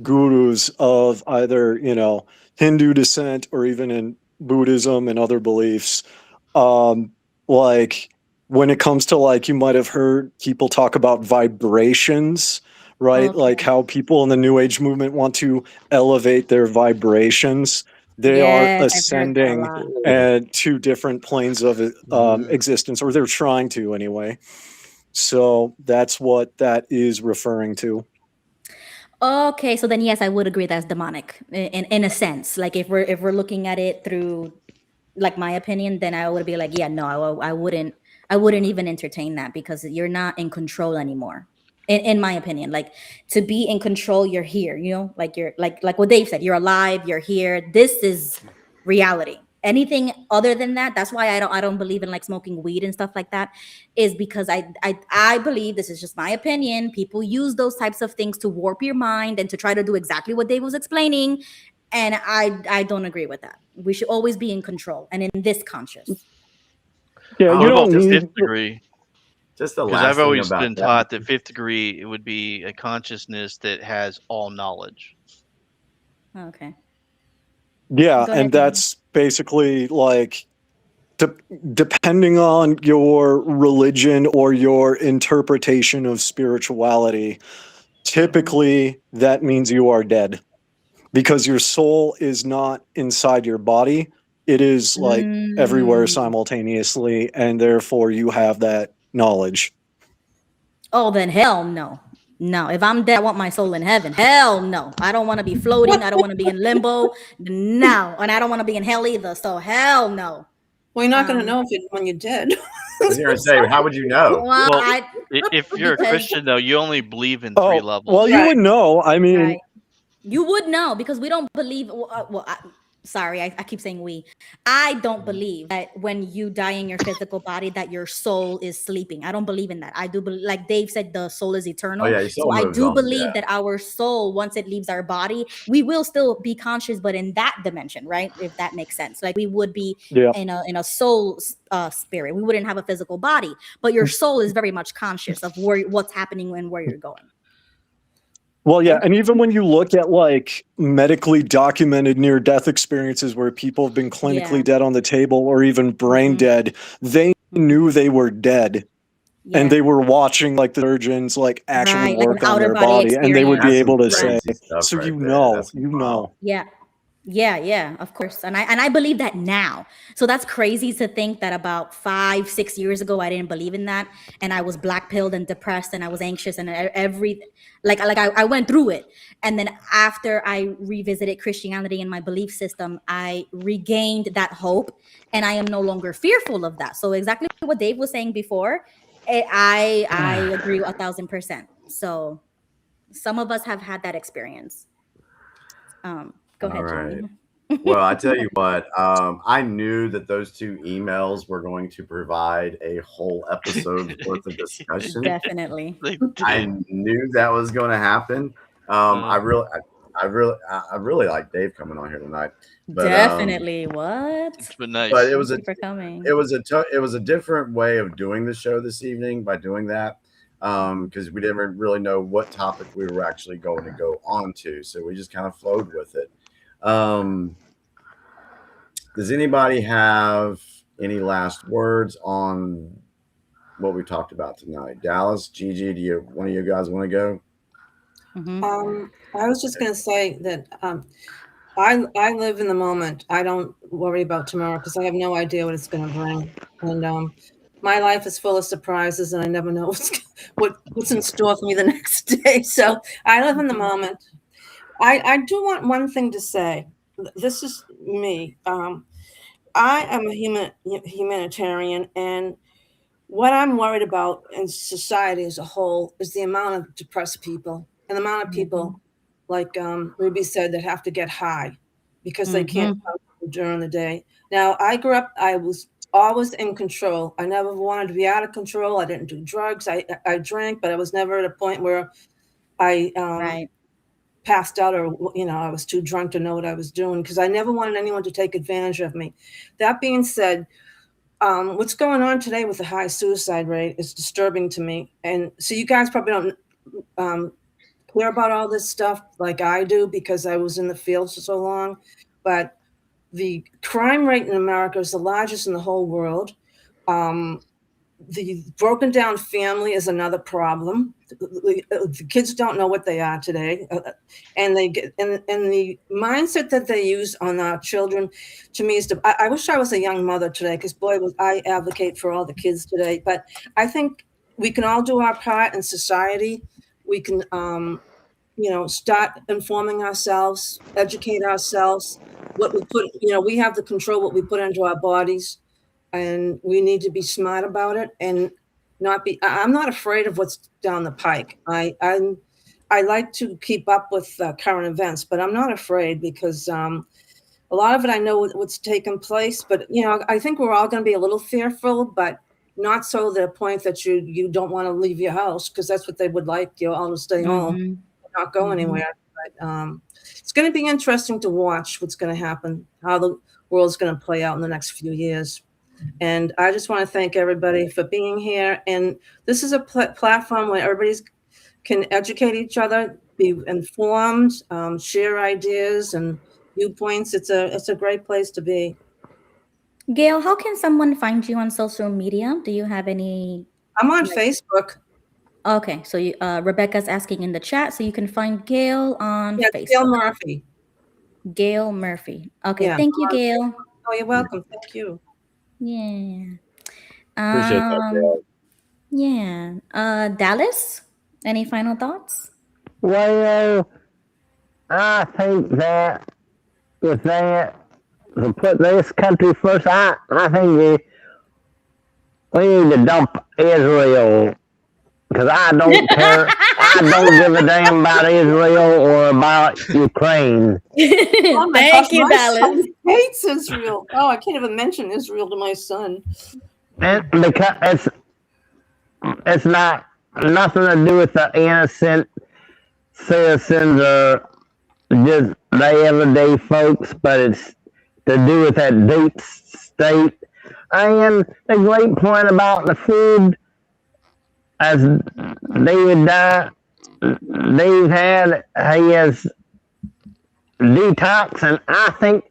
gurus of either Hindu descent or even in Buddhism and other beliefs. Like when it comes to like, you might have heard people talk about vibrations, right? Like how people in the New Age movement want to elevate their vibrations. They are ascending to different planes of existence, or they're trying to anyway. So that's what that is referring to. Okay, so then yes, I would agree that's demonic in a sense. Like if we're looking at it through like my opinion, then I would be like, yeah, no, I wouldn't even entertain that because you're not in control anymore. In my opinion, like to be in control, you're here, like you're like what Dave said, you're alive, you're here. This is reality. Anything other than that, that's why I don't believe in like smoking weed and stuff like that, is because I believe, this is just my opinion, people use those types of things to warp your mind and to try to do exactly what Dave was explaining. And I don't agree with that. We should always be in control and in this conscious. Yeah, you don't need fifth degree. Just the because last I've thing always about been that. taught that fifth degree, it would be a consciousness that has all knowledge. Okay. Yeah, Go ahead, and that's basically like depending on your religion or your interpretation of spirituality, typically that means you are dead because your soul is not inside your body. It is like everywhere simultaneously, and therefore you have that knowledge. Oh, then hell no. No, if I'm dead, I want my soul in heaven. Hell no. I don't want to be floating. I don't want to be in limbo. No. And I don't want to be in hell either. So hell no. Well, you're not going to know when you're dead. I was going to say, how would you know? Well, Well, if you're a because- Christian, though, you only believe in 3 levels. Well, you would know. I mean, Right. You would know because we don't believe. Sorry, I keep saying we. I don't believe that when you die in your physical body that your soul is sleeping. I don't believe in that. I do believe, like Dave said, the soul is eternal. Oh, yeah, your soul so I moves do on, believe yeah. that our soul, once it leaves our body, we will still be conscious, but in that dimension, right? If that makes sense. Like we would be in a soul spirit. We wouldn't have a physical body, but your soul is very much conscious of what's happening and where you're going. well, yeah, and even when you look at like medically documented near-death experiences where people have been clinically dead on the table or even brain dead, they knew they were dead, and they were watching like the surgeons like actually work on their body, and they would be able to say, "So right you there. know, That's you wild. know." Yeah, of course. And I believe that now. So that's crazy to think that about 5-6 years ago, I didn't believe in that. And I was black-pilled and depressed and I was anxious and I went through it. And then after I revisited Christianity and my belief system, I regained that hope and I am no longer fearful of that. So exactly what Dave was saying before, I agree 1,000%. So some of us have had that experience. Go ahead, Johnny. Well, I tell you what, I knew that those 2 emails were going to provide a whole episode's worth of discussion. Definitely. I knew that was going to happen. I really like Dave coming on here tonight. But, Definitely. What? It's been nice. But it was Thank you for coming. it was a different way of doing the show this evening by doing that. Because we didn't really know what topic we were actually going to go on to. So we just kind of flowed with it. Does anybody have any last words on what we talked about tonight? Dallas, Gigi, do one of you guys want to go? I was just going to say that I live in the moment. I don't worry about tomorrow because I have no idea what it's going to bring. And my life is full of surprises, and I never know what's in store for me the next day. So I live in the moment. I do want one thing to say. This is me. I am a humanitarian, and what I'm worried about in society as a whole is the amount of depressed people and the amount of people, like Ruby said, that have to get high because they can't function during the day. Now, I grew up, I was always in control. I never wanted to be out of control. I didn't do drugs. I drank, but I was never at a point where I passed out or, I was too drunk to know what I was doing because I never wanted anyone to take advantage of me. That being said, what's going on today with the high suicide rate is disturbing to me. And so you guys probably don't care about all this stuff like I do because I was in the field for so long. But the crime rate in America is the largest in the whole world. The broken down family is another problem. The kids don't know what they are today, and they get and the mindset that they use on our children. To me, is I wish I was a young mother today, because boy, was I advocate for all the kids today. But I think we can all do our part in society. We can, start informing ourselves, educate ourselves. What we put, we have the control what we put into our bodies. And we need to be smart about it and not be. I'm not afraid of what's down the pike. I like to keep up with current events, but I'm not afraid because a lot of it I know what's taken place. But I think we're all going to be a little fearful, but not so to the point that you don't want to leave your house, because that's what they would like you all to stay home, not go anywhere. But it's going to be interesting to watch what's going to happen, how the world's going to play out in the next few years. And I just want to thank everybody for being here. And this is a platform where everybody can educate each other, be informed, share ideas and viewpoints. It's a great place to be. Gail, how can someone find you on social media? Do you have any? I'm on Facebook. Okay, so Rebecca's asking in the chat, so you can find Gail on Facebook. Gail Murphy. Gail Murphy. Okay, thank you, Gail. Oh, you're welcome. Thank you. Yeah. Appreciate that, Gail. Yeah. Dallas, Any final thoughts? Well, I think that if they to put this country first, I think we need to dump Israel because I don't care. I don't give a damn about Israel or about Ukraine. Oh my Thank gosh, you, my Dallas. son hates Israel. Oh, I can't even mention Israel to my son. And because it's not nothing to do with the innocent citizens or just the everyday folks, but it's to do with that deep state. And the great point about the food, as David Dave had, he has detox, and I think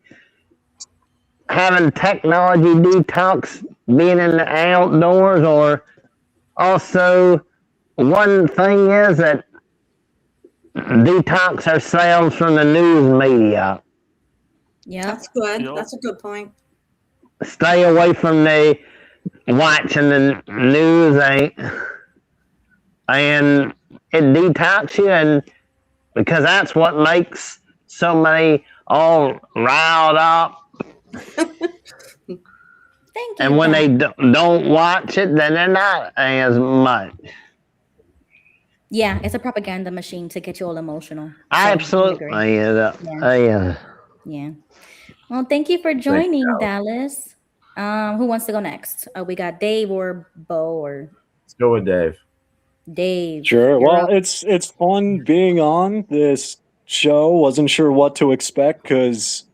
having technology detox, being in the outdoors, or also one thing is that detox ourselves from the news media. Yeah. That's good. Yep. That's a good point. Stay away from the watching the news, and it detox you, and because that's what makes so many all riled up. Thank you. And when they Dallas. don't watch it, then they're not as much. Yeah, it's a propaganda machine to get you all emotional. So, Absolutely. I agree. Yeah. Yeah. Well, thank you for joining, Dallas. Who wants to go next? We got Dave or Bo or Let's go with Dave. Dave. Sure. You're Well, up. it's fun being on this show. Wasn't sure what to expect because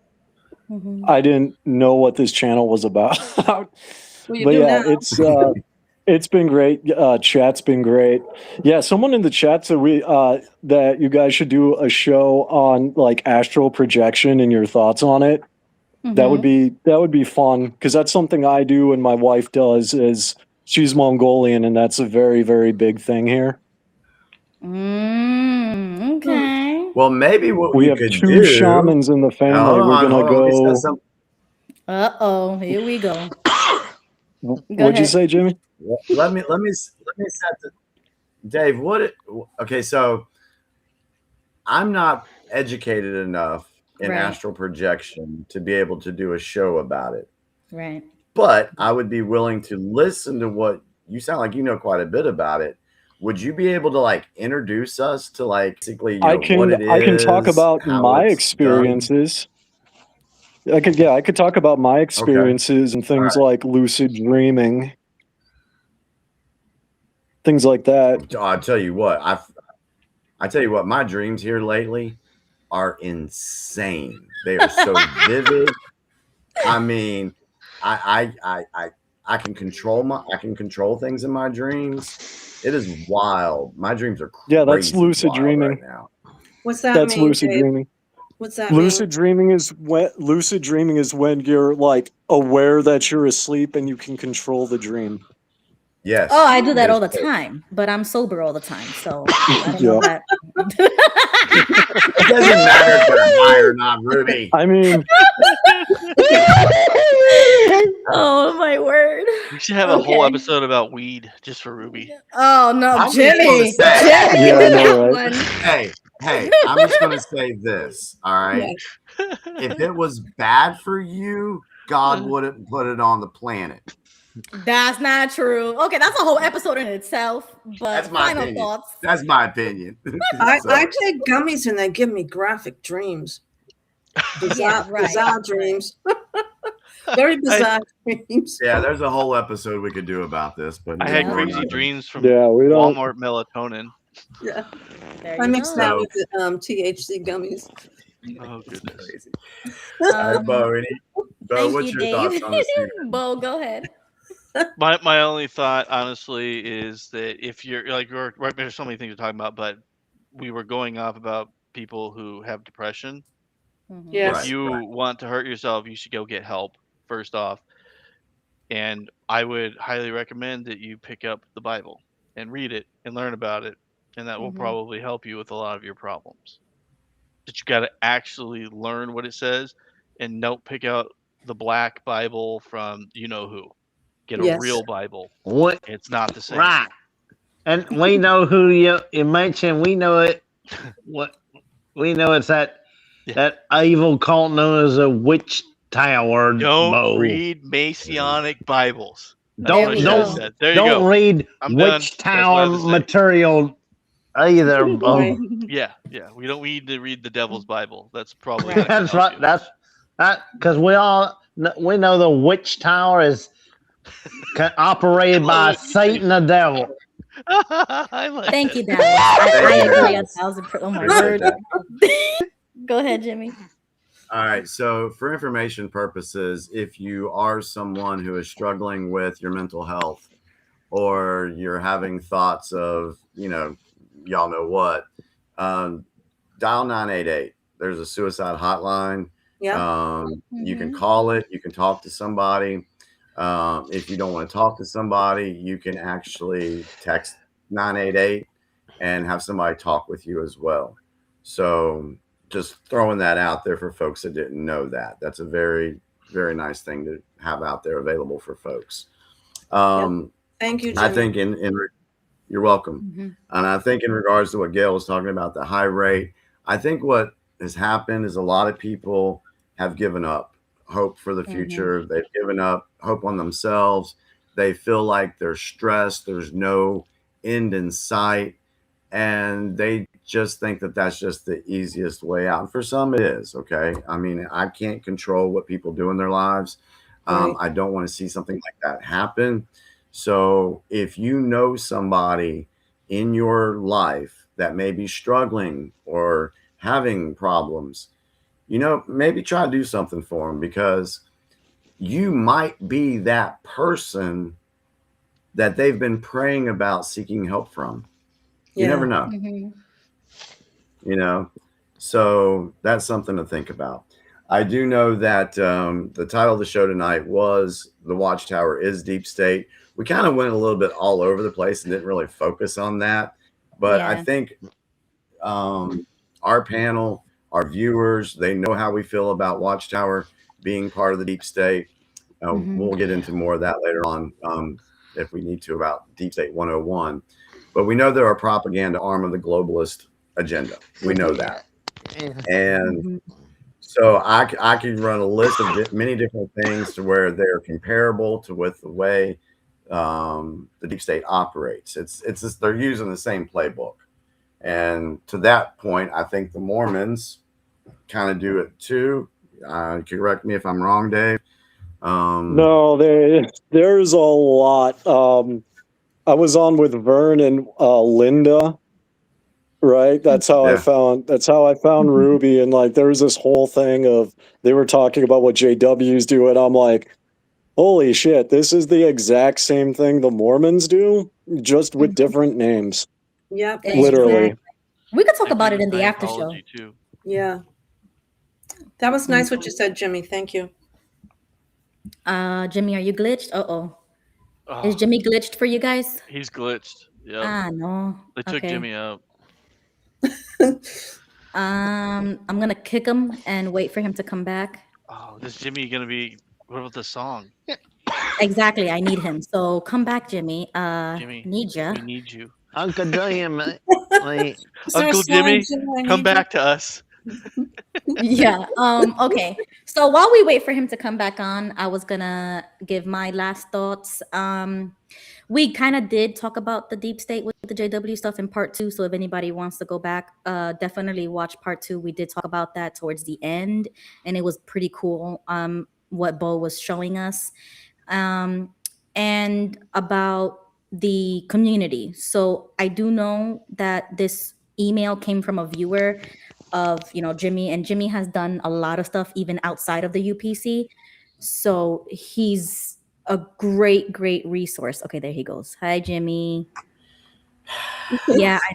Mhm. I didn't know what this channel was about. Well, you But do yeah, now. it's been great. Chat's been great. Yeah, someone in the chat said that you guys should do a show on like astral projection and your thoughts on it. That would be fun because that's something I do and my wife does. Is she's Mongolian and that's a very, very big thing here. Okay. Well, maybe what We we have could 2 do. shamans in the family. Hold We're on, gonna hold on. Let me go. say something. Here we go. What'd you say, Jimmy? Let me set the Dave. Okay, so I'm not educated enough in Right. astral projection to be able to do a show about it. Right. But I would be willing to listen to what you sound like you know quite a bit about it. Would you be able to like introduce us to like basically I what it is? I can talk about how my it's experiences. I could talk about my experiences and things like lucid dreaming, things like that. done? I'll tell you what, I tell you what, my dreams here lately are insane. They are so vivid. I mean, I can control things in my dreams. It is wild. My dreams are crazy. Yeah, that's lucid wild dreaming. right now. What's that That's mean, lucid Dave? dreaming. What's that Lucid mean? dreaming is when you're like aware that you're asleep and you can control the dream. Yes. Oh, I do that It all is the time, but I'm sober all the time, so I don't know Yeah. that. It doesn't matter if you're high or not, Ruby. I mean, Oh my word! We should have a whole Okay. episode about weed just for Ruby. Oh no, I'm just gonna Jimmy! say- Jimmy, Yeah, I we know, got right? one. Hey, I'm just gonna say this. All right. If it was bad for you, God wouldn't put it on the planet. That's not true. Okay, that's a whole episode in itself. But That's my final opinion. thoughts. That's my opinion. I So, take gummies and they give me graphic dreams. Bizarre, right. bizarre dreams. Very bizarre dreams. yeah, there's a whole episode we could do about this, but I had Yeah. we're crazy not- dreams from yeah, we don't. Walmart melatonin. Yeah. There I you mixed go. that with the THC gummies. Oh goodness. Crazy. All right, Bo, Thank what's you, your thoughts Dave. on this? evening? Bo, go ahead. My only thought, honestly, is that if you're like there's so many things we're talking about, but we were going off about people who have depression. Mhm. Yes. If you want to hurt yourself, you should go get help first off. And I would highly recommend that you pick up the Bible and read it and learn about it, and that will Mhm. probably help you with a lot of your problems. But you got to actually learn what it says, and don't pick out the black Bible from you know who. Get a Yes. real Bible. What? It's not the same. Right. And we know who you mentioned. We know it. What we know it's that evil cult known as a Watchtower. Don't read Messianic Bibles. That's Don't what I should have said. There you don't go. read I'm done. That's what I have Watchtower to say. material either. Bo. Yeah. We don't need to read the Devil's Bible. That's probably That's right. That's that because we know the Watchtower is operated by Satan the devil. I like Thank that. you, Dallas. I agree 1,000%. Oh my Appreciate word. that. Go ahead, Jimmy. All right. So, for information purposes, if you are someone who is struggling with your mental health, or you're having thoughts of, y'all know what, dial 988. There's a suicide hotline. Yeah. You can call it. You can talk to somebody. If you don't want to talk to somebody, you can actually text 988 and have somebody talk with you as well. So just throwing that out there for folks that didn't know that. That's a very, very nice thing to have out there available for folks. Thank you, Jimmy. I think you're welcome. And I think in regards to what Gail was talking about, the high rate, I think what has happened is a lot of people have given up hope for the future. They've given up hope on themselves. They feel like they're stressed. There's no end in sight. And they just think that that's just the easiest way out. And for some, it is. Okay. I mean, I can't control what people do in their lives. I don't want to see something like that happen. So if you know somebody in your life that may be struggling or having problems, maybe try to do something for them, because you might be that person that they've been praying about seeking help from. You never know. So that's something to think about. I do know that the title of the show tonight was The Watchtower is Deep State. We kind of went a little bit all over the place and didn't really focus on that. But I think our panel, our viewers, they know how we feel about Watchtower being part of the deep state. We'll get into more of that later on if we need to, about Deep State 101. But we know they're a propaganda arm of the globalist agenda. We know that. And so I could run a list of many different things to where they're comparable to with the way the deep state operates. It's just, they're using the same playbook. And to that point, I think the Mormons kind of do it too. Correct me if I'm wrong, Dave. No, there's a lot. I was on with Vern and Linda, right? That's how I found Ruby, and like there was this whole thing of they were talking about what JWs do, and I'm like, holy shit, this is the exact same thing the Mormons do, just with different names. Yep. Literally. We could talk about it in the after show. Too. Yeah. That was nice what you said, Jimmy. Thank you. Jimmy, are you glitched? Is Jimmy glitched for you guys? He's glitched. Yeah. No. They took Jimmy out. I'm gonna kick him and wait for him to come back. Oh, this Jimmy gonna be? What about the song? Exactly, I need him. So come back, Jimmy. Jimmy, need ya. We need you. Uncle William, Uncle Jimmy, come back to us. Yeah. Okay. So while we wait for him to come back on, I was gonna give my last thoughts. We kind of did talk about the deep state with the JW stuff in part 2. So if anybody wants to go back, definitely watch part 2. We did talk about that towards the end, and it was pretty cool. What Bo was showing us, and about the community. So I do know that this email came from a viewer of Jimmy, and Jimmy has done a lot of stuff even outside of the UPC, so he's a great resource. Okay, there he goes. Hi, Jimmy. Yeah, I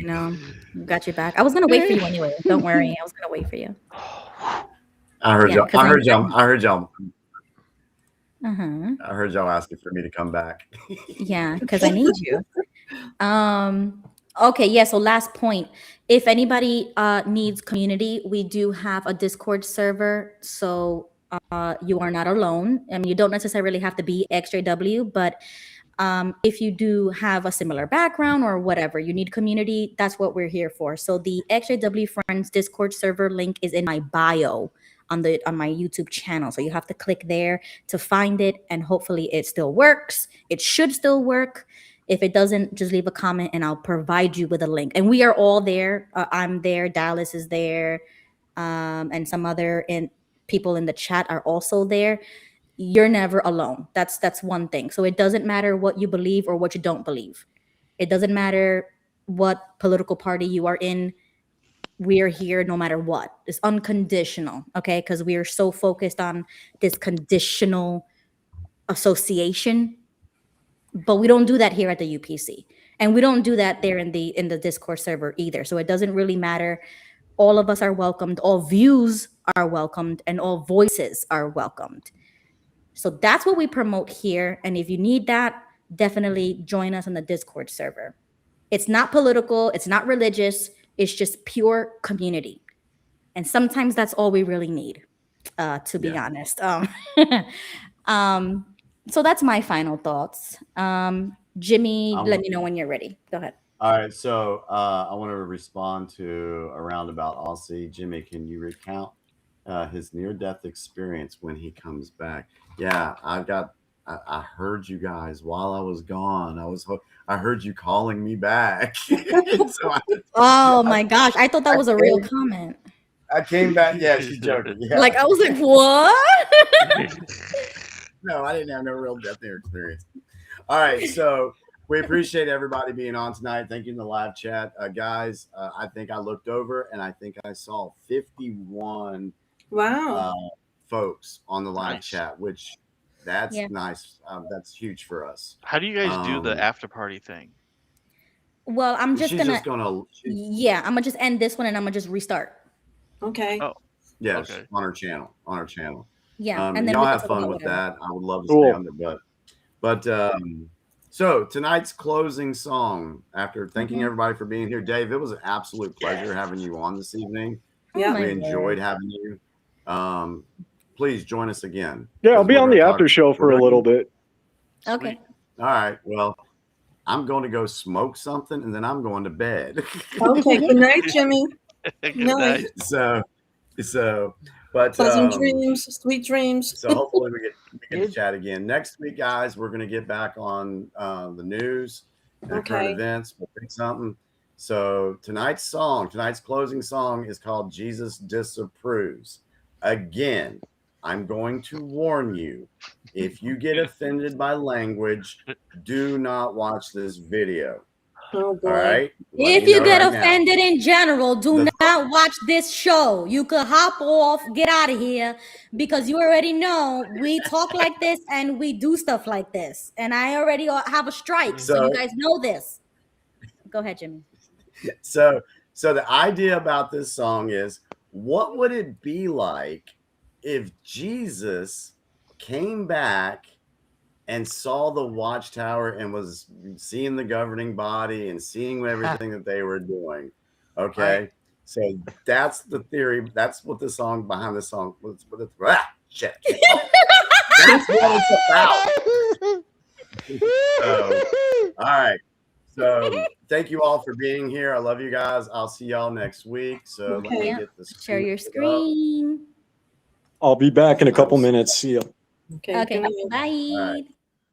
know, got your back. I was gonna wait for you anyway, don't worry. I was gonna wait for you. I heard y'all I heard y'all asking for me to come back. Yeah, because I need you. Okay, yeah, so last point. If anybody needs community, we do have a Discord server, so you are not alone. I mean, you don't necessarily have to be XJW, but If you do have a similar background or whatever, you need community, that's what we're here for. So the XJW Friends Discord server link is in my bio on my YouTube channel. So you have to click there to find it, and hopefully it still works. It should still work. If it doesn't, just leave a comment and I'll provide you with a link. And we are all there. I'm there. Dallas is there. And some other people in the chat are also there. You're never alone. That's one thing. So it doesn't matter what you believe or what you don't believe. It doesn't matter what political party you are in. We're here no matter what. It's unconditional, okay? Because we are so focused on this conditional association. But we don't do that here at the UPC. And we don't do that there in the Discord server either. So it doesn't really matter. All of us are welcomed. All views are welcomed. And all voices are welcomed. So that's what we promote here. And if you need that, definitely join us on the Discord server. It's not political. It's not religious. It's just pure community. And sometimes that's all we really need, to be honest. So that's my final thoughts. Jimmy, let me know when you're ready. Go ahead. All right. So I want to respond to a roundabout Aussie. Jimmy, can you recount his near-death experience when he comes back? Yeah, I heard you guys while I was gone. I heard you calling me back. Oh my gosh, I thought that was a real comment. I came back. Yeah, she's joking. Yeah. Like I was like, what? No, I didn't have no real death near experience. All right, so we appreciate everybody being on tonight. Thank you in the live chat, guys. I think I looked over and I think I saw 51. Wow. Folks on the live chat, which that's nice. That's huge for us. How do you guys do the after party thing? Well, I'm just gonna I'm gonna just end this one and I'm gonna just restart. Okay. Oh, yes, okay. on our channel. Yeah, and then y'all we have can fun talk with about that. I would love to stay on there, but so tonight's closing song. After thanking everybody for being here, Dave, it was an absolute pleasure having you on this evening. Yeah, we enjoyed having you. Please join us again. Yeah, I'll be on the after show for a little bit. Okay. All right. Well, I'm going to go smoke something and then I'm going to bed. Okay. Good night, Jimmy. Good night. But pleasant dreams, sweet dreams. So hopefully we get to chat again next week, guys. We're going to get back on the news and current events. We'll pick something. So tonight's closing song is called Jesus Disapproves. Again, I'm going to warn you, if you get offended by language, do not watch this video. Oh boy. All right? If you get offended in general, do not watch this show. You could hop off, get out of here, because you already know we talk like this and we do stuff like this. And I already have a strike, so you guys know this. Go ahead, Jimmy. So the idea about this song is, what would it be like if Jesus came back and saw the Watchtower and was seeing the governing body and seeing everything that they were doing? Okay. Right. So that's the theory. That's what the song behind the song was. Shit. That's what it's about. All right. So thank you all for being here. I love you guys. I'll see y'all next week. So let me get this. Share your screen. I'll be back in a couple minutes. See ya. Okay. Bye. Right.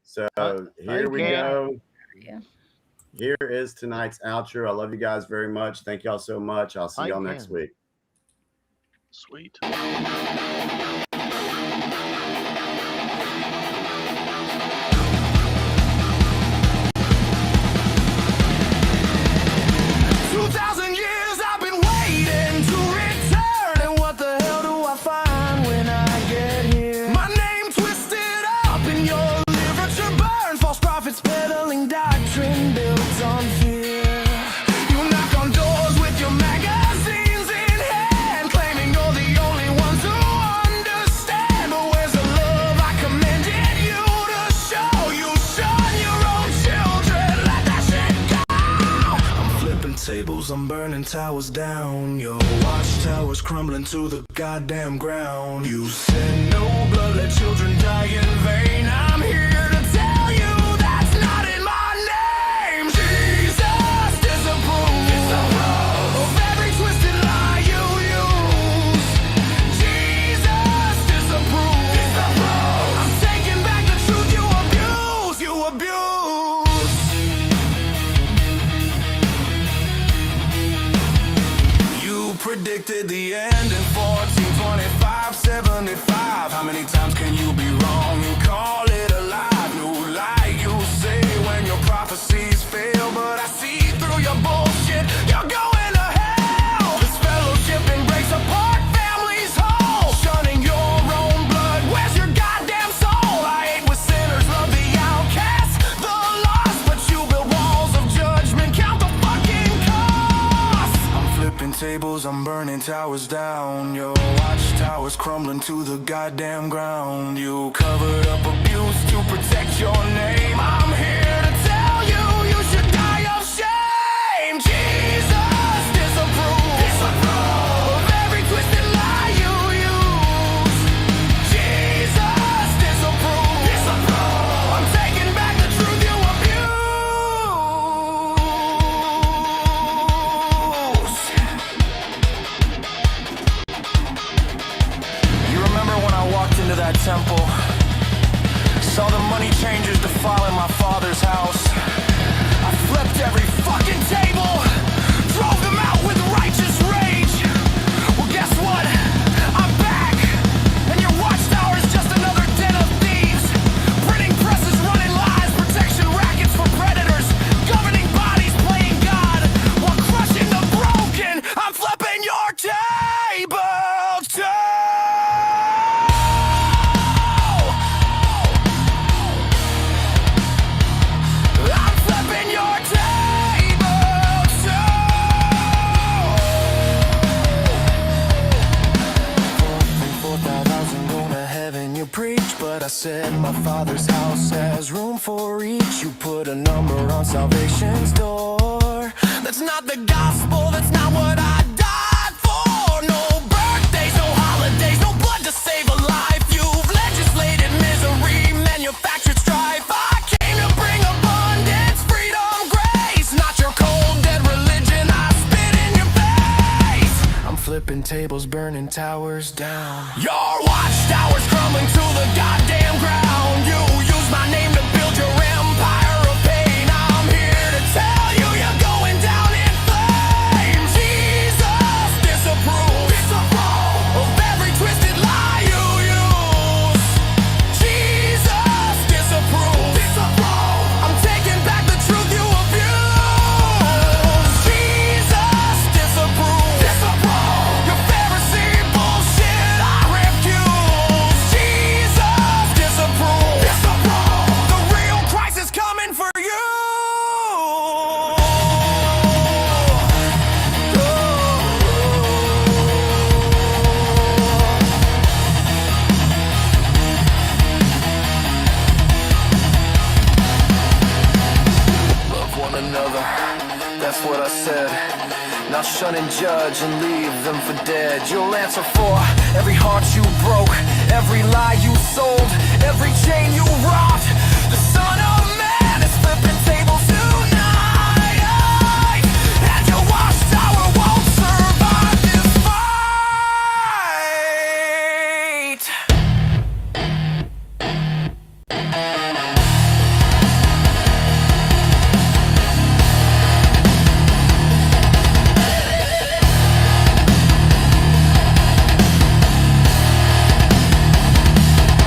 So here we go. Here is tonight's outro. I love you guys very much. Thank y'all so much. I'll see y'all next week. Sweet. Tables, I'm burning towers down. Your watchtower's crumbling to the goddamn ground. You said no blood, let children die in vain. I'm here to tell you that's not tables, I'm burning towers down. Your watchtower's crumbling to the goddamn ground. You covered up abuse to protect your name. I'm here to tell you, you should die of shame. Jesus disapproves of every twisted lie you use. Jesus disapproves. I'm taking back the truth you abuse. You remember when I walked into that temple? Saw the money changers defiling my father's house. I flipped every fucking table, drove them out with righteous rage. Well, guess what? I'm back, and your watchtower is just another den of thieves. Printing presses running lies, protection rackets for predators, governing bodies playing God, while crushing the broken. I'm flipping your table too. I'm flipping your table too. 4,000 going to heaven, you preach, but I said my father's house has room for each. You put a number on salvation's door. That's not the gospel, that's not what I died for. No birthdays, no holidays, no blood to save a life. You've legislated misery, manufactured strife. I came to bring abundance, freedom, grace. Not your cold, dead religion, I spit in your face. I'm flipping tables, burning towers down. Your watchtower's crumbling to the goddamn ground. You use my name to build your empire of pain. I'm here to tell you you're going down in flames. Jesus disapproves of every twisted lie you use. Jesus disapproves. I'm taking back the truth you abuse. Jesus disapproves. Your Pharisee bullshit I refuse. Jesus disapproves. The real Christ is coming for you. Love one another, that's what I said. Now shun and judge and leave them for dead. You'll answer for every heart you broke, every lie you sold, every chain